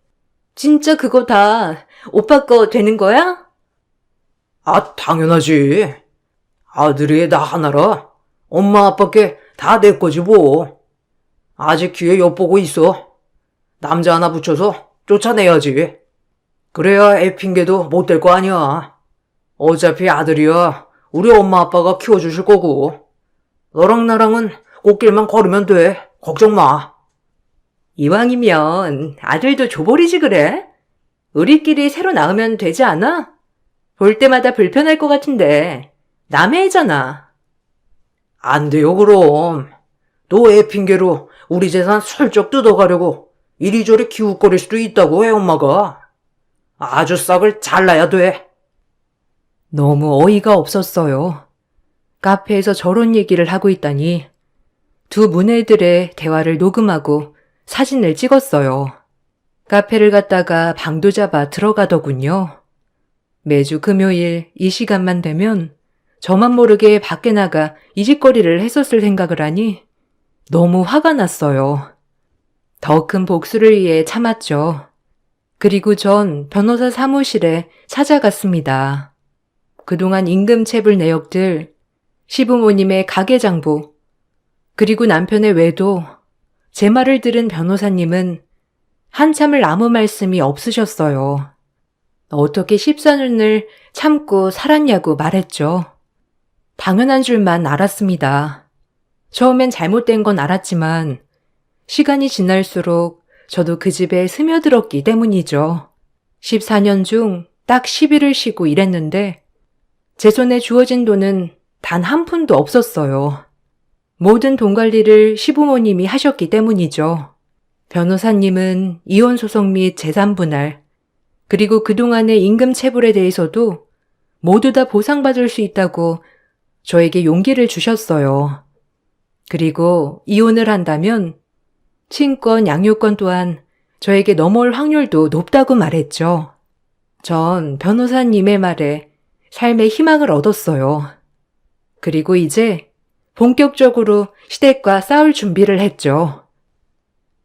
진짜 그거 다 오빠 거 되는 거야? 아, 당연하지. 아들이 나 하나라. 엄마 아빠께 다 내 거지 뭐. 아직 귀에 엿보고 있어. 남자 하나 붙여서 쫓아내야지. 그래야 애 핑계도 못 댈 거 아니야. 어차피 아들이야 우리 엄마 아빠가 키워주실 거고. 너랑 나랑은 꽃길만 걸으면 돼. 걱정 마. 이왕이면 아들도 줘버리지 그래? 우리끼리 새로 낳으면 되지 않아? 볼 때마다 불편할 것 같은데 남의 애잖아. 안 돼요 그럼. 너 애 핑계로 우리 재산 슬쩍 뜯어가려고 이리저리 기웃거릴 수도 있다고 해 엄마가. 아주 싹을 잘라야 돼. 너무 어이가 없었어요. 카페에서 저런 얘기를 하고 있다니 두 문애들의 대화를 녹음하고 사진을 찍었어요. 카페를 갔다가 방도 잡아 들어가더군요. 매주 금요일 이 시간만 되면 저만 모르게 밖에 나가 이짓거리를 했었을 생각을 하니 너무 화가 났어요. 더 큰 복수를 위해 참았죠. 그리고 전 변호사 사무실에 찾아갔습니다. 그동안 임금 체불 내역들, 시부모님의 가계장부, 그리고 남편의 외도, 제 말을 들은 변호사님은 한참을 아무 말씀이 없으셨어요. 어떻게 14년을 참고 살았냐고 말했죠. 당연한 줄만 알았습니다. 처음엔 잘못된 건 알았지만 시간이 지날수록 저도 그 집에 스며들었기 때문이죠. 14년 중 딱 10일을 쉬고 일했는데 제 손에 주어진 돈은 단 한 푼도 없었어요. 모든 돈 관리를 시부모님이 하셨기 때문이죠. 변호사님은 이혼 소송 및 재산 분할, 그리고 그동안의 임금 체불에 대해서도 모두 다 보상받을 수 있다고 저에게 용기를 주셨어요. 그리고 이혼을 한다면 친권, 양육권 또한 저에게 넘어올 확률도 높다고 말했죠. 전 변호사님의 말에 삶의 희망을 얻었어요. 그리고 이제 본격적으로 시댁과 싸울 준비를 했죠.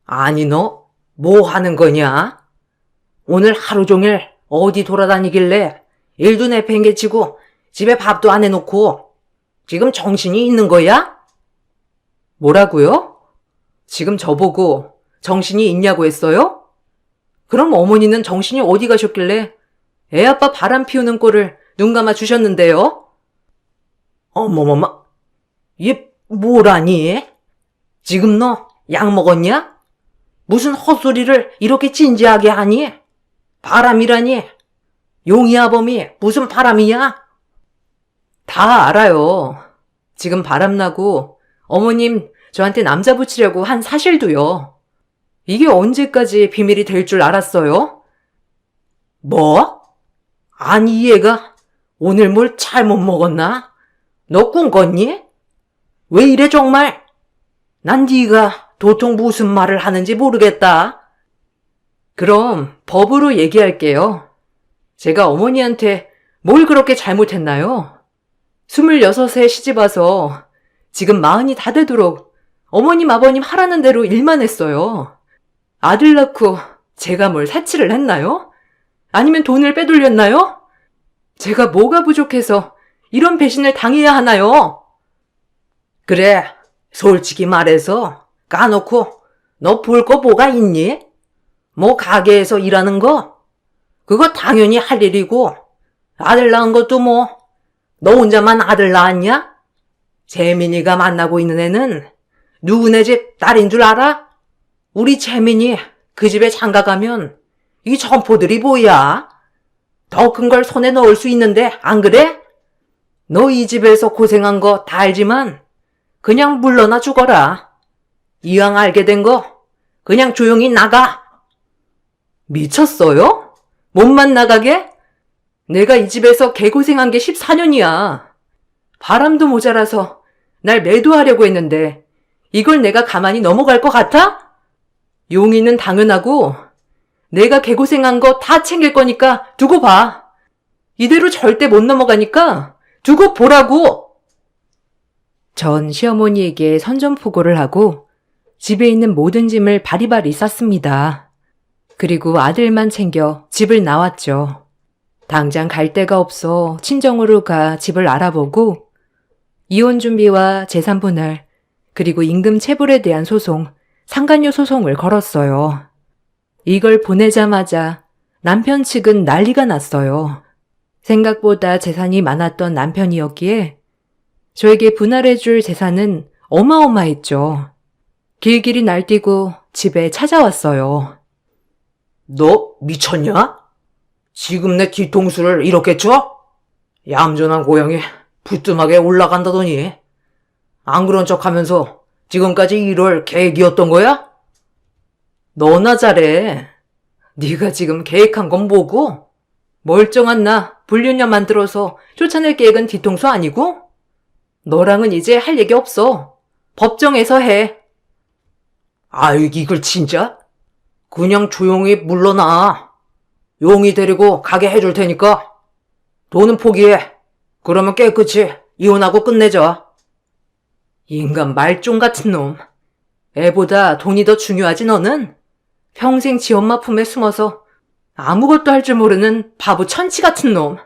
아니 너 뭐 하는 거냐? 오늘 하루 종일 어디 돌아다니길래 일도 내팽개치고 집에 밥도 안 해놓고 지금 정신이 있는 거야? 뭐라고요? 지금 저보고 정신이 있냐고 했어요? 그럼 어머니는 정신이 어디 가셨길래 애 아빠 바람 피우는 꼴을 눈 감아 주셨는데요? 어머머머, 얘 뭐라니? 지금 너 약 먹었냐? 무슨 헛소리를 이렇게 진지하게 하니? 바람이라니? 용이야범이 무슨 바람이야? 다 알아요. 지금 바람나고 어머님 저한테 남자 붙이려고 한 사실도요. 이게 언제까지 비밀이 될 줄 알았어요? 뭐? 아니 얘가 오늘 뭘 잘못 먹었나? 너 꿈꿨니? 왜 이래 정말? 난 네가 도통 무슨 말을 하는지 모르겠다. 그럼 법으로 얘기할게요. 제가 어머니한테 뭘 그렇게 잘못했나요? 26에 시집와서 지금 40이 다 되도록 어머님 아버님 하라는 대로 일만 했어요. 아들 낳고 제가 뭘 사치를 했나요? 아니면 돈을 빼돌렸나요? 제가 뭐가 부족해서 이런 배신을 당해야 하나요? 그래, 솔직히 말해서 까놓고 너 볼 거 뭐가 있니? 뭐 가게에서 일하는 거? 그거 당연히 할 일이고 아들 낳은 것도 뭐 너 혼자만 아들 낳았냐? 재민이가 만나고 있는 애는 누구네 집 딸인 줄 알아? 우리 재민이 그 집에 장가 가면 이 점포들이 뭐야? 더 큰 걸 손에 넣을 수 있는데 안 그래? 너 이 집에서 고생한 거 다 알지만 그냥 물러나 죽어라. 이왕 알게 된 거 그냥 조용히 나가. 미쳤어요? 몸만 나가게? 내가 이 집에서 개고생한 게 14년이야. 바람도 모자라서 날 매도하려고 했는데 이걸 내가 가만히 넘어갈 것 같아? 용의는 당연하고 내가 개고생한 거 다 챙길 거니까 두고 봐. 이대로 절대 못 넘어가니까 두고 보라고. 전 시어머니에게 선전포고를 하고 집에 있는 모든 짐을 바리바리 쌌습니다. 그리고 아들만 챙겨 집을 나왔죠. 당장 갈 데가 없어 친정으로 가 집을 알아보고 이혼 준비와 재산 분할, 그리고 임금 체불에 대한 소송, 상간녀 소송을 걸었어요. 이걸 보내자마자 남편 측은 난리가 났어요. 생각보다 재산이 많았던 남편이었기에 저에게 분할해줄 재산은 어마어마했죠. 길길이 날뛰고 집에 찾아왔어요. 너 미쳤냐? 지금 내 뒤통수를 이렇게 쳐? 얌전한 고양이 부뚜막에 올라간다더니 안 그런 척하면서 지금까지 이럴 계획이었던 거야? 너나 잘해. 네가 지금 계획한 건 뭐고? 멀쩡한 나 불륜녀 만들어서 쫓아낼 계획은 뒤통수 아니고? 너랑은 이제 할 얘기 없어. 법정에서 해. 아이, 이걸 진짜? 그냥 조용히 물러나. 용이 데리고 가게 해줄 테니까. 돈은 포기해. 그러면 깨끗이 이혼하고 끝내자. 인간 말종 같은 놈. 애보다 돈이 더 중요하지 너는? 평생 지 엄마 품에 숨어서 아무것도 할 줄 모르는 바보 천치 같은 놈.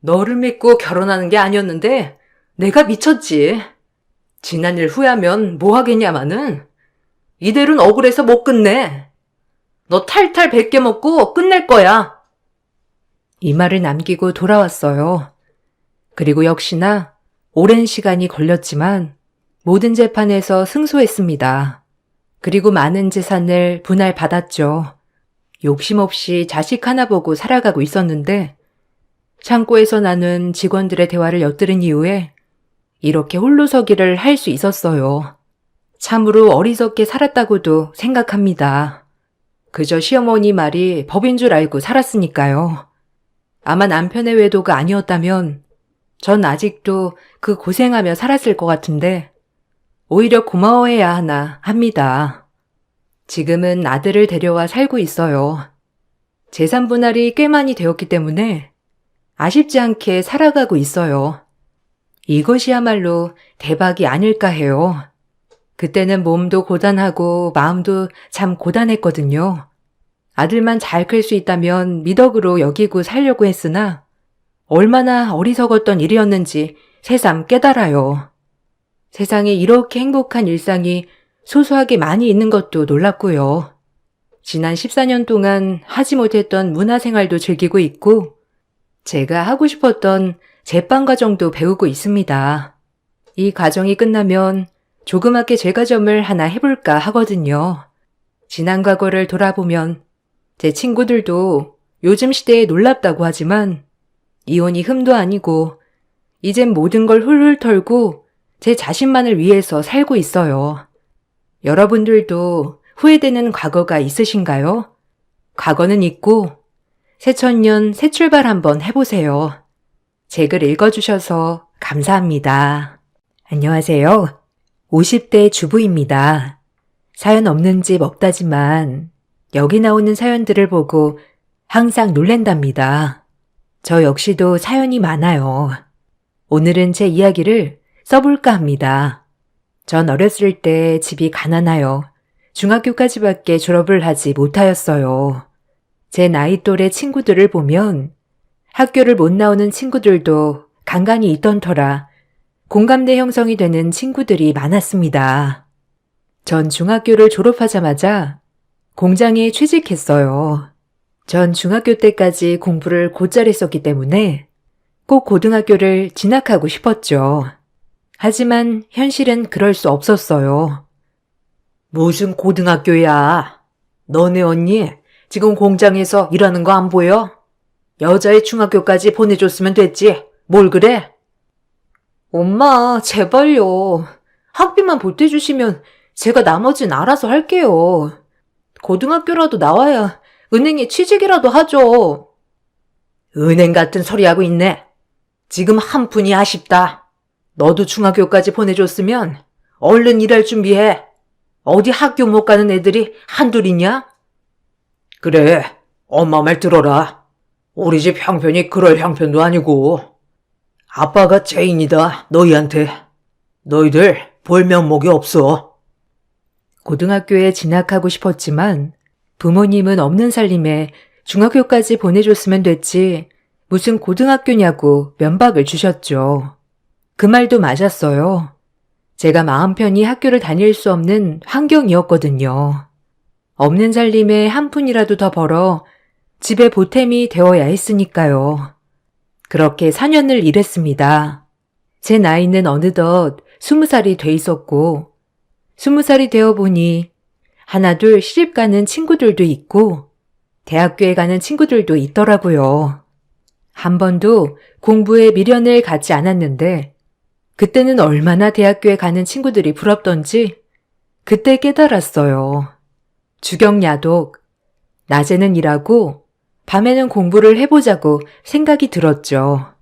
너를 믿고 결혼하는 게 아니었는데 내가 미쳤지. 지난 일 후회하면 뭐 하겠냐마는. 이대로는 억울해서 못 끝내. 너 탈탈 뱉게 먹고 끝낼 거야. 이 말을 남기고 돌아왔어요. 그리고 역시나 오랜 시간이 걸렸지만 모든 재판에서 승소했습니다. 그리고 많은 재산을 분할받았죠. 욕심 없이 자식 하나 보고 살아가고 있었는데 창고에서 나눈 직원들의 대화를 엿들은 이후에 이렇게 홀로서기를 할 수 있었어요. 참으로 어리석게 살았다고도 생각합니다. 그저 시어머니 말이 법인 줄 알고 살았으니까요. 아마 남편의 외도가 아니었다면 전 아직도 그 고생하며 살았을 것 같은데 오히려 고마워해야 하나 합니다. 지금은 아들을 데려와 살고 있어요. 재산 분할이 꽤 많이 되었기 때문에 아쉽지 않게 살아가고 있어요. 이것이야말로 대박이 아닐까 해요. 그때는 몸도 고단하고 마음도 참 고단했거든요. 아들만 잘 클 수 있다면 미덕으로 여기고 살려고 했으나 얼마나 어리석었던 일이었는지 새삼 깨달아요. 세상에 이렇게 행복한 일상이 소소하게 많이 있는 것도 놀랍고요. 지난 14년 동안 하지 못했던 문화생활도 즐기고 있고 제가 하고 싶었던 제빵 과정도 배우고 있습니다. 이 과정이 끝나면 조그맣게 제과점을 하나 해볼까 하거든요. 지난 과거를 돌아보면 제 친구들도 요즘 시대에 놀랍다고 하지만 이혼이 흠도 아니고 이젠 모든 걸 훌훌 털고 제 자신만을 위해서 살고 있어요. 여러분들도 후회되는 과거가 있으신가요? 과거는 있고 새천년 새 출발 한번 해보세요. 제 글 읽어주셔서 감사합니다. 안녕하세요. 50대 주부입니다. 사연 없는 집 없다지만 여기 나오는 사연들을 보고 항상 놀랜답니다. 저 역시도 사연이 많아요. 오늘은 제 이야기를 써볼까 합니다. 전 어렸을 때 집이 가난하여 중학교까지밖에 졸업을 하지 못하였어요. 제 나이 또래 친구들을 보면 학교를 못 나오는 친구들도 간간이 있던 터라 공감대 형성이 되는 친구들이 많았습니다. 전 중학교를 졸업하자마자 공장에 취직했어요. 전 중학교 때까지 공부를 곧잘 했었기 때문에 꼭 고등학교를 진학하고 싶었죠. 하지만 현실은 그럴 수 없었어요. 무슨 고등학교야? 너네 언니 지금 공장에서 일하는 거 안 보여? 여자의 중학교까지 보내줬으면 됐지. 뭘 그래? 엄마, 제발요. 학비만 보태주시면 제가 나머진 알아서 할게요. 고등학교라도 나와야 은행에 취직이라도 하죠. 은행 같은 소리 하고 있네. 지금 한 푼이 아쉽다. 너도 중학교까지 보내줬으면 얼른 일할 준비해. 어디 학교 못 가는 애들이 한둘이냐? 그래, 엄마 말 들어라. 우리 집 형편이 그럴 형편도 아니고. 아빠가 죄인이다, 너희한테. 너희들 볼 면목이 없어. 고등학교에 진학하고 싶었지만 부모님은 없는 살림에 중학교까지 보내줬으면 됐지 무슨 고등학교냐고 면박을 주셨죠. 그 말도 맞았어요. 제가 마음 편히 학교를 다닐 수 없는 환경이었거든요. 없는 살림에 한 푼이라도 더 벌어 집에 보탬이 되어야 했으니까요. 그렇게 4년을 일했습니다. 제 나이는 어느덧 20살이 돼 있었고 20살이 되어 보니 하나둘 시집 가는 친구들도 있고 대학교에 가는 친구들도 있더라고요. 한 번도 공부에 미련을 갖지 않았는데 그때는 얼마나 대학교에 가는 친구들이 부럽던지 그때 깨달았어요. 주경야독, 낮에는 일하고 밤에는 공부를 해보자고 생각이 들었죠.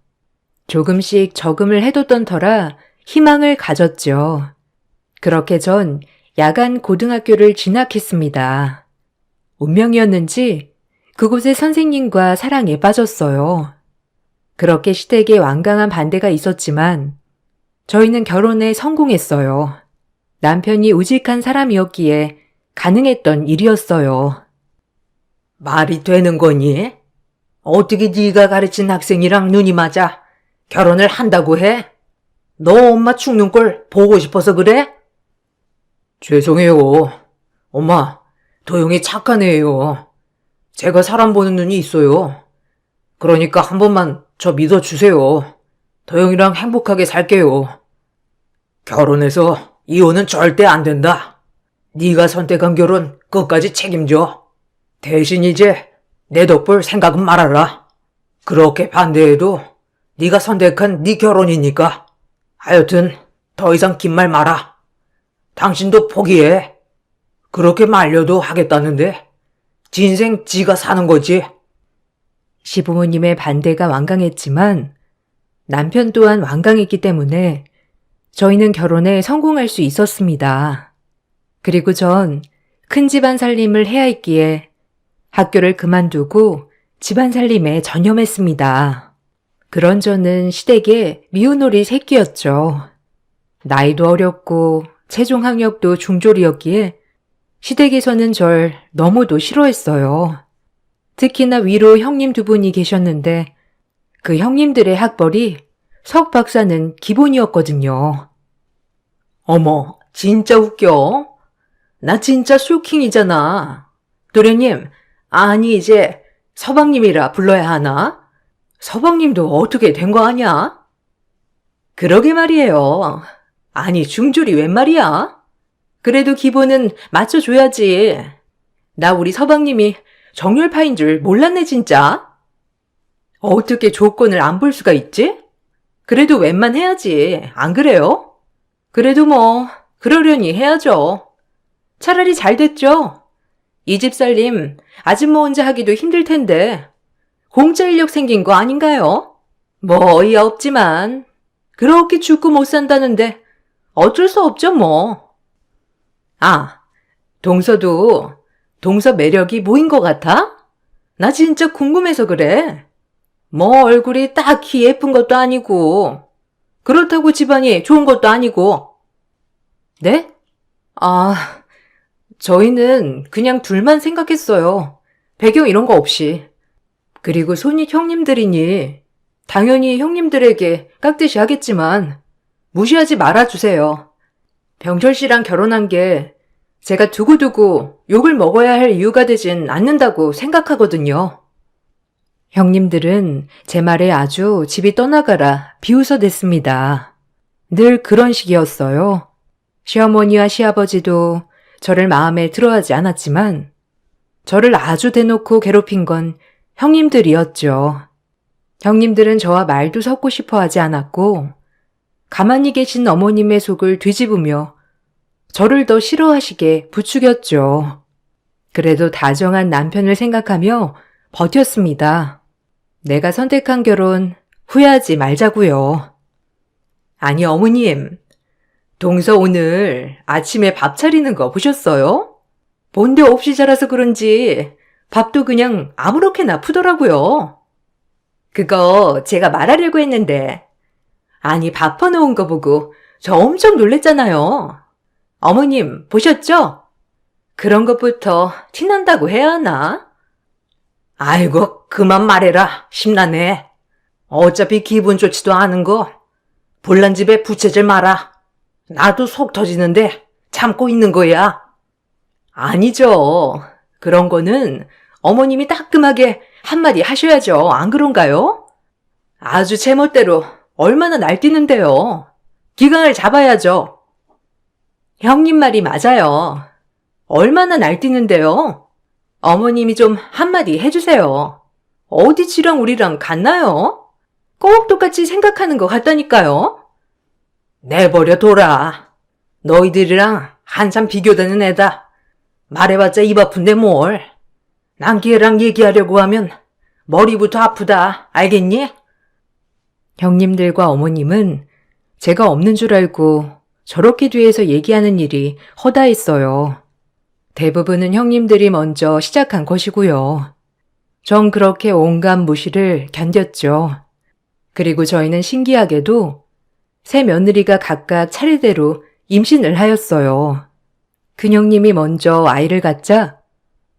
조금씩 저금을 해뒀던 터라 희망을 가졌죠. 그렇게 전 야간 고등학교를 진학했습니다. 운명이었는지 그곳의 선생님과 사랑에 빠졌어요. 그렇게 시댁에 완강한 반대가 있었지만 저희는 결혼에 성공했어요. 남편이 우직한 사람이었기에 가능했던 일이었어요. 말이 되는 거니? 어떻게 네가 가르친 학생이랑 눈이 맞아 결혼을 한다고 해? 너 엄마 죽는 꼴 보고 싶어서 그래? 죄송해요. 엄마, 도영이 착한 애예요. 제가 사람 보는 눈이 있어요. 그러니까 한 번만 저 믿어주세요. 도영이랑 행복하게 살게요. 결혼해서 이혼은 절대 안 된다. 네가 선택한 결혼 끝까지 책임져. 대신 이제 내 덕볼 생각은 말아라. 그렇게 반대해도 네가 선택한 네 결혼이니까. 하여튼 더 이상 긴 말 마라. 당신도 포기해. 그렇게 말려도 하겠다는데 진생 지가 사는 거지. 시부모님의 반대가 완강했지만 남편 또한 완강했기 때문에 저희는 결혼에 성공할 수 있었습니다. 그리고 전 큰 집안 살림을 해야 했기에 학교를 그만두고 집안 살림에 전념했습니다. 그런 저는 시댁의 미운놀이 새끼였죠. 나이도 어렸고 체중 학력도 중졸이었기에 시댁에서는 절 너무도 싫어했어요. 특히나 위로 형님 두 분이 계셨는데 그 형님들의 학벌이 석 박사는 기본이었거든요. 어머, 진짜 웃겨. 나 진짜 쇼킹이잖아. 도련님, 아니 이제 서방님이라 불러야 하나? 서방님도 어떻게 된 거 아냐? 그러게 말이에요. 아니 중졸이 웬 말이야? 그래도 기본은 맞춰줘야지. 나 우리 서방님이 정열파인 줄 몰랐네 진짜. 어떻게 조건을 안 볼 수가 있지? 그래도 웬만해야지. 안 그래요? 그래도 뭐 그러려니 해야죠. 차라리 잘 됐죠. 이 집 살림 아줌마 혼자 하기도 힘들 텐데 공짜 인력 생긴 거 아닌가요? 뭐 어이야 없지만 그렇게 죽고 못 산다는데 어쩔 수 없죠 뭐. 아, 동서도 동서 매력이 뭐인 것 같아? 나 진짜 궁금해서 그래. 뭐 얼굴이 딱히 예쁜 것도 아니고 그렇다고 집안이 좋은 것도 아니고. 네? 아, 저희는 그냥 둘만 생각했어요. 배경 이런 거 없이. 그리고 손익 형님들이니 당연히 형님들에게 깍듯이 하겠지만 무시하지 말아주세요. 병철 씨랑 결혼한 게 제가 두고두고 욕을 먹어야 할 이유가 되진 않는다고 생각하거든요. 형님들은 제 말에 아주 집이 떠나가라 비웃어댔습니다. 늘 그런 식이었어요. 시어머니와 시아버지도 저를 마음에 들어하지 않았지만 저를 아주 대놓고 괴롭힌 건 형님들이었죠. 형님들은 저와 말도 섞고 싶어 하지 않았고 가만히 계신 어머님의 속을 뒤집으며 저를 더 싫어하시게 부추겼죠. 그래도 다정한 남편을 생각하며 버텼습니다. 내가 선택한 결혼 후회하지 말자고요. 아니 어머님, 동서 오늘 아침에 밥 차리는 거 보셨어요? 본데 없이 자라서 그런지 밥도 그냥 아무렇게나 푸더라고요. 그거 제가 말하려고 했는데 아니 밥 퍼놓은 거 보고 저 엄청 놀랬잖아요. 어머님 보셨죠? 그런 것부터 티난다고 해야 하나? 아이고 그만 말해라 심란해. 어차피 기분 좋지도 않은 거 불난 집에 부채질 마라. 나도 속 터지는데 참고 있는 거야. 아니죠. 그런 거는 어머님이 따끔하게 한마디 하셔야죠. 안 그런가요? 아주 제멋대로 얼마나 날뛰는데요. 기강을 잡아야죠. 형님 말이 맞아요. 얼마나 날뛰는데요. 어머님이 좀 한마디 해주세요. 어디 지랑 우리랑 같나요? 꼭 똑같이 생각하는 것 같다니까요. 내버려 둬라. 너희들이랑 한참 비교되는 애다. 말해봤자 입 아픈데 뭘. 난 걔랑 얘기하려고 하면 머리부터 아프다. 알겠니? 형님들과 어머님은 제가 없는 줄 알고 저렇게 뒤에서 얘기하는 일이 허다했어요. 대부분은 형님들이 먼저 시작한 것이고요. 전 그렇게 온갖 무시를 견뎠죠. 그리고 저희는 신기하게도 세 며느리가 각각 차례대로 임신을 하였어요. 큰형님이 먼저 아이를 갖자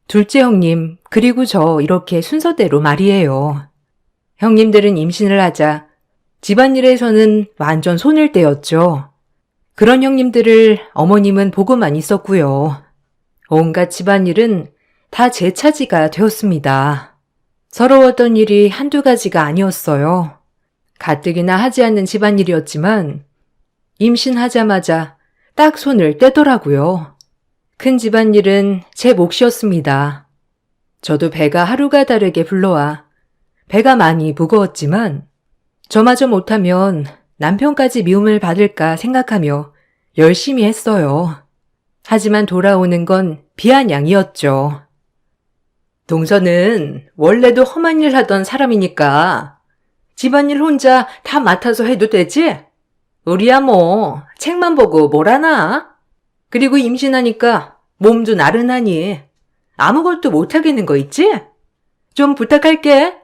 둘째 형님 그리고 저 이렇게 순서대로 말이에요. 형님들은 임신을 하자 집안일에서는 완전 손을 떼었죠. 그런 형님들을 어머님은 보고만 있었고요. 온갖 집안일은 다 제 차지가 되었습니다. 서러웠던 일이 한두 가지가 아니었어요. 가뜩이나 하지 않는 집안일이었지만 임신하자마자 딱 손을 떼더라고요. 큰 집안일은 제 몫이었습니다. 저도 배가 하루가 다르게 불러와 배가 많이 무거웠지만 저마저 못하면 남편까지 미움을 받을까 생각하며 열심히 했어요. 하지만 돌아오는 건 비아냥이었죠. 동서는 원래도 험한 일 하던 사람이니까 집안일 혼자 다 맡아서 해도 되지? 우리야 뭐 책만 보고 뭘 하나? 그리고 임신하니까 몸도 나른하니 아무것도 못하겠는 거 있지? 좀 부탁할게.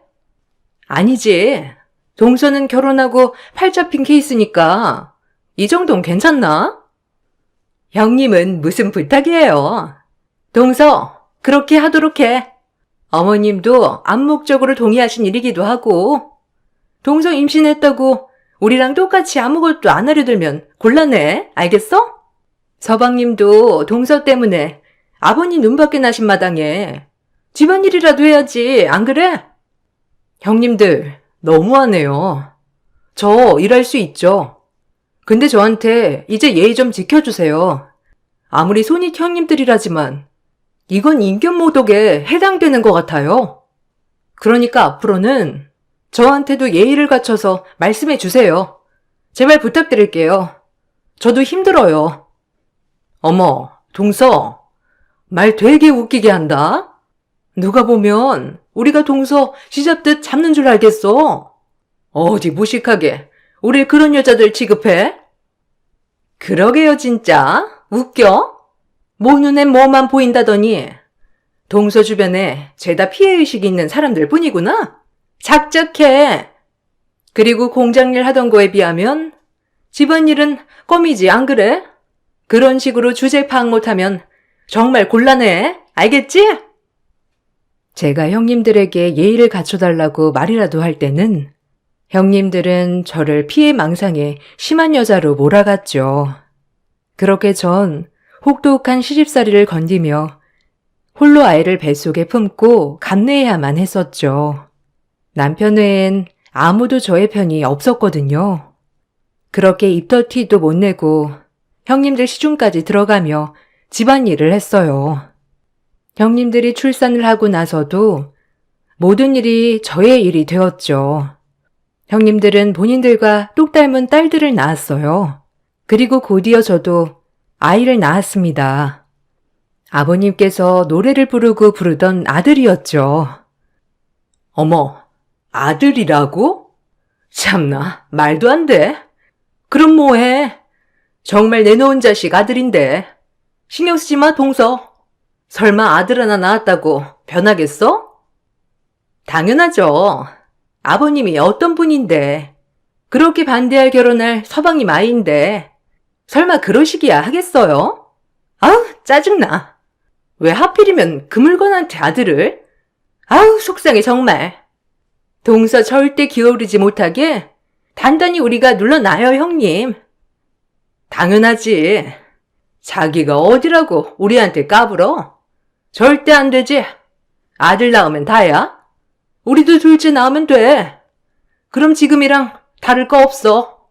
아니지. 동서는 결혼하고 팔 잡힌 케이스니까 이 정도는 괜찮나? 형님은 무슨 부탁이에요? 동서, 그렇게 하도록 해. 어머님도 암묵적으로 동의하신 일이기도 하고 동서 임신했다고 우리랑 똑같이 아무것도 안 하려 들면 곤란해. 알겠어? 서방님도 동서 때문에 아버님 눈밖에 나신 마당에 집안일이라도 해야지. 안 그래? 형님들 너무하네요. 저 일할 수 있죠. 근데 저한테 이제 예의 좀 지켜주세요. 아무리 손익 형님들이라지만 이건 인격모독에 해당되는 것 같아요. 그러니까 앞으로는 저한테도 예의를 갖춰서 말씀해 주세요. 제발 부탁드릴게요. 저도 힘들어요. 어머, 동서, 말 되게 웃기게 한다. 누가 보면 우리가 동서 쥐잡듯 잡는 줄 알겠어. 어디 무식하게 우릴 그런 여자들 취급해? 그러게요 진짜. 웃겨? 모 눈엔 뭐만 보인다더니 동서 주변에 죄다 피해의식이 있는 사람들 뿐이구나. 작작해. 그리고 공장일 하던 거에 비하면 집안일은 껌이지 안 그래? 그런 식으로 주제 파악 못하면 정말 곤란해. 알겠지? 제가 형님들에게 예의를 갖춰달라고 말이라도 할 때는 형님들은 저를 피해 망상에 심한 여자로 몰아갔죠. 그렇게 전 혹독한 시집살이를 건디며 홀로 아이를 뱃속에 품고 감내해야만 했었죠. 남편 외엔 아무도 저의 편이 없었거든요. 그렇게 입덧티도 못 내고 형님들 시중까지 들어가며 집안일을 했어요. 형님들이 출산을 하고 나서도 모든 일이 저의 일이 되었죠. 형님들은 본인들과 똑 닮은 딸들을 낳았어요. 그리고 곧이어 저도 아이를 낳았습니다. 아버님께서 노래를 부르던 아들이었죠. 어머, 아들이라고? 참나, 말도 안 돼. 그럼 뭐해? 정말 내놓은 자식 아들인데. 신경 쓰지 마, 동서. 설마 아들 하나 낳았다고 변하겠어? 당연하죠. 아버님이 어떤 분인데. 그렇게 반대할 결혼할 서방님 아이인데. 설마 그러시기야 하겠어요? 아우, 짜증나. 왜 하필이면 그 물건한테 아들을? 아우, 속상해 정말. 동서 절대 기어오르지 못하게 단단히 우리가 눌러놔요, 형님. 당연하지. 자기가 어디라고 우리한테 까불어? 절대 안 되지. 아들 낳으면 다야. 우리도 둘째 낳으면 돼. 그럼 지금이랑 다를 거 없어.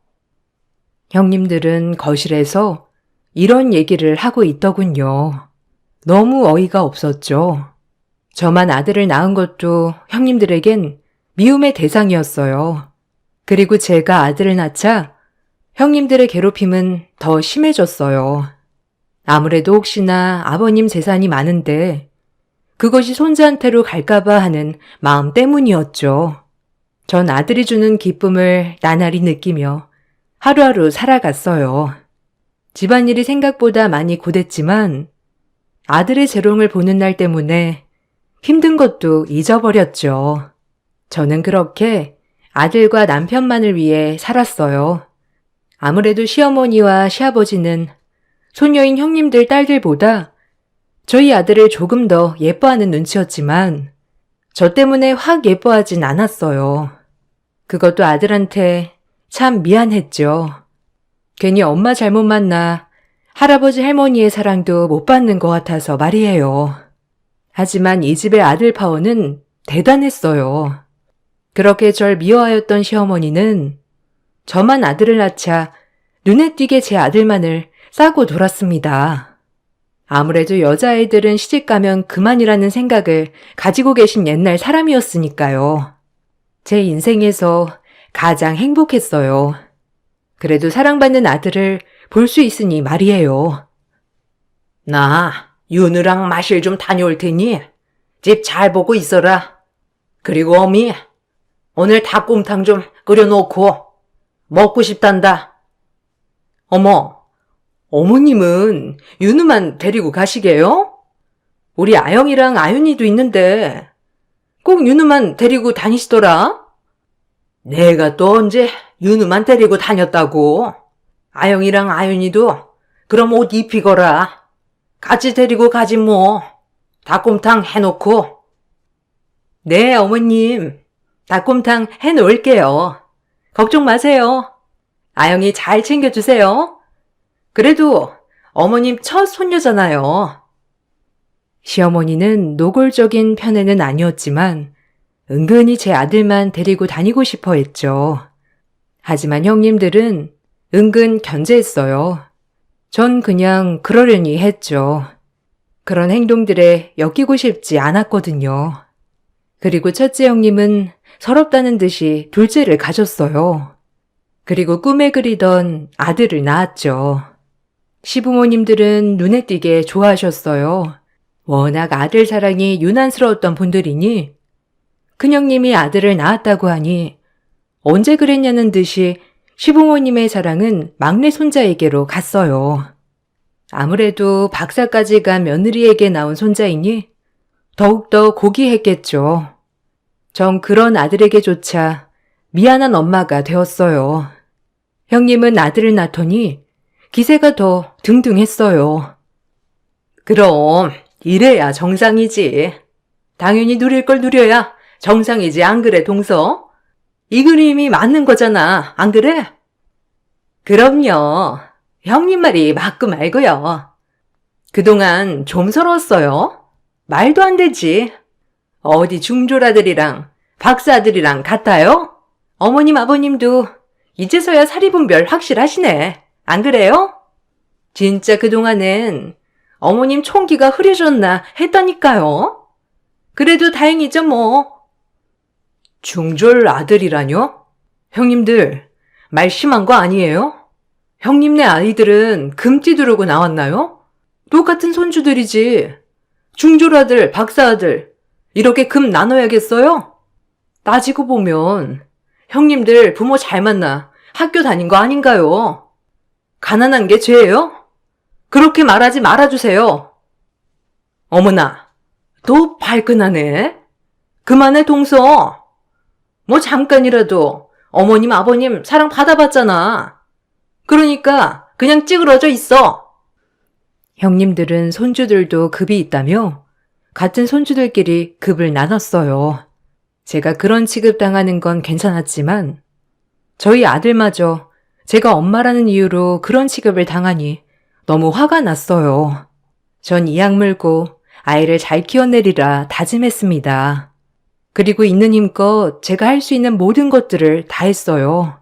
형님들은 거실에서 이런 얘기를 하고 있더군요. 너무 어이가 없었죠. 저만 아들을 낳은 것도 형님들에겐 미움의 대상이었어요. 그리고 제가 아들을 낳자 형님들의 괴롭힘은 더 심해졌어요. 아무래도 혹시나 아버님 재산이 많은데 그것이 손자한테로 갈까봐 하는 마음 때문이었죠. 전 아들이 주는 기쁨을 나날이 느끼며 하루하루 살아갔어요. 집안일이 생각보다 많이 고됐지만 아들의 재롱을 보는 날 때문에 힘든 것도 잊어버렸죠. 저는 그렇게 아들과 남편만을 위해 살았어요. 아무래도 시어머니와 시아버지는 소녀인 형님들 딸들보다 저희 아들을 조금 더 예뻐하는 눈치였지만 저 때문에 확 예뻐하진 않았어요. 그것도 아들한테 참 미안했죠. 괜히 엄마 잘못 만나 할아버지 할머니의 사랑도 못 받는 것 같아서 말이에요. 하지만 이 집의 아들 파워는 대단했어요. 그렇게 절 미워하였던 시어머니는 저만 아들을 낳자 눈에 띄게 제 아들만을 싸고 돌았습니다. 아무래도 여자아이들은 시집가면 그만이라는 생각을 가지고 계신 옛날 사람이었으니까요. 제 인생에서 가장 행복했어요. 그래도 사랑받는 아들을 볼 수 있으니 말이에요. 나 윤우랑 마실 좀 다녀올 테니 집 잘 보고 있어라. 그리고 어미, 오늘 닭곰탕 좀 끓여놓고 먹고 싶단다. 어머, 어머님은 윤우만 데리고 가시게요? 우리 아영이랑 아윤이도 있는데 꼭 윤우만 데리고 다니시더라? 내가 또 언제 윤우만 데리고 다녔다고? 아영이랑 아윤이도 그럼 옷 입히거라. 같이 데리고 가지 뭐. 닭곰탕 해놓고. 네, 어머님. 닭곰탕 해놓을게요. 걱정 마세요. 아영이 잘 챙겨주세요. 그래도 어머님 첫 손녀잖아요. 시어머니는 노골적인 편에는 아니었지만 은근히 제 아들만 데리고 다니고 싶어 했죠. 하지만 형님들은 은근 견제했어요. 전 그냥 그러려니 했죠. 그런 행동들에 엮이고 싶지 않았거든요. 그리고 첫째 형님은 서럽다는 듯이 둘째를 가졌어요. 그리고 꿈에 그리던 아들을 낳았죠. 시부모님들은 눈에 띄게 좋아하셨어요. 워낙 아들 사랑이 유난스러웠던 분들이니 큰형님이 아들을 낳았다고 하니 언제 그랬냐는 듯이 시부모님의 사랑은 막내 손자에게로 갔어요. 아무래도 박사까지 간 며느리에게 나온 손자이니 더욱더 고귀했겠죠. 전 그런 아들에게조차 미안한 엄마가 되었어요. 형님은 아들을 낳더니 기세가 더 등등했어요. 그럼 이래야 정상이지. 당연히 누릴 걸 누려야 정상이지, 안 그래, 동서? 이 그림이 맞는 거잖아, 안 그래? 그럼요. 형님 말이 맞고 말고요. 그동안 좀 서러웠어요. 말도 안 되지. 어디 중졸아들이랑 박사아들이랑 같아요? 어머님 아버님도 이제서야 사리분별 확실하시네. 안 그래요? 진짜 그동안엔 어머님 총기가 흐려졌나 했다니까요. 그래도 다행이죠 뭐. 중졸 아들이라뇨? 형님들 말 심한 거 아니에요? 형님네 아이들은 금띠 두르고 나왔나요? 똑같은 손주들이지. 중졸 아들, 박사 아들 이렇게 금 나눠야겠어요? 따지고 보면 형님들 부모 잘 만나 학교 다닌 거 아닌가요? 가난한 게 죄예요? 그렇게 말하지 말아주세요. 어머나, 또 발끈하네. 그만해, 동서. 뭐 잠깐이라도 어머님, 아버님 사랑 받아봤잖아. 그러니까 그냥 찌그러져 있어. 형님들은 손주들도 급이 있다며 같은 손주들끼리 급을 나눴어요. 제가 그런 취급당하는 건 괜찮았지만 저희 아들마저 제가 엄마라는 이유로 그런 취급을 당하니 너무 화가 났어요. 전 이 약 물고 아이를 잘 키워내리라 다짐했습니다. 그리고 있는 힘껏 제가 할 수 있는 모든 것들을 다 했어요.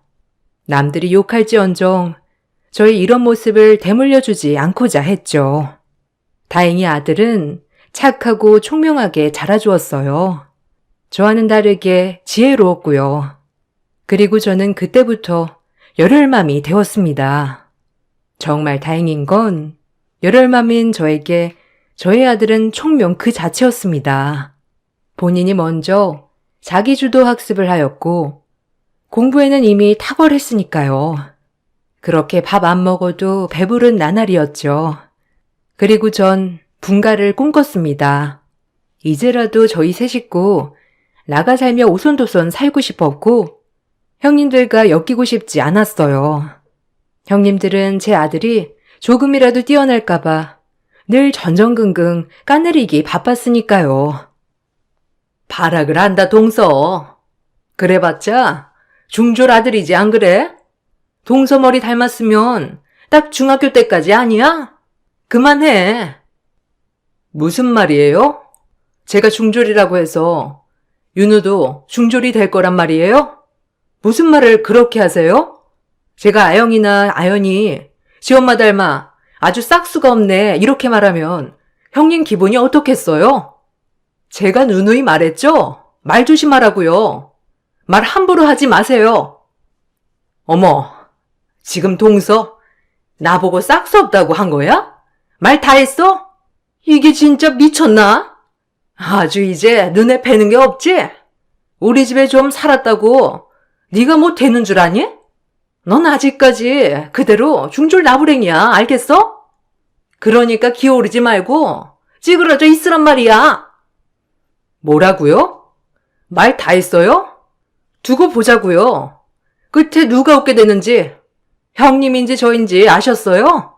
남들이 욕할지언정 저의 이런 모습을 대물려주지 않고자 했죠. 다행히 아들은 착하고 총명하게 자라주었어요. 저와는 다르게 지혜로웠고요. 그리고 저는 그때부터 열혈맘이 되었습니다. 정말 다행인 건 열혈맘인 저에게 저의 아들은 총명 그 자체였습니다. 본인이 먼저 자기주도 학습을 하였고 공부에는 이미 탁월했으니까요. 그렇게 밥 안 먹어도 배부른 나날이었죠. 그리고 전 분가를 꿈꿨습니다. 이제라도 저희 세 식구 나가 살며 오손도손 살고 싶었고 형님들과 엮이고 싶지 않았어요. 형님들은 제 아들이 조금이라도 뛰어날까봐 늘 전전긍긍 까내리기 바빴으니까요. 발악을 한다, 동서. 그래봤자 중졸 아들이지, 안 그래? 동서 머리 닮았으면 딱 중학교 때까지 아니야? 그만해. 무슨 말이에요? 제가 중졸이라고 해서 윤우도 중졸이 될 거란 말이에요? 무슨 말을 그렇게 하세요? 제가 아영이나 아연이 지 엄마 닮아 아주 싹수가 없네 이렇게 말하면 형님 기분이 어떻겠어요? 제가 누누이 말했죠? 말 조심하라고요. 말 함부로 하지 마세요. 어머, 지금 동서 나보고 싹수 없다고 한 거야? 말 다 했어? 이게 진짜 미쳤나? 아주 이제 눈에 뵈는 게 없지? 우리 집에 좀 살았다고 네가 뭐 되는 줄 아니? 넌 아직까지 그대로 중졸 나부랭이야, 알겠어? 그러니까 기어오르지 말고 찌그러져 있으란 말이야. 뭐라고요? 말 다 했어요? 두고 보자고요. 끝에 누가 웃게 되는지 형님인지 저인지 아셨어요?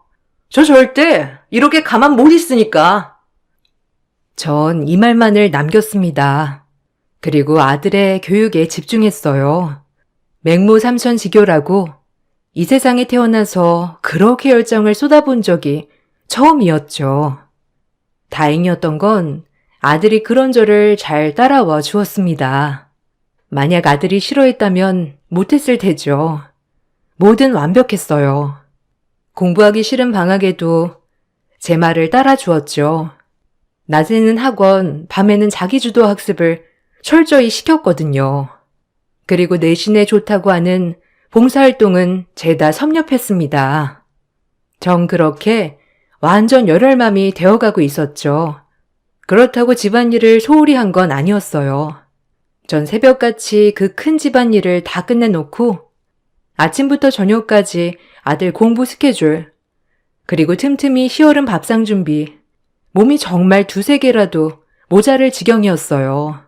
저 절대 이렇게 가만 못 있으니까. 전 이 말만을 남겼습니다. 그리고 아들의 교육에 집중했어요. 맹모삼천지교라고 이 세상에 태어나서 그렇게 열정을 쏟아본 적이 처음이었죠. 다행이었던 건 아들이 그런 저를 잘 따라와 주었습니다. 만약 아들이 싫어했다면 못했을 테죠. 뭐든 완벽했어요. 공부하기 싫은 방학에도 제 말을 따라 주었죠. 낮에는 학원, 밤에는 자기주도 학습을 철저히 시켰거든요. 그리고 내신에 좋다고 하는 봉사활동은 죄다 섭렵했습니다. 전 그렇게 완전 열혈맘이 되어가고 있었죠. 그렇다고 집안일을 소홀히 한 건 아니었어요. 전 새벽같이 그 큰 집안일을 다 끝내놓고 아침부터 저녁까지 아들 공부 스케줄, 그리고 틈틈이 시어른 밥상 준비, 몸이 정말 두세 개라도 모자랄 지경이었어요.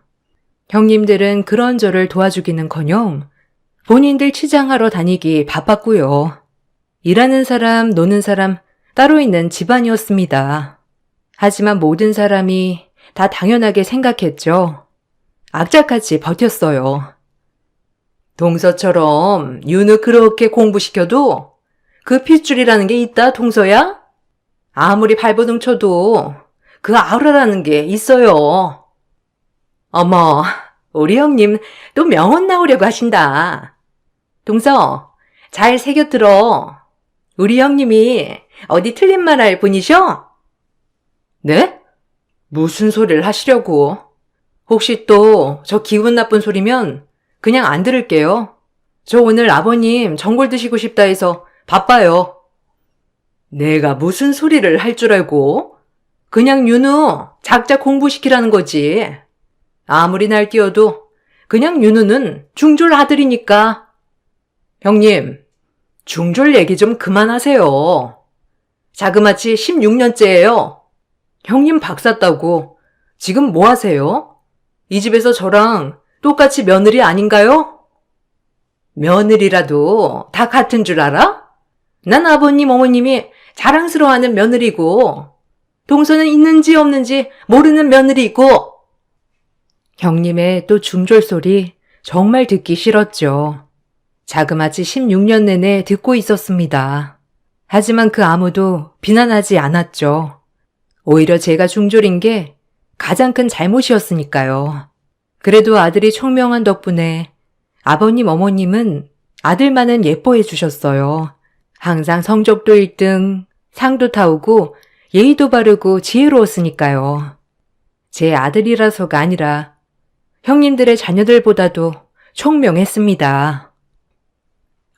형님들은 그런 저를 도와주기는커녕 본인들 치장하러 다니기 바빴고요. 일하는 사람, 노는 사람 따로 있는 집안이었습니다. 하지만 모든 사람이 다 당연하게 생각했죠. 악착같이 버텼어요. 동서처럼 윤우 그렇게 공부시켜도 그 핏줄이라는 게 있다, 동서야? 아무리 발버둥 쳐도 그 아우라라는 게 있어요. 어머, 우리 형님 또 명언 나오려고 하신다. 동서, 잘 새겨 들어. 우리 형님이 어디 틀린 말 할 분이셔? 네? 무슨 소리를 하시려고? 혹시 또 저 기분 나쁜 소리면 그냥 안 들을게요. 저 오늘 아버님 전골 드시고 싶다 해서 바빠요. 내가 무슨 소리를 할 줄 알고? 그냥 윤우 작작 공부시키라는 거지. 아무리 날뛰어도 그냥 윤우는 중졸 아들이니까. 형님, 중졸 얘기 좀 그만하세요. 자그마치 16년째예요. 형님 박사 따고 지금 뭐 하세요? 이 집에서 저랑 똑같이 며느리 아닌가요? 며느리라도 다 같은 줄 알아? 난 아버님, 어머님이 자랑스러워하는 며느리고 동서는 있는지 없는지 모르는 며느리고. 형님의 또 중졸 소리 정말 듣기 싫었죠. 자그마치 16년 내내 듣고 있었습니다. 하지만 그 아무도 비난하지 않았죠. 오히려 제가 중졸인 게 가장 큰 잘못이었으니까요. 그래도 아들이 총명한 덕분에 아버님, 어머님은 아들만은 예뻐해 주셨어요. 항상 성적도 1등, 상도 타오고 예의도 바르고 지혜로웠으니까요. 제 아들이라서가 아니라 형님들의 자녀들보다도 총명했습니다.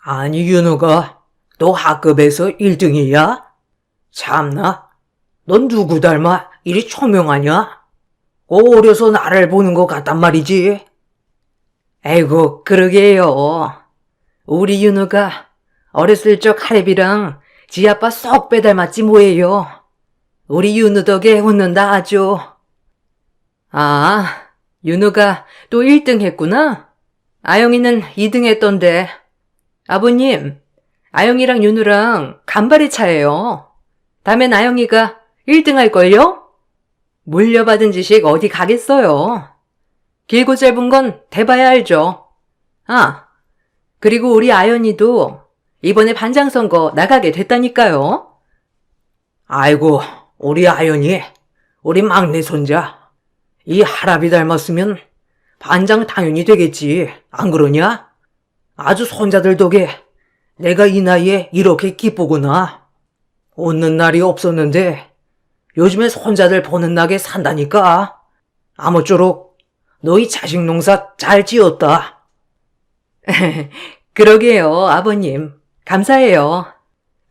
아니, 윤우가 너 학급에서 1등이야? 참나, 넌 누구 닮아 이리 총명하냐? 어려서 나를 보는 것 같단 말이지. 에이구, 그러게요. 우리 윤우가 어렸을 적 할애비랑 지 아빠 쏙 빼닮았지 뭐예요. 우리 윤우 덕에 웃는다 아주. 아, 윤우가 또 1등 했구나? 아영이는 2등 했던데. 아버님, 아영이랑 윤우랑 간발의 차예요. 다음엔 아영이가 1등 할걸요? 물려받은 지식 어디 가겠어요. 길고 짧은 건 대봐야 알죠. 아, 그리고 우리 아연이도 이번에 반장 선거 나가게 됐다니까요. 아이고, 우리 아연이, 우리 막내 손자. 이 할아비 닮았으면 반장 당연히 되겠지. 안 그러냐? 아주 손자들 덕에 내가 이 나이에 이렇게 기쁘구나. 웃는 날이 없었는데 요즘에 손자들 보는 낙에 산다니까. 아무쪼록 너희 자식 농사 잘 지었다. 그러게요, 아버님. 감사해요.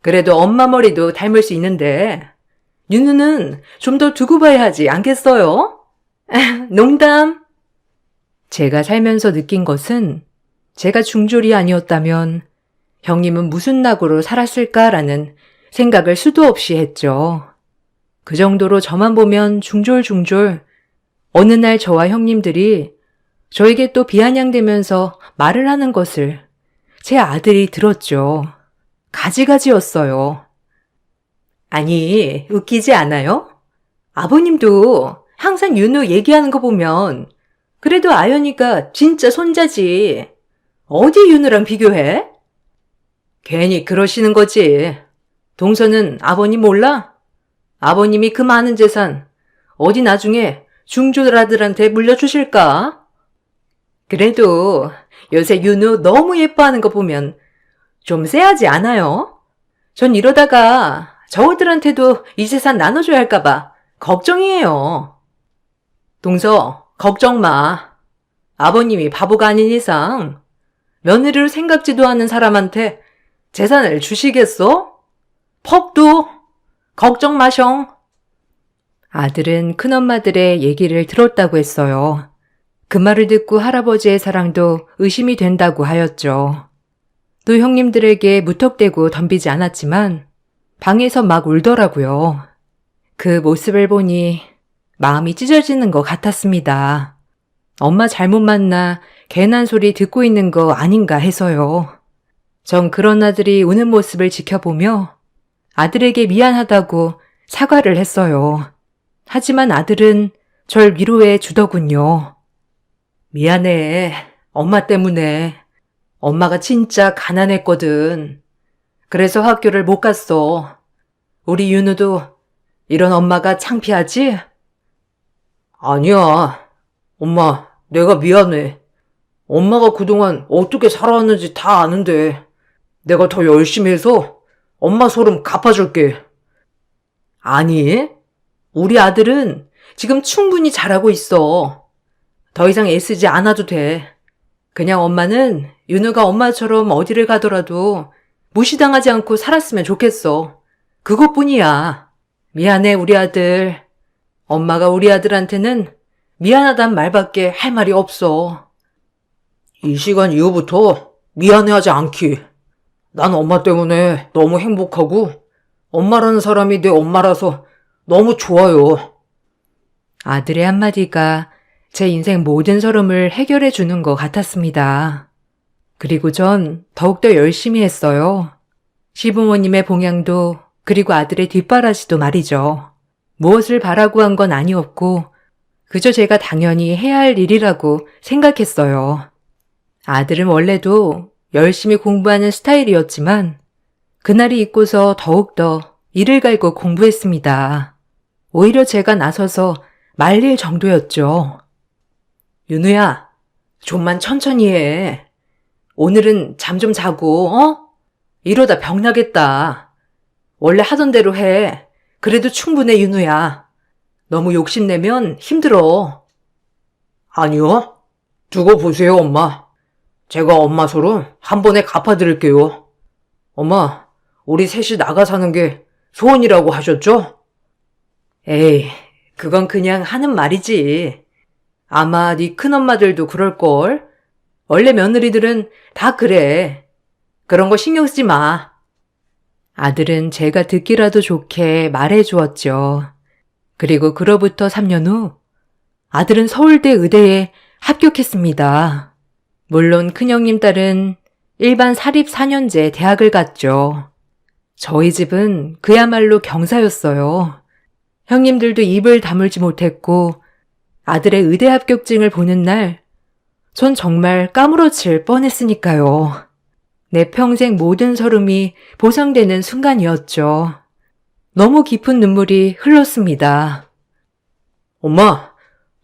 그래도 엄마 머리도 닮을 수 있는데 윤우는 좀 더 두고 봐야 하지 않겠어요? 농담. 제가 살면서 느낀 것은 제가 중졸이 아니었다면 형님은 무슨 낙으로 살았을까라는 생각을 수도 없이 했죠. 그 정도로 저만 보면 중졸. 어느 날 저와 형님들이 저에게 또 비아냥대면서 말을 하는 것을 제 아들이 들었죠. 가지가지였어요. 아니, 웃기지 않아요? 아버님도 항상 윤우 얘기하는 거 보면 그래도 아연이가 진짜 손자지. 어디 윤우랑 비교해? 괜히 그러시는 거지. 동서는 아버님 몰라? 아버님이 그 많은 재산 어디 나중에 중졸 아들한테 물려주실까? 그래도 요새 윤우 너무 예뻐하는 거 보면 좀 쎄하지 않아요? 전 이러다가 저들한테도 이 재산 나눠줘야 할까봐 걱정이에요. 동서, 걱정 마. 아버님이 바보가 아닌 이상 며느리로 생각지도 않은 사람한테 재산을 주시겠어? 퍽도 걱정 마셩. 아들은 큰엄마들의 얘기를 들었다고 했어요. 그 말을 듣고 할아버지의 사랑도 의심이 된다고 하였죠. 또 형님들에게 무턱대고 덤비지 않았지만 방에서 막 울더라고요. 그 모습을 보니 마음이 찢어지는 것 같았습니다. 엄마 잘못 만나 괜한 소리 듣고 있는 거 아닌가 해서요. 전 그런 아들이 우는 모습을 지켜보며 아들에게 미안하다고 사과를 했어요. 하지만 아들은 절 위로해 주더군요. 미안해. 엄마 때문에. 엄마가 진짜 가난했거든. 그래서 학교를 못 갔어. 우리 윤우도 이런 엄마가 창피하지? 아니야. 엄마, 내가 미안해. 엄마가 그동안 어떻게 살아왔는지 다 아는데 내가 더 열심히 해서 엄마 소름 갚아줄게. 아니, 우리 아들은 지금 충분히 잘하고 있어. 더 이상 애쓰지 않아도 돼. 그냥 엄마는 윤우가 엄마처럼 어디를 가더라도 무시당하지 않고 살았으면 좋겠어. 그것뿐이야. 미안해, 우리 아들. 엄마가 우리 아들한테는 미안하단 말밖에 할 말이 없어. 이 시간 이후부터 미안해하지 않기. 난 엄마 때문에 너무 행복하고 엄마라는 사람이 내 엄마라서 너무 좋아요. 아들의 한마디가 제 인생 모든 서름을 해결해 주는 것 같았습니다. 그리고 전 더욱더 열심히 했어요. 시부모님의 봉양도 그리고 아들의 뒷바라지도 말이죠. 무엇을 바라고 한 건 아니었고 그저 제가 당연히 해야 할 일이라고 생각했어요. 아들은 원래도 열심히 공부하는 스타일이었지만 그날이 있고서 더욱더 이를 갈고 공부했습니다. 오히려 제가 나서서 말릴 정도였죠. 윤우야, 좀만 천천히 해. 오늘은 잠 좀 자고, 이러다 병 나겠다. 원래 하던 대로 해. 그래도 충분해, 윤우야. 너무 욕심내면 힘들어. 아니요. 두고 보세요, 엄마. 제가 엄마 소름 한 번에 갚아드릴게요. 엄마, 우리 셋이 나가 사는 게 소원이라고 하셨죠? 에이, 그건 그냥 하는 말이지. 아마 네 큰엄마들도 그럴걸. 원래 며느리들은 다 그래. 그런 거 신경 쓰지 마. 아들은 제가 듣기라도 좋게 말해주었죠. 그리고 그로부터 3년 후 아들은 서울대 의대에 합격했습니다. 물론 큰형님 딸은 일반 사립 4년제 대학을 갔죠. 저희 집은 그야말로 경사였어요. 형님들도 입을 다물지 못했고 아들의 의대 합격증을 보는 날 전 정말 까무러칠 뻔했으니까요. 내 평생 모든 서름이 보상되는 순간이었죠. 너무 깊은 눈물이 흘렀습니다. 엄마,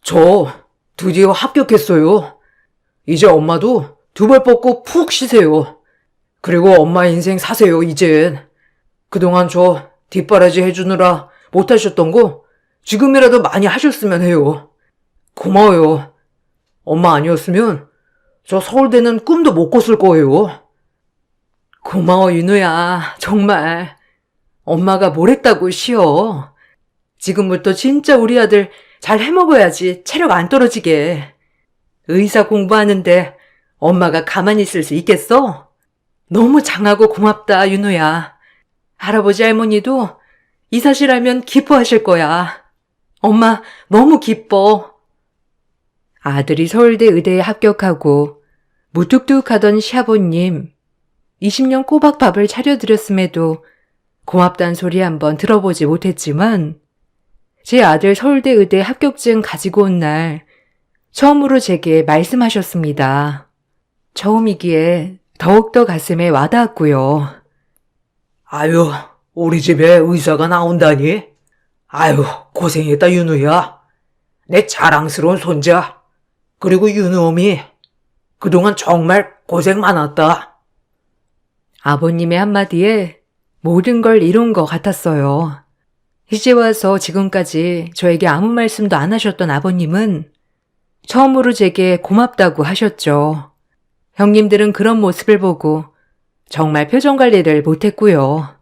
저 드디어 합격했어요. 이제 엄마도 두 발 뻗고 푹 쉬세요. 그리고 엄마 인생 사세요, 이젠. 그동안 저 뒷바라지 해주느라 못하셨던 거 지금이라도 많이 하셨으면 해요. 고마워요. 엄마 아니었으면 저 서울대는 꿈도 못 꿨을 거예요. 고마워, 윤우야. 정말. 엄마가 뭘 했다고 쉬어. 지금부터 진짜 우리 아들 잘 해먹어야지 체력 안 떨어지게. 의사 공부하는데 엄마가 가만히 있을 수 있겠어? 너무 장하고 고맙다, 윤우야. 할아버지 할머니도 이 사실 알면 기뻐하실 거야. 엄마 너무 기뻐. 아들이 서울대 의대에 합격하고 무뚝뚝하던 시아버님 20년 꼬박 밥을 차려드렸음에도 고맙단 소리 한번 들어보지 못했지만 제 아들 서울대 의대 합격증 가지고 온 날 처음으로 제게 말씀하셨습니다. 처음이기에 더욱더 가슴에 와닿았고요. 아유, 우리 집에 의사가 나온다니? 아유, 고생했다, 윤우야. 내 자랑스러운 손자. 그리고 윤우엄이 그동안 정말 고생 많았다. 아버님의 한마디에 모든 걸 이룬 것 같았어요. 이제 와서 지금까지 저에게 아무 말씀도 안 하셨던 아버님은 처음으로 제게 고맙다고 하셨죠. 형님들은 그런 모습을 보고 정말 표정 관리를 못했고요.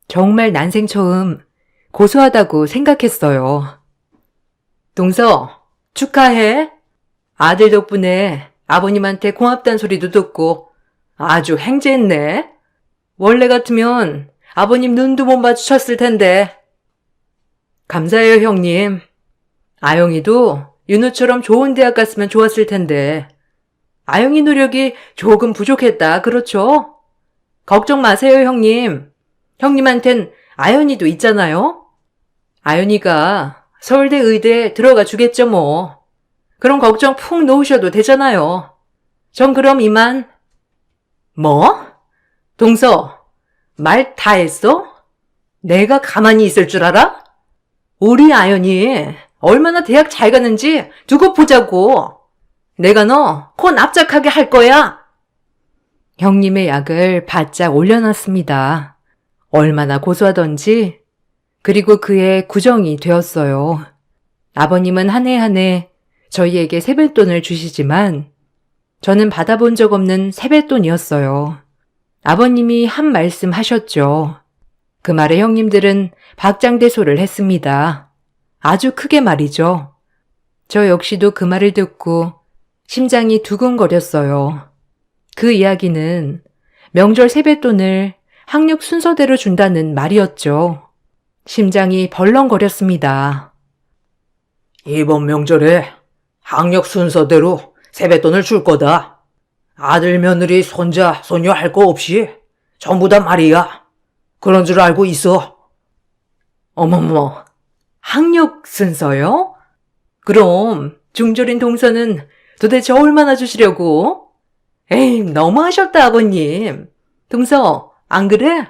정말 난생 처음 고소하다고 생각했어요. 동서, 축하해. 아들 덕분에 아버님한테 고맙다는 소리도 듣고 아주 행제했네. 원래 같으면 아버님 눈도 못 마주쳤을 텐데. 감사해요, 형님. 아영이도 윤우처럼 좋은 대학 갔으면 좋았을 텐데. 아영이 노력이 조금 부족했다, 그렇죠? 걱정 마세요, 형님. 형님한텐 아연이도 있잖아요. 아연이가 서울대 의대에 들어가 주겠죠 뭐. 그럼 걱정 푹 놓으셔도 되잖아요. 전 그럼 이만. 뭐? 동서, 말 다 했어? 내가 가만히 있을 줄 알아? 우리 아연이 얼마나 대학 잘 가는지 두고 보자고. 내가 너 코 납작하게 할 거야. 형님의 약을 바짝 올려놨습니다. 얼마나 고소하던지. 그리고 그의 구정이 되었어요. 아버님은 한 해 한 해 저희에게 세뱃돈을 주시지만 저는 받아본 적 없는 세뱃돈이었어요. 아버님이 한 말씀 하셨죠. 그 말에 형님들은 박장대소를 했습니다. 아주 크게 말이죠. 저 역시도 그 말을 듣고 심장이 두근거렸어요. 그 이야기는 명절 세뱃돈을 학력 순서대로 준다는 말이었죠. 심장이 벌렁거렸습니다. 이번 명절에 학력 순서대로 세뱃돈을 줄 거다. 아들, 며느리, 손자, 손녀 할 거 없이 전부 다 말이야. 그런 줄 알고 있어. 어머머, 학력 순서요? 그럼 중졸인 동서는 도대체 얼마나 주시려고? 에이, 너무하셨다, 아버님. 동서, 안 그래?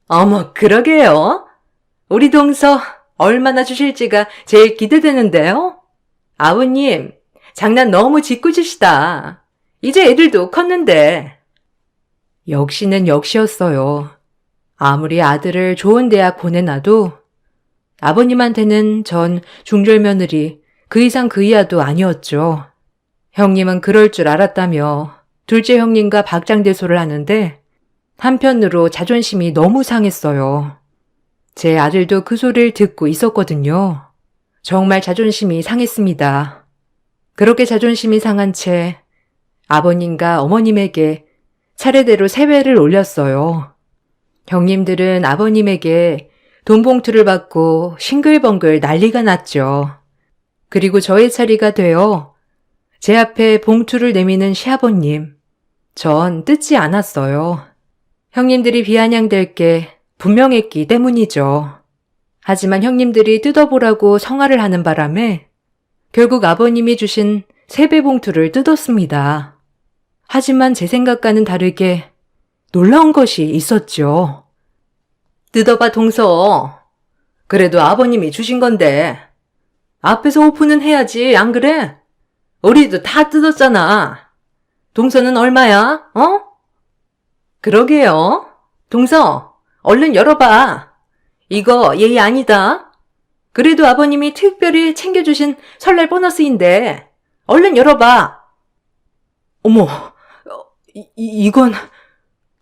어머, 그러게요. 우리 동서 얼마나 주실지가 제일 기대되는데요? 아버님, 장난 너무 짓궂으시다. 이제 애들도 컸는데. 역시는 역시였어요. 아무리 아들을 좋은 대학 보내놔도 아버님한테는 전 중졸 며느리 그 이상 그 이하도 아니었죠. 형님은 그럴 줄 알았다며 둘째 형님과 박장대소를 하는데 한편으로 자존심이 너무 상했어요. 제 아들도 그 소리를 듣고 있었거든요. 정말 자존심이 상했습니다. 그렇게 자존심이 상한 채 아버님과 어머님에게 차례대로 세배를 올렸어요. 형님들은 아버님에게 돈 봉투를 받고 싱글벙글 난리가 났죠. 그리고 저의 차례가 되어 제 앞에 봉투를 내미는 시아버님. 전 뜯지 않았어요. 형님들이 비아냥될 게 분명했기 때문이죠. 하지만 형님들이 뜯어보라고 성화를 하는 바람에 결국 아버님이 주신 세배 봉투를 뜯었습니다. 하지만 제 생각과는 다르게 놀라운 것이 있었죠. 뜯어봐, 동서. 그래도 아버님이 주신 건데 앞에서 오픈은 해야지, 안 그래? 우리도 다 뜯었잖아. 동서는 얼마야, 어? 그러게요. 동서, 얼른 열어봐. 이거 예의 아니다. 그래도 아버님이 특별히 챙겨주신 설날 보너스인데 얼른 열어봐. 어머, 이건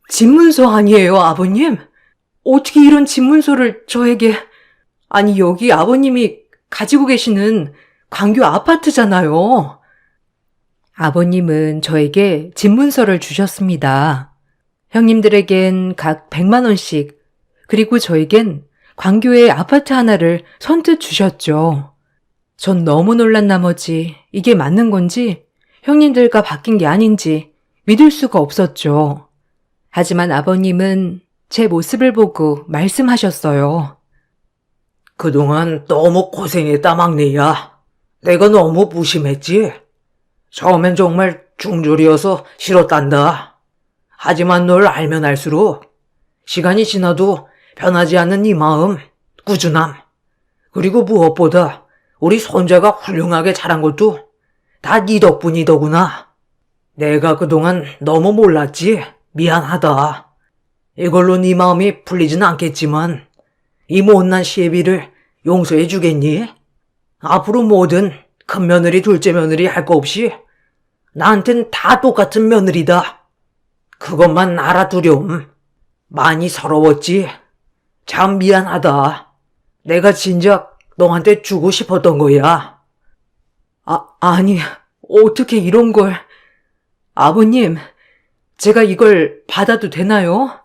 집문서 아니에요, 아버님? 어떻게 이런 집문서를 저에게... 아니, 여기 아버님이 가지고 계시는 광교 아파트잖아요. 아버님은 저에게 집문서를 주셨습니다. 형님들에겐 각 100만 원씩, 그리고 저에겐 광교의 아파트 하나를 선뜻 주셨죠. 전 너무 놀란 나머지 이게 맞는 건지 형님들과 바뀐 게 아닌지 믿을 수가 없었죠. 하지만 아버님은 제 모습을 보고 말씀하셨어요. 그동안 너무 고생했다, 막내야. 내가 너무 무심했지. 처음엔 정말 중졸이어서 싫었단다. 하지만 널 알면 알수록 시간이 지나도 변하지 않는 네 마음, 꾸준함, 그리고 무엇보다 우리 손자가 훌륭하게 자란 것도 다 네 덕분이더구나. 내가 그동안 너무 몰랐지. 미안하다. 이걸로 네 마음이 풀리진 않겠지만 이 못난 시애비를 용서해 주겠니? 앞으로 뭐든 큰 며느리, 둘째 며느리 할 거 없이 나한텐 다 똑같은 며느리다. 그것만 알아두렴. 많이 서러웠지? 참 미안하다. 내가 진작 너한테 주고 싶었던 거야. 아니, 어떻게 이런 걸... 아버님, 제가 이걸 받아도 되나요?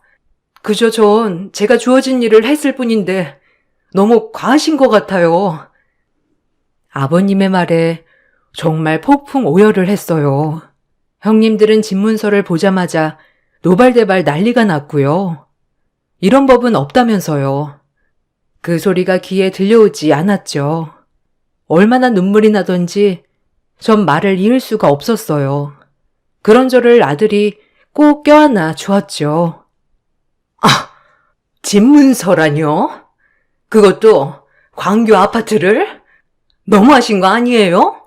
그저 전 제가 주어진 일을 했을 뿐인데 너무 과하신 것 같아요. 아버님의 말에 정말 폭풍 오열을 했어요. 형님들은 집문서를 보자마자 노발대발 난리가 났고요. 이런 법은 없다면서요. 그 소리가 귀에 들려오지 않았죠. 얼마나 눈물이 나던지 전 말을 이을 수가 없었어요. 그런 저를 아들이 꼭 껴안아 주었죠. 집 문서라뇨? 그것도 광교 아파트를? 너무하신 거 아니에요?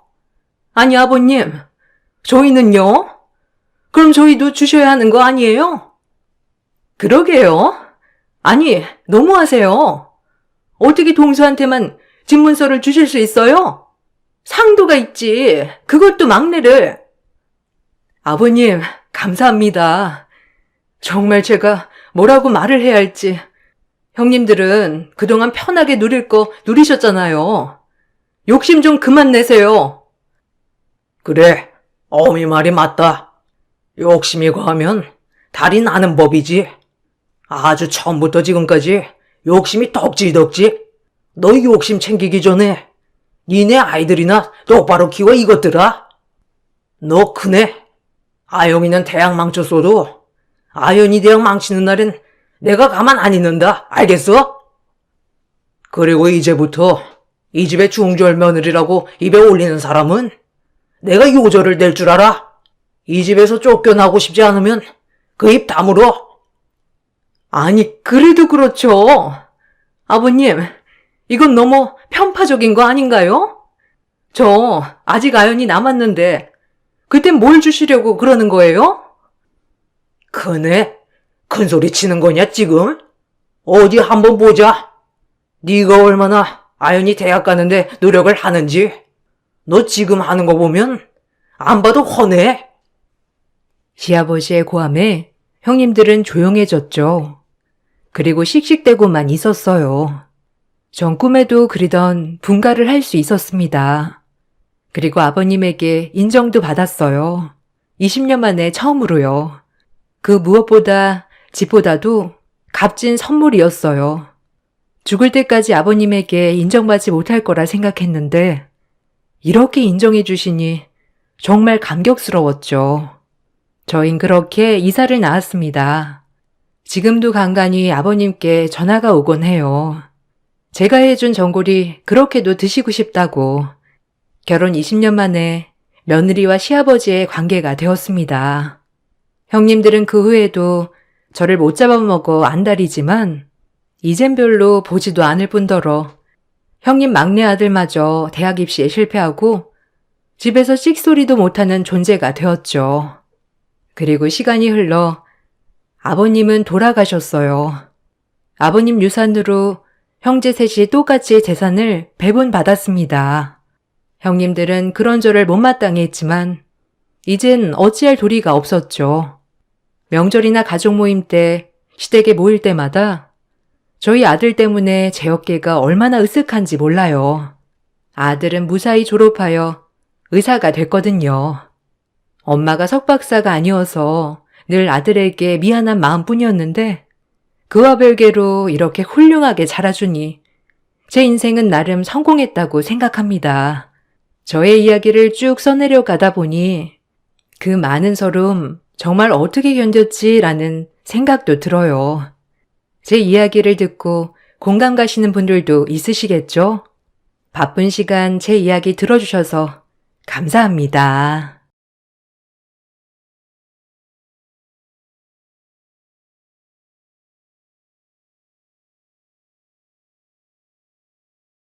아니, 아버님, 저희는요? 그럼 저희도 주셔야 하는 거 아니에요? 그러게요. 아니, 너무하세요. 어떻게 동수한테만 집 문서를 주실 수 있어요? 상도가 있지. 그것도 막내를. 아버님, 감사합니다. 정말 제가 뭐라고 말을 해야 할지. 형님들은 그동안 편하게 누릴 거 누리셨잖아요. 욕심 좀 그만 내세요. 그래, 어미 말이 맞다. 욕심이 과하면 달이 나는 법이지. 아주 처음부터 지금까지 욕심이 덕지덕지. 너 욕심 챙기기 전에 니네 아이들이나 똑바로 키워 이것들아. 너 크네. 아영이는 대학 망쳤어도 아연이 대학 망치는 날엔 내가 가만 안 있는다. 알겠어? 그리고 이제부터 이 집의 중졸 며느리라고 입에 올리는 사람은 내가 요절을 낼 줄 알아. 이 집에서 쫓겨나고 싶지 않으면 그 입 다물어. 아니, 그래도 그렇죠. 아버님, 이건 너무 편파적인 거 아닌가요? 저 아직 아연이 남았는데 그땐 뭘 주시려고 그러는 거예요? 크네. 큰 소리 치는 거냐 지금? 어디 한번 보자. 네가 얼마나 아연이 대학 가는데 노력을 하는지. 너 지금 하는 거 보면 안 봐도 훤해. 시아버지의 고함에 형님들은 조용해졌죠. 그리고 씩씩대고만 있었어요. 전 꿈에도 그리던 분가를 할 수 있었습니다. 그리고 아버님에게 인정도 받았어요. 20년 만에 처음으로요. 그 무엇보다 집보다도 값진 선물이었어요. 죽을 때까지 아버님에게 인정받지 못할 거라 생각했는데 이렇게 인정해 주시니 정말 감격스러웠죠. 저흰 그렇게 이사를 나왔습니다. 지금도 간간히 아버님께 전화가 오곤 해요. 제가 해준 전골이 그렇게도 드시고 싶다고. 결혼 20년 만에 며느리와 시아버지의 관계가 되었습니다. 형님들은 그 후에도 저를 못 잡아먹어 안달이지만 이젠 별로 보지도 않을 뿐더러 형님 막내 아들마저 대학 입시에 실패하고 집에서 씩소리도 못하는 존재가 되었죠. 그리고 시간이 흘러 아버님은 돌아가셨어요. 아버님 유산으로 형제 셋이 똑같이 재산을 배분받았습니다. 형님들은 그런 저를 못마땅해 했지만 이젠 어찌할 도리가 없었죠. 명절이나 가족 모임 때 시댁에 모일 때마다 저희 아들 때문에 제 어깨가 얼마나 으쓱한지 몰라요. 아들은 무사히 졸업하여 의사가 됐거든요. 엄마가 석박사가 아니어서 늘 아들에게 미안한 마음뿐이었는데 그와 별개로 이렇게 훌륭하게 자라주니 제 인생은 나름 성공했다고 생각합니다. 저의 이야기를 쭉 써내려 가다 보니 그 많은 서름 정말 어떻게 견뎠지라는 생각도 들어요. 제 이야기를 듣고 공감 가시는 분들도 있으시겠죠? 바쁜 시간 제 이야기 들어주셔서 감사합니다.